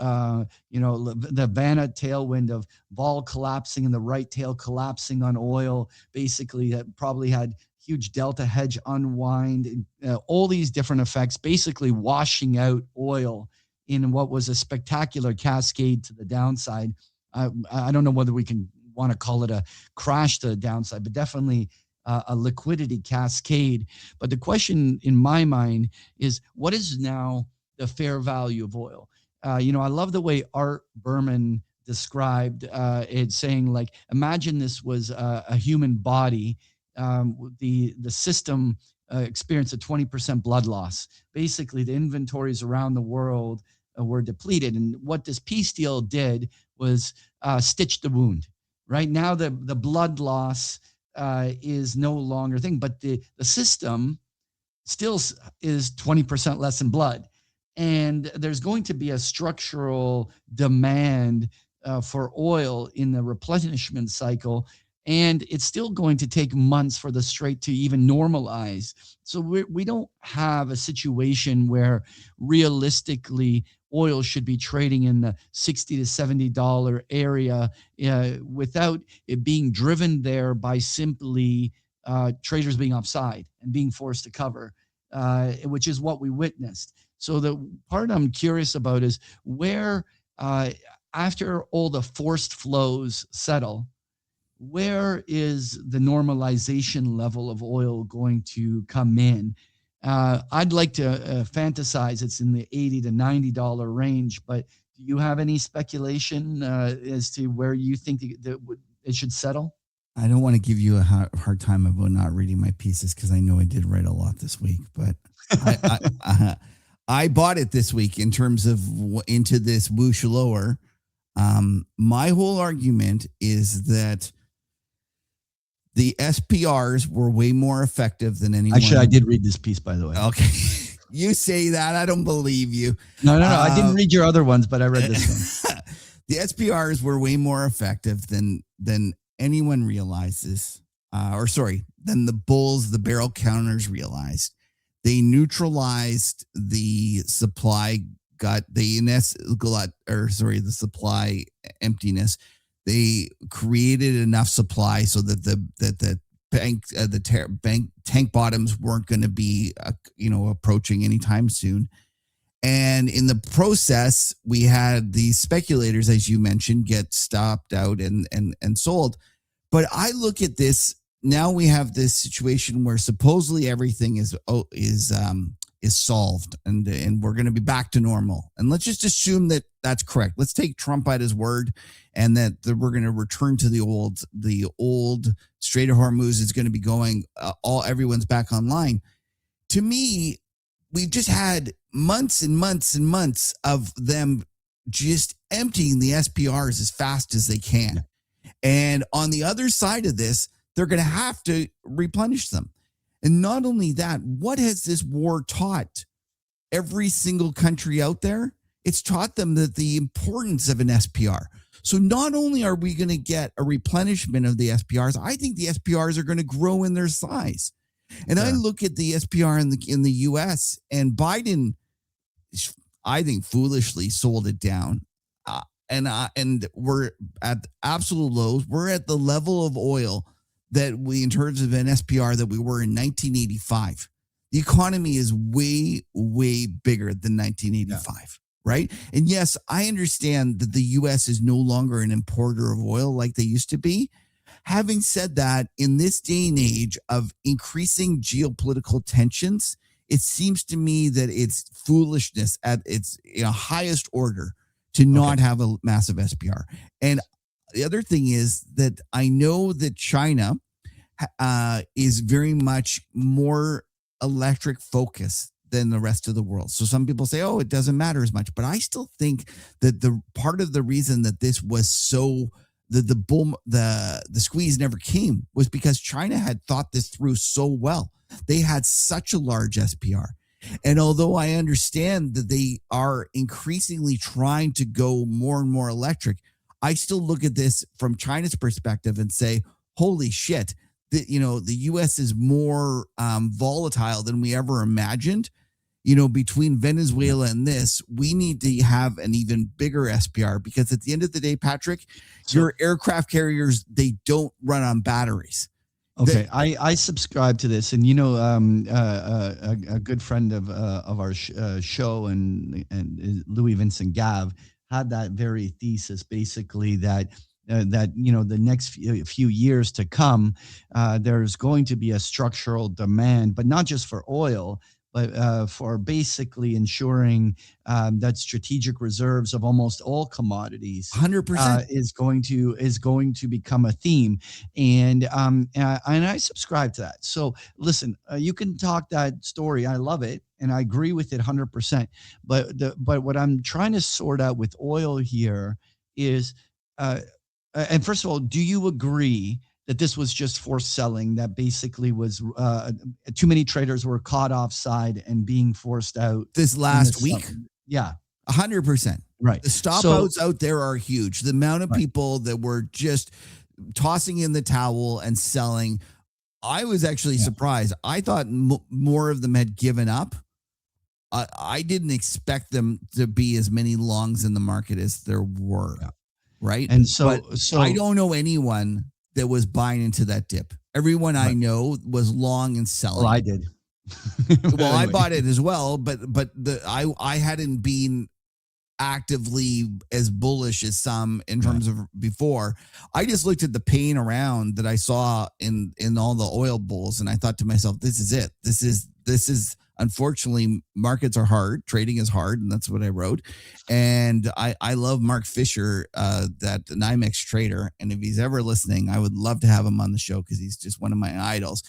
the Vanna tailwind of vol collapsing and the right tail collapsing on oil, basically that probably had huge delta hedge unwind, all these different effects, basically washing out oil in what was a spectacular cascade to the downside. I don't know whether we can want to call it a crash to the downside, but definitely a liquidity cascade. But the question in my mind is, what is now the fair value of oil? I love the way Art Berman described it, saying like, imagine this was a human body. The system experienced a 20% blood loss. Basically, the inventories around the world were depleted. And what this peace deal did was stitch the wound. Right now, the blood loss is no longer a thing, but the system still is 20% less in blood. And there's going to be a structural demand for oil in the replenishment cycle. And it's still going to take months for the strait to even normalize. So we don't have a situation where realistically oil should be trading in the $60 to $70 area without it being driven there by simply traders being offside and being forced to cover, which is what we witnessed. So the part I'm curious about is where, after all the forced flows settle, where is the normalization level of oil going to come in? I'd like to fantasize it's in the $80 to $90 range, but do you have any speculation as to where you think it should settle? I don't want to give you a hard time about not reading my pieces because I know I did write a lot this week, but I bought it this week in terms of into this whoosh lower. My whole argument is that the SPRs were way more effective than anyone. Actually, I did read this piece, by the way. Okay. You say that. I don't believe you. No. I didn't read your other ones, but I read this one. The SPRs were way more effective than anyone realizes. Than the bulls, the barrel counters realized. They neutralized the supply the supply emptiness. They created enough supply so that the tank bottoms weren't going to be approaching anytime soon. And in the process, we had these speculators, as you mentioned, get stopped out and sold. But I look at this now. We have this situation where supposedly everything is solved and we're going to be back to normal. And let's just assume that that's correct. Let's take Trump at his word and that we're going to return to the old Strait of Hormuz is going to be going, everyone's back online. To me, we've just had months and months and months of them just emptying the SPRs as fast as they Yeah. can. And on the other side of this, they're going to have to replenish them. And not only that, what has this war taught every single country out there? It's taught them that the importance of an SPR. So not only are we going to get a replenishment of the SPRs, I think the SPRs are going to grow in their size. And I Sure. look at the SPR in the US, and Biden, I think, foolishly sold it down. And we're at absolute lows. We're at the level of oil that we, in terms of an SPR, that we were in 1985. The economy is way, way bigger than 1985, right? And yes, I understand that the US is no longer an importer of oil like they used to be. Having said that, in this day and age of increasing geopolitical tensions, it seems to me that it's foolishness at its highest order to not have a massive SPR. And the other thing is that I know that China is very much more electric focused than the rest of the world. So some people say, oh, it doesn't matter as much. But I still think that the part of the reason that this was so the squeeze never came was because China had thought this through so well. They had such a large SPR. And although I understand that they are increasingly trying to go more and more electric, I still look at this from China's perspective and say, holy shit, the US is more volatile than we ever imagined. Between Venezuela and this, we need to have an even bigger SPR, because at the end of the day, Patrick, your aircraft carriers, they don't run on batteries. Okay, I subscribe to this, and a good friend of our show and Louis Vincent Gav had that very thesis, basically that the next few years to come, there's going to be a structural demand, but not just for oil, but for basically ensuring that strategic reserves of almost all commodities 100%. is going to become a theme, and I subscribe to that. So listen, you can talk that story. I love it, and I agree with it 100%. But what I'm trying to sort out with oil here is, and first of all, do you agree that this was just forced selling, that basically was too many traders were caught offside and being forced out this last week? Yeah. 100%. Right. The stop outs out there are huge. The amount of people that were just tossing in the towel and selling, I was actually surprised. I thought more of them had given up. I didn't expect them to be as many longs in the market as there were. Yeah. Right. And so I don't know anyone that was buying into that dip. Everyone I know was long and selling. Well, I did. Well, anyway. I bought it as well, but I hadn't been actively as bullish as some in terms of before. I just looked at the pain around that I saw in all the oil bulls, and I thought to myself, this is it. This is unfortunately, markets are hard. Trading is hard, and that's what I wrote. And I love Mark Fisher, that NYMEX trader. And if he's ever listening, I would love to have him on the show, because he's just one of my idols.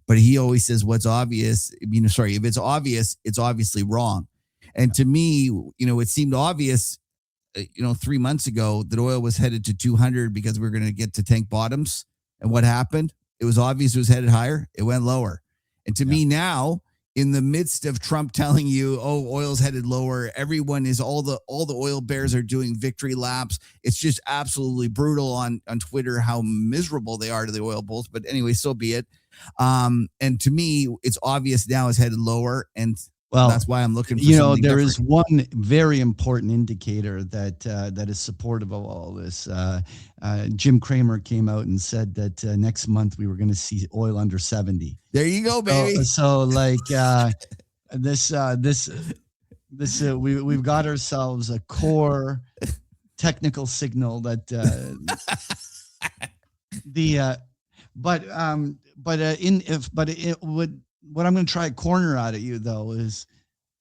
But he always says, what's obvious, if it's obvious, it's obviously wrong. And to me, it seemed obvious, 3 months ago, that oil was headed to 200 because we were going to get to tank bottoms. And what happened? It was obvious it was headed higher. It went lower. And to me now, in the midst of Trump telling you, oh, oil's headed lower, everyone is, all the oil bears are doing victory laps. It's just absolutely brutal on Twitter how miserable they are to the oil bulls. But anyway, so be it. And to me, it's obvious now it's headed lower. And that's why I'm looking for something there different. is one very important indicator that is supportive of all this. Jim Cramer came out and said that next month we were going to see oil under 70. There you go, baby. So we've got ourselves a core technical signal that what I'm going to try a corner out of you, though, is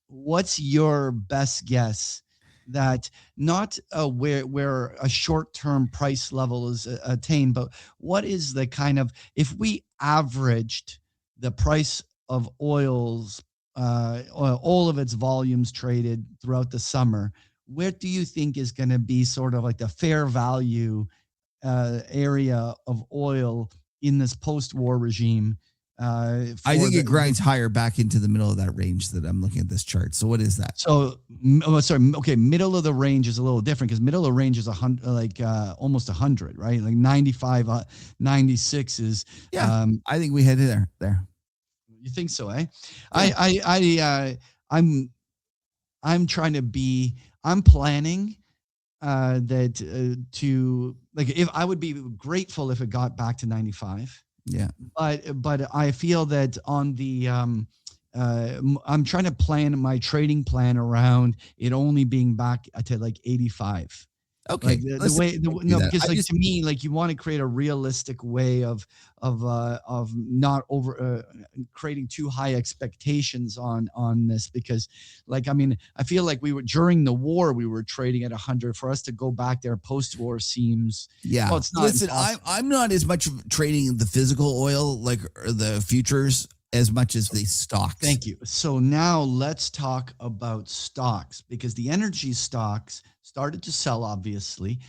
what's your best guess that not where a short-term price level is attained, but what is the kind of, if we averaged the price of oils all of its volumes traded throughout the summer, what do you think is going to be sort of like the fair value area of oil in this post-war regime I for think it the grinds higher back into the middle of that range that I'm looking at this chart. So what is that? so sorry, okay, middle of the range is a little different because middle of the range is 100, like almost 100, right? Like 95, 96 is Yeah, I think we headed there. you think so, eh? Yeah. I'm trying to be, I'm planning that to like, if I would be grateful if it got back to 95, Yeah. but I feel that on the I'm trying to plan my trading plan around it only being back to like 85. Okay. Like the Listen, way we can do no, that. because I like just to me, like you want to create a realistic way of not over creating too high expectations on this, because like I mean I feel like we were during the war we were trading at 100. For us to go back there post war seems, Yeah. well, it's not Listen, impossible. I'm not as much of trading the physical oil like or the futures as much as the stocks. Thank you. So now let's talk about stocks, because the energy stocks started to sell, obviously,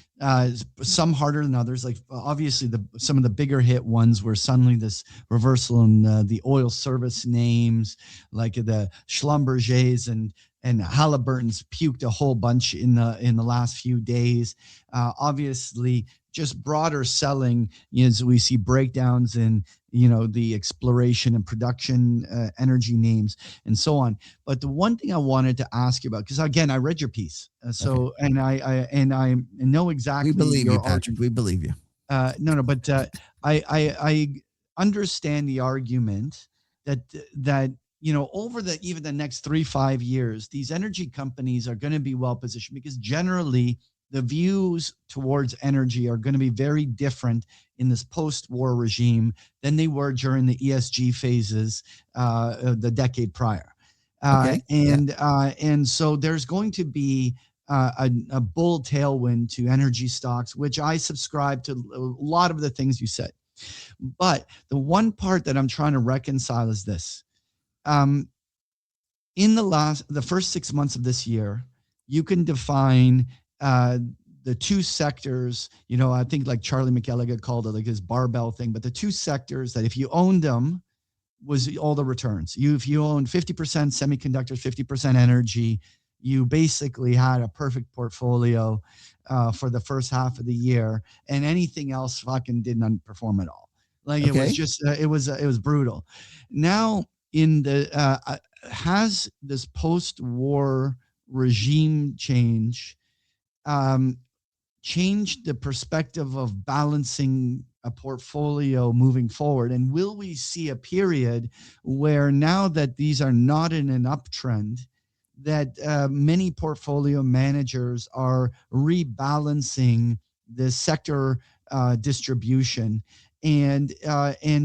some harder than others. Like obviously, some of the bigger hit ones were suddenly this reversal in the oil service names, like the Schlumbergers and Halliburton's puked a whole bunch in the last few days. Obviously, just broader selling as we see breakdowns in the exploration and production energy names and so on. But the one thing I wanted to ask you about, because again I read your piece, Okay. so and I know We exactly believe you, your Patrick. argument. We believe you. No, but I understand the argument that that over the even the next 3-5 years, these energy companies are going to be well positioned, because generally the views towards energy are going to be very different in this post-war regime than they were during the ESG phases the decade prior. Okay. Yeah. And so there's going to be a bull tailwind to energy stocks, which I subscribe to a lot of the things you said. But the one part that I'm trying to reconcile is this. Um, in the first 6 months of this year, you can define uh, the two sectors. I think like Charlie McElligott called it like his barbell thing, but the two sectors that if you owned them was all the returns. If you own 50% semiconductors, 50% energy, you basically had a perfect portfolio for the first half of the year, and anything else fucking didn't perform at all. Like it was Okay. just it was brutal. Now in the has this post-war regime change um, changed the perspective of balancing a portfolio moving forward? And will we see a period where, now that these are not in an uptrend, that many portfolio managers are rebalancing the sector distribution, and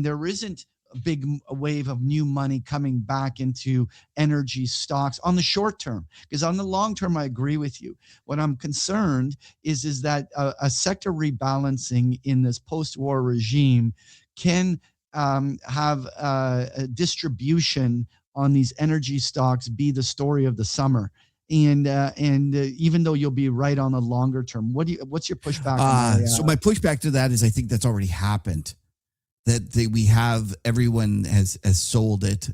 there isn't a big wave of new money coming back into energy stocks on the short term? Because on the long term, I agree with you. What I'm concerned is that a sector rebalancing in this post-war regime can have a distribution on these energy stocks be the story of the summer. And even though you'll be right on the longer term, what's your pushback on my So my pushback to that is I think that's already happened. We have everyone has sold it.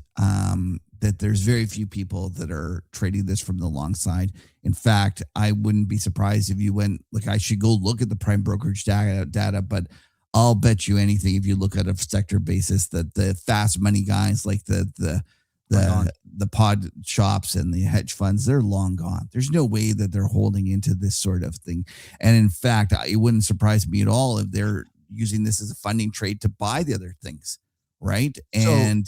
That there's very few people that are trading this from the long side. In fact, I wouldn't be surprised if you went like I should go look at the prime brokerage data, but I'll bet you anything if you look at a sector basis that the fast money guys like right on? the pod shops and the hedge funds, they're long gone. There's no way that they're holding into this sort of thing. And in fact, it wouldn't surprise me at all if they're using this as a funding trade to buy the other things, right? So And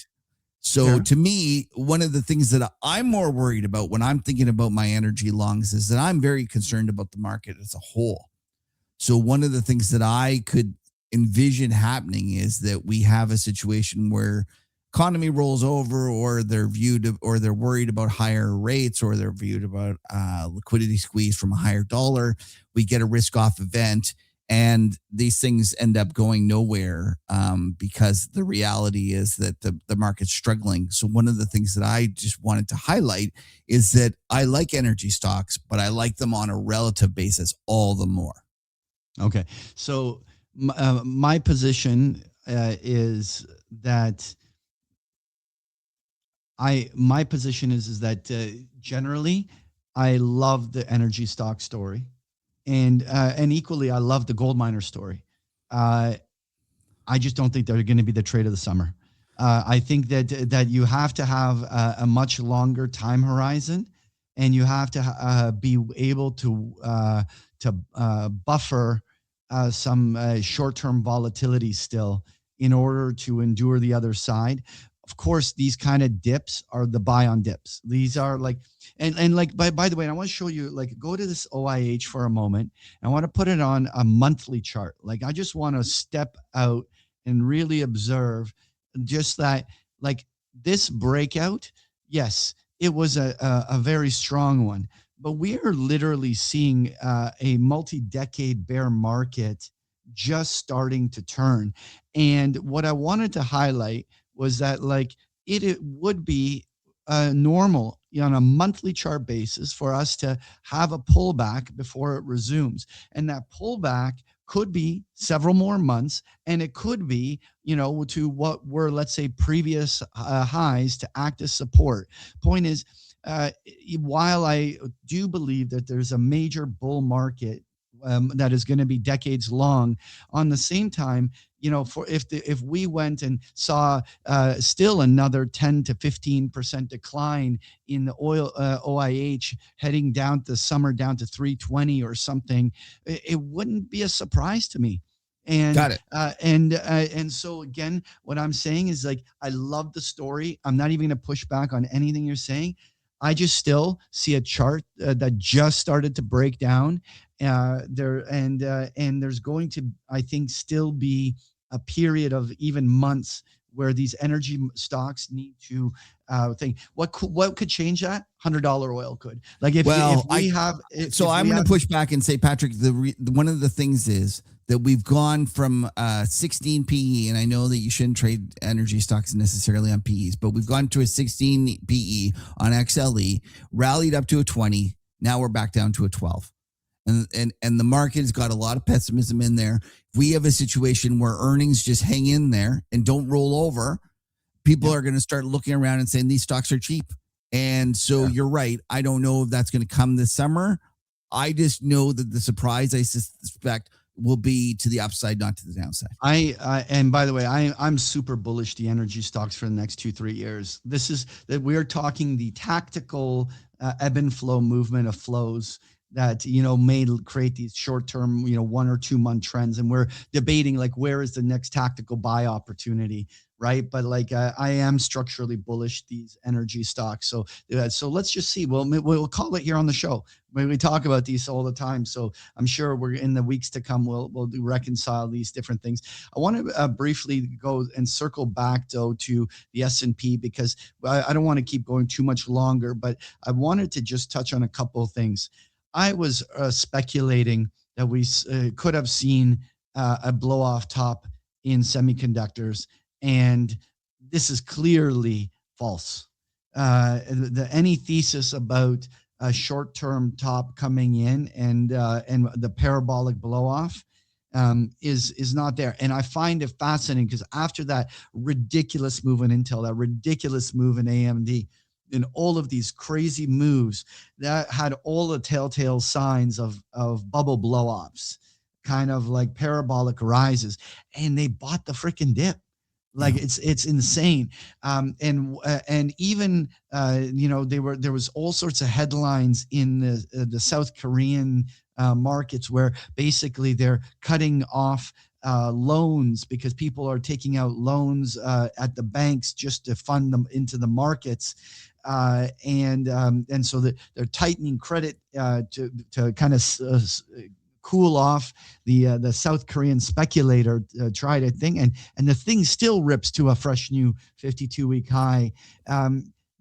so fair. to me, one of the things that I'm more worried about when I'm thinking about my energy longs is that I'm very concerned about the market as a whole. So one of the things that I could envision happening is that we have a situation where economy rolls over, or they're worried about higher rates, or they're viewed about liquidity squeeze from a higher dollar. We get a risk off event, and these things end up going nowhere because the reality is that the market's struggling. So one of the things that I just wanted to highlight is that I like energy stocks, but I like them on a relative basis all the more. Okay. So my position is that my position is that generally I love the energy stock story, and equally I love the gold miner story. Uh, I just don't think they're going to be the trade of the summer. I think that you have to have a much longer time horizon, and you have to be able to buffer some short-term volatility still in order to endure the other side. Of course, these kind of dips are the buy on dips. These are like, and like by the way, I want to show you, like, go to this OIH for a moment. I want to put it on a monthly chart. Like, I just want to step out and really observe just that, like, this breakout. Yes, it was a very strong one, but we are literally seeing a multi-decade bear market just starting to turn. And what I wanted to highlight was that, like, it would be normal, on a monthly chart basis, for us to have a pullback before it resumes. And that pullback could be several more months, and it could be, to what were, let's say, previous highs to act as support. Point is, uh, while I do believe that there's a major bull market that is going to be decades long, on the same time, for if we went and saw still another 10 to 15% decline in the oil OIH, heading down to summer down to 320 or something, it wouldn't be a surprise to me. And Got it. and so again, what I'm saying is, like, I love the story. I'm not even going to push back on anything you're saying. I just still see a chart that just started to break down and there's going to, I think, still be a period of even months where these energy stocks need to think. What could change that? $100 oil could. Like, if Well, we have so if I'm we going have to push back and say, Patrick, one of the things is that we've gone from 16 PE, and I know that you shouldn't trade energy stocks necessarily on PEs, but we've gone to a 16 PE on XLE, rallied up to a 20. Now we're back down to a 12. And the market has got a lot of pessimism in there. If we have a situation where earnings just hang in there and don't roll over, people are going to start looking around and saying these stocks are cheap. And so you're right. I don't know if that's going to come this summer. I just know that the surprise, I suspect, will be to the upside, not to the downside. And by the way, I'm super bullish the energy stocks for the next 2-3 years. This is that we are talking the tactical ebb and flow movement of flows that may create these short-term 1 or 2 month trends, and we're debating, like, where is the next tactical buy opportunity, right? But, like, I am structurally bullish these energy stocks. So let's just see. We'll call it here on the show. We talk about these all the time, so I'm sure we're in the weeks to come. We'll reconcile these different things. I want to briefly go and circle back, though, to the S&P, because I don't want to keep going too much longer, but I wanted to just touch on a couple of things. I was speculating that we could have seen a blow off top in semiconductors, and this is clearly false. Any thesis about a short-term top coming in and the parabolic blow off is not there. And I find it fascinating because after that ridiculous move in Intel, that ridiculous move in AMD, in all of these crazy moves that had all the telltale signs of bubble blow-offs, kind of like parabolic rises, and they bought the freaking dip. Like, it's insane. And even there was all sorts of headlines in the South Korean markets where basically they're cutting off loans because people are taking out loans at the banks just to fund them into the markets. And so that they're tightening credit to kind of cool off the South Korean speculator try to think, and the thing still rips to a fresh new 52-week high.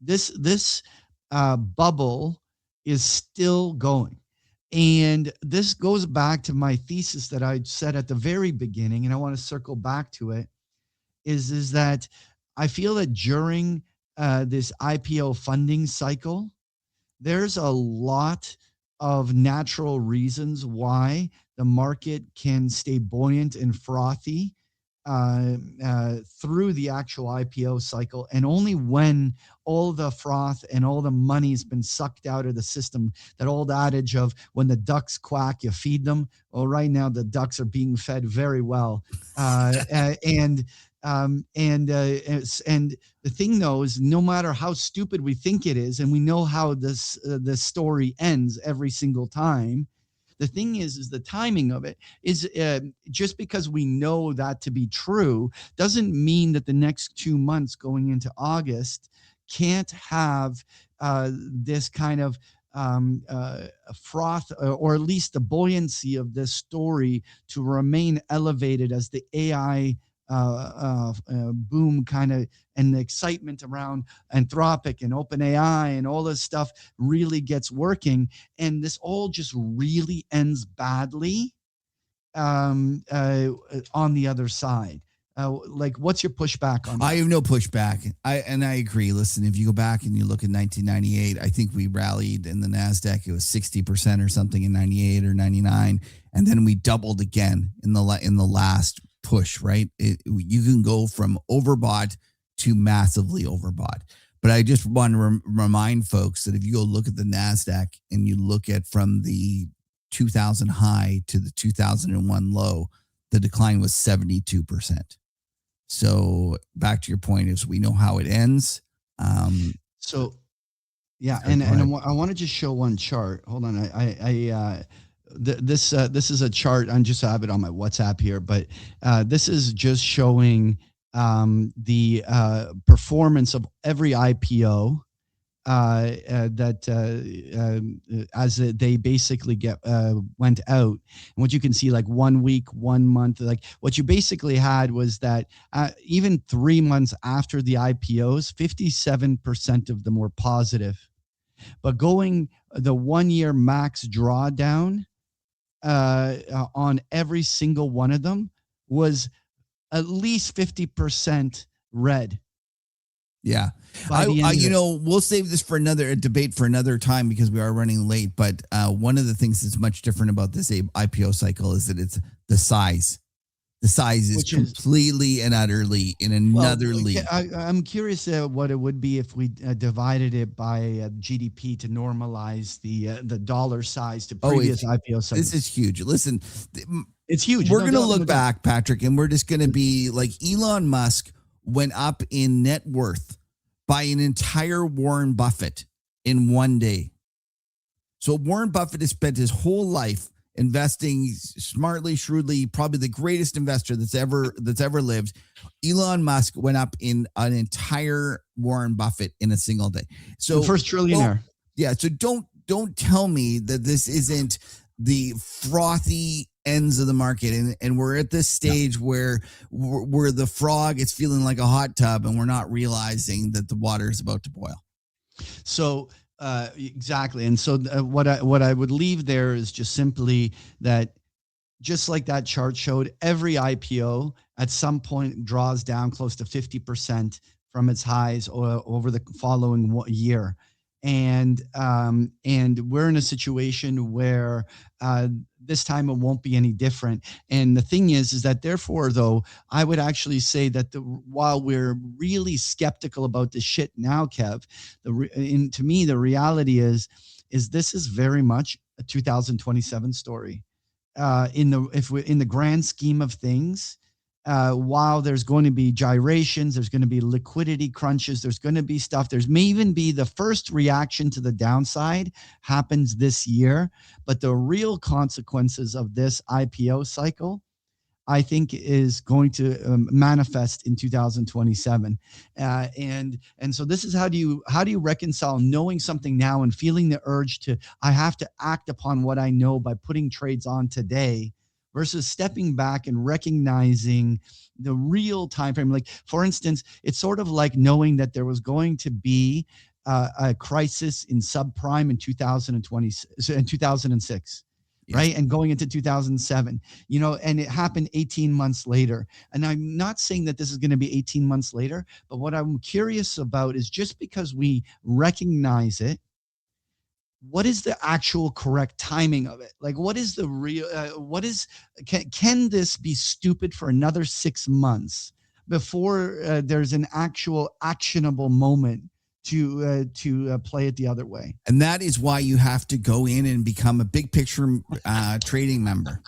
This bubble is still going. And this goes back to my thesis that I said at the very beginning, and I want to circle back to it. Is that I feel that during this IPO funding cycle, there's a lot of natural reasons why the market can stay buoyant and frothy through the actual IPO cycle. And only when all the froth and all the money's been sucked out of the system, that old adage of when the ducks quack, you feed them. Well, right now the ducks are being fed very well. And and the thing though is no matter how stupid we think it is, and we know how this story ends every single time, the thing is the timing of it is just because we know that to be true doesn't mean that the next 2 months going into August can't have this kind of froth, or at least the buoyancy of this story to remain elevated as the AI boom kind of, and the excitement around Anthropic and OpenAI and all this stuff really gets working, and this all just really ends badly on the other side. Like, what's your pushback on that? I have no pushback. I agree. Listen, if you go back and you look at 1998, I think we rallied in the Nasdaq. It was 60% or something in 98 or 99, and then we doubled again in the last push. Right? You can go from overbought to massively overbought. But I just want to remind folks that if you go look at the Nasdaq and you look at from the 2000 high to the 2001 low, the decline was 72%. So back to your point is we know how it ends. So yeah, and I want to just show one chart. Hold on, this is a chart. I just have it on my WhatsApp here, but this is just showing the performance of every IPO as they basically went out. And what you can see, like 1 week, 1 month, like what you basically had was that even 3 months after the IPOs, 57% of them were positive. But going the 1 year max drawdown on every single one of them was at least 50% red. Yeah. We'll save this for another debate for another time because we are running late. But one of the things that's much different about this IPO cycle is that it's the size. The size is completely and utterly in another league. I'm curious what it would be if we divided it by GDP to normalize the dollar size to previous IPO cycles. This is huge. Listen, it's huge. We're going to look back, Patrick, and we're just going to be like Elon Musk went up in net worth by an entire Warren Buffett in 1 day. So Warren Buffett has spent his whole life investing smartly, shrewdly, probably the greatest investor that's ever lived. Elon Musk went up in an entire Warren Buffett in a single day. So the first trillionaire. So don't tell me that this isn't the frothy ends of the market, and we're at this stage where the frog is feeling like a hot tub, and we're not realizing that the water is about to boil. So exactly, and so what I would leave there is just simply that, just like that chart showed, every IPO at some point draws down close to 50% from its highs over the following year. And we're in a situation where this time it won't be any different. And the thing is that therefore, though, I would actually say that while we're really skeptical about this shit now, Kev, to me, the reality is this is very much a 2027 story. In the grand scheme of things, while there's going to be gyrations, there's going to be liquidity crunches, there's going to be stuff. There's may even be the first reaction to the downside happens this year, but the real consequences of this IPO cycle, I think, is going to manifest in 2027. And so this is how do you reconcile knowing something now and feeling the urge to, I have to act upon what I know by putting trades on today, versus stepping back and recognizing the real time frame. Like, for instance, it's sort of like knowing that there was going to be a crisis in subprime in 2020 in 2006. Yeah. Right. And going into 2007, and it happened 18 months later. And I'm not saying that this is going to be 18 months later, but what I'm curious about is just because we recognize it, what is the actual correct timing of it? Like, what is the real, can this be stupid for another 6 months before there's an actual actionable moment to play it the other way? And that is why you have to go in and become a big picture trading member.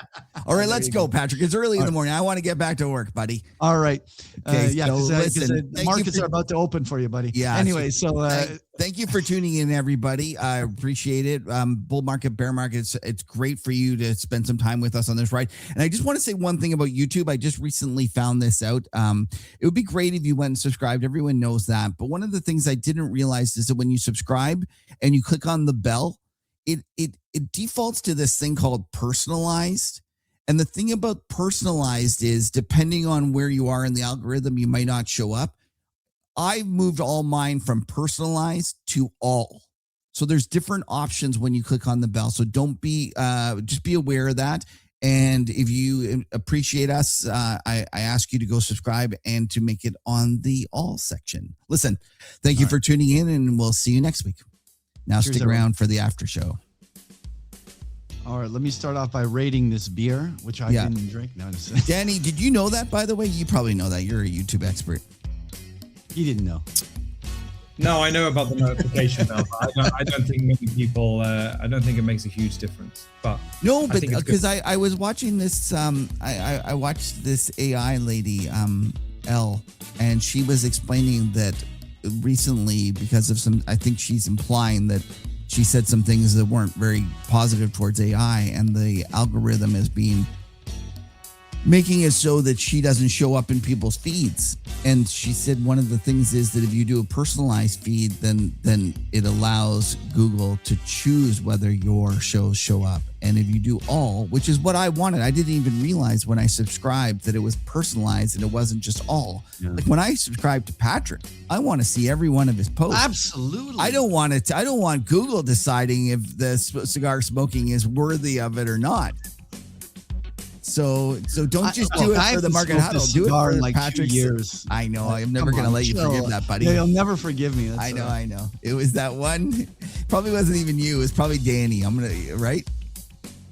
All right, let's go, Patrick. It's early in the morning. I want to get back to work, buddy. All right. Okay, yeah, so because listen, the markets are about to open for you, buddy. Yeah. Anyway, thank you for tuning in, everybody. I appreciate it. Bull market, bear market, it's great for you to spend some time with us on this ride. And I just want to say one thing about YouTube. I just recently found this out. It would be great if you went and subscribed. Everyone knows that. But one of the things I didn't realize is that when you subscribe and you click on the bell, it defaults to this thing called personalized. And the thing about personalized is, depending on where you are in the algorithm, you might not show up. I've moved all mine from personalized to all. So there's different options when you click on the bell. So don't be, just be aware of that. And if you appreciate us, I ask you to go subscribe and to make it on the all section. Listen, thank you for tuning in, and we'll see you next week. Now stick around for the after show. All right, let me start off by rating this beer, which I didn't drink. No, Danny, did you know that, by the way? You probably know that. You're a YouTube expert. He didn't know. No, I know about the notification now. I don't think many people. I don't think it makes a huge difference. But no, but because I was watching this. I watched this AI lady, Elle, and she was explaining that recently, because of some, I think she's implying that she said some things that weren't very positive towards AI, and the algorithm has been making it so that she doesn't show up in people's feeds. And she said one of the things is that if you do a personalized feed, then it allows Google to choose whether your shows show up. And if you do all, which is what I wanted, I didn't even realize when I subscribed that it was personalized and it wasn't just all. Yeah. Like when I subscribe to Patrick, I want to see every one of his posts. Absolutely. I don't want Google deciding if the cigar smoking is worthy of it or not. So don't just do it for the market huddle. Do it for like Patrick's 2 years. I know. I'm never going to let you forgive that, buddy. Yeah, you'll never forgive me. I know. It was that one. Probably wasn't even you. It was probably Danny. Right?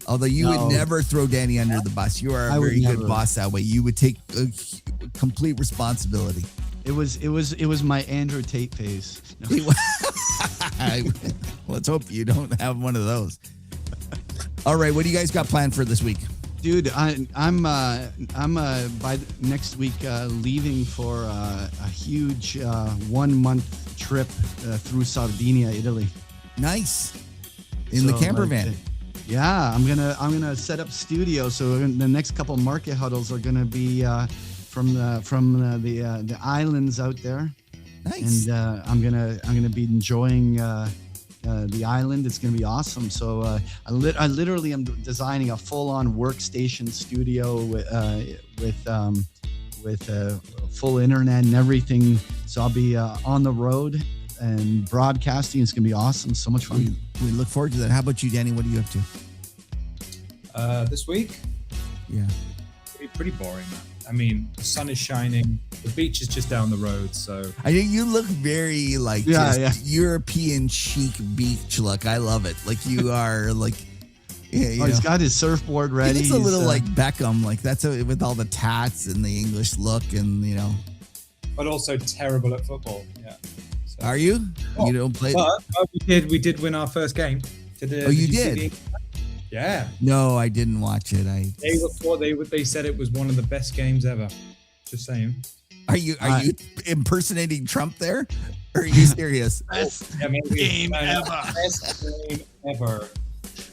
Although you would never throw Danny under the bus. You are a very good boss that way. You would take complete responsibility. It was my Andrew Tate phase. No. Let's hope you don't have one of those. All right, what do you guys got planned for this week? Dude, I'm by next week leaving for a huge 1 month trip through Sardinia, Italy. Nice. In the camper van. Yeah, I'm gonna set up studio. So the next couple market huddles are gonna be from the islands out there. Nice. And I'm gonna be enjoying the island. It's going to be awesome. So I literally am designing a full-on workstation studio with full internet and everything. So I'll be on the road and broadcasting. It's going to be awesome. So much fun. We look forward to that. How about you, Danny? What are you up to? This week? Yeah. Pretty boring, man. I mean, the sun is shining. The beach is just down the road, so I think you look very like European chic beach look. I love it. Like you are like. Yeah, he's got his surfboard ready. He's a little like Beckham, like that's with all the tats and the English look, and But also terrible at football. Yeah. So. Are you? You don't play. But we did win our first game. You did. Yeah. No, I didn't watch it. They said it was one of the best games ever. Just saying. Are you impersonating Trump there? Or are you serious? Best game ever. Best game ever.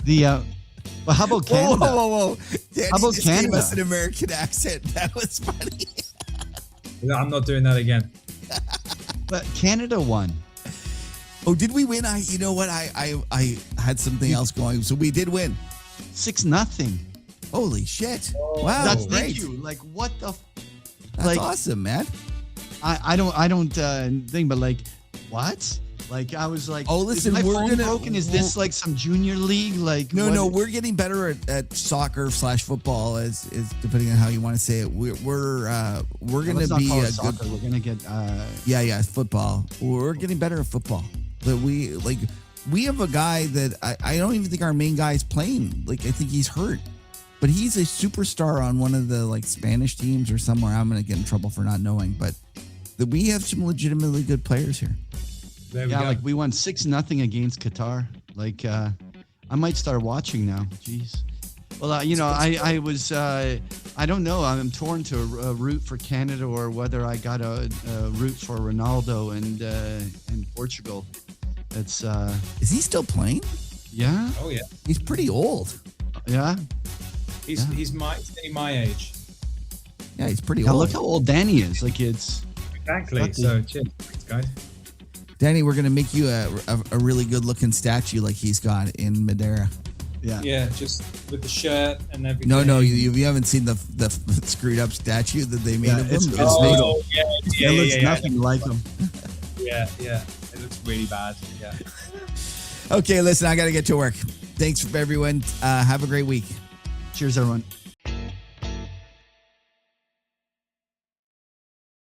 Well, how about Canada? Whoa. Danny how about just Canada? Gave us an American accent. That was funny. I'm not doing that again. But Canada won. Oh, did we win? You know what? I had something else going. So we did win. 6-0. Holy shit. Oh, wow. That's great. you. Like what the That's awesome, man. I don't think, but like what? Like I was like, Oh, listen, is my we're phone gonna- broken? Is this like some junior league? Like No, we're getting better at soccer/football, as depending on how you want to say it. We're gonna let's not be call it a good. soccer. We're gonna get Yeah, football. We're getting better at football. But we have a guy that I don't even think our main guy is playing. Like I think he's hurt, but he's a superstar on one of the like Spanish teams or somewhere. I'm gonna get in trouble for not knowing, but we have some legitimately good players here. There we yeah, go. like we won 6-0 against Qatar. Like I might start watching now. Jeez. Well, I was I don't know. I'm torn to root for Canada or whether I got a root for Ronaldo and Portugal. It's Is he still playing? yeah, Oh yeah, He's pretty old. yeah. he's getting my age. Yeah, he's pretty Yeah, old. look how old Danny is. Like it's Exactly. Lucky. So cheers, thanks, guys. Danny, we're gonna make you a really good looking statue like he's got in Madeira. yeah. Yeah, just with the shirt and everything. No, you haven't seen the screwed up statue that they made Yeah, of him. it's It's Oh, made- yeah, It looks yeah. nothing like him. Yeah. It looks really bad. Yeah. Okay, listen, I got to get to work. Thanks for everyone. Have a great week. Cheers, everyone.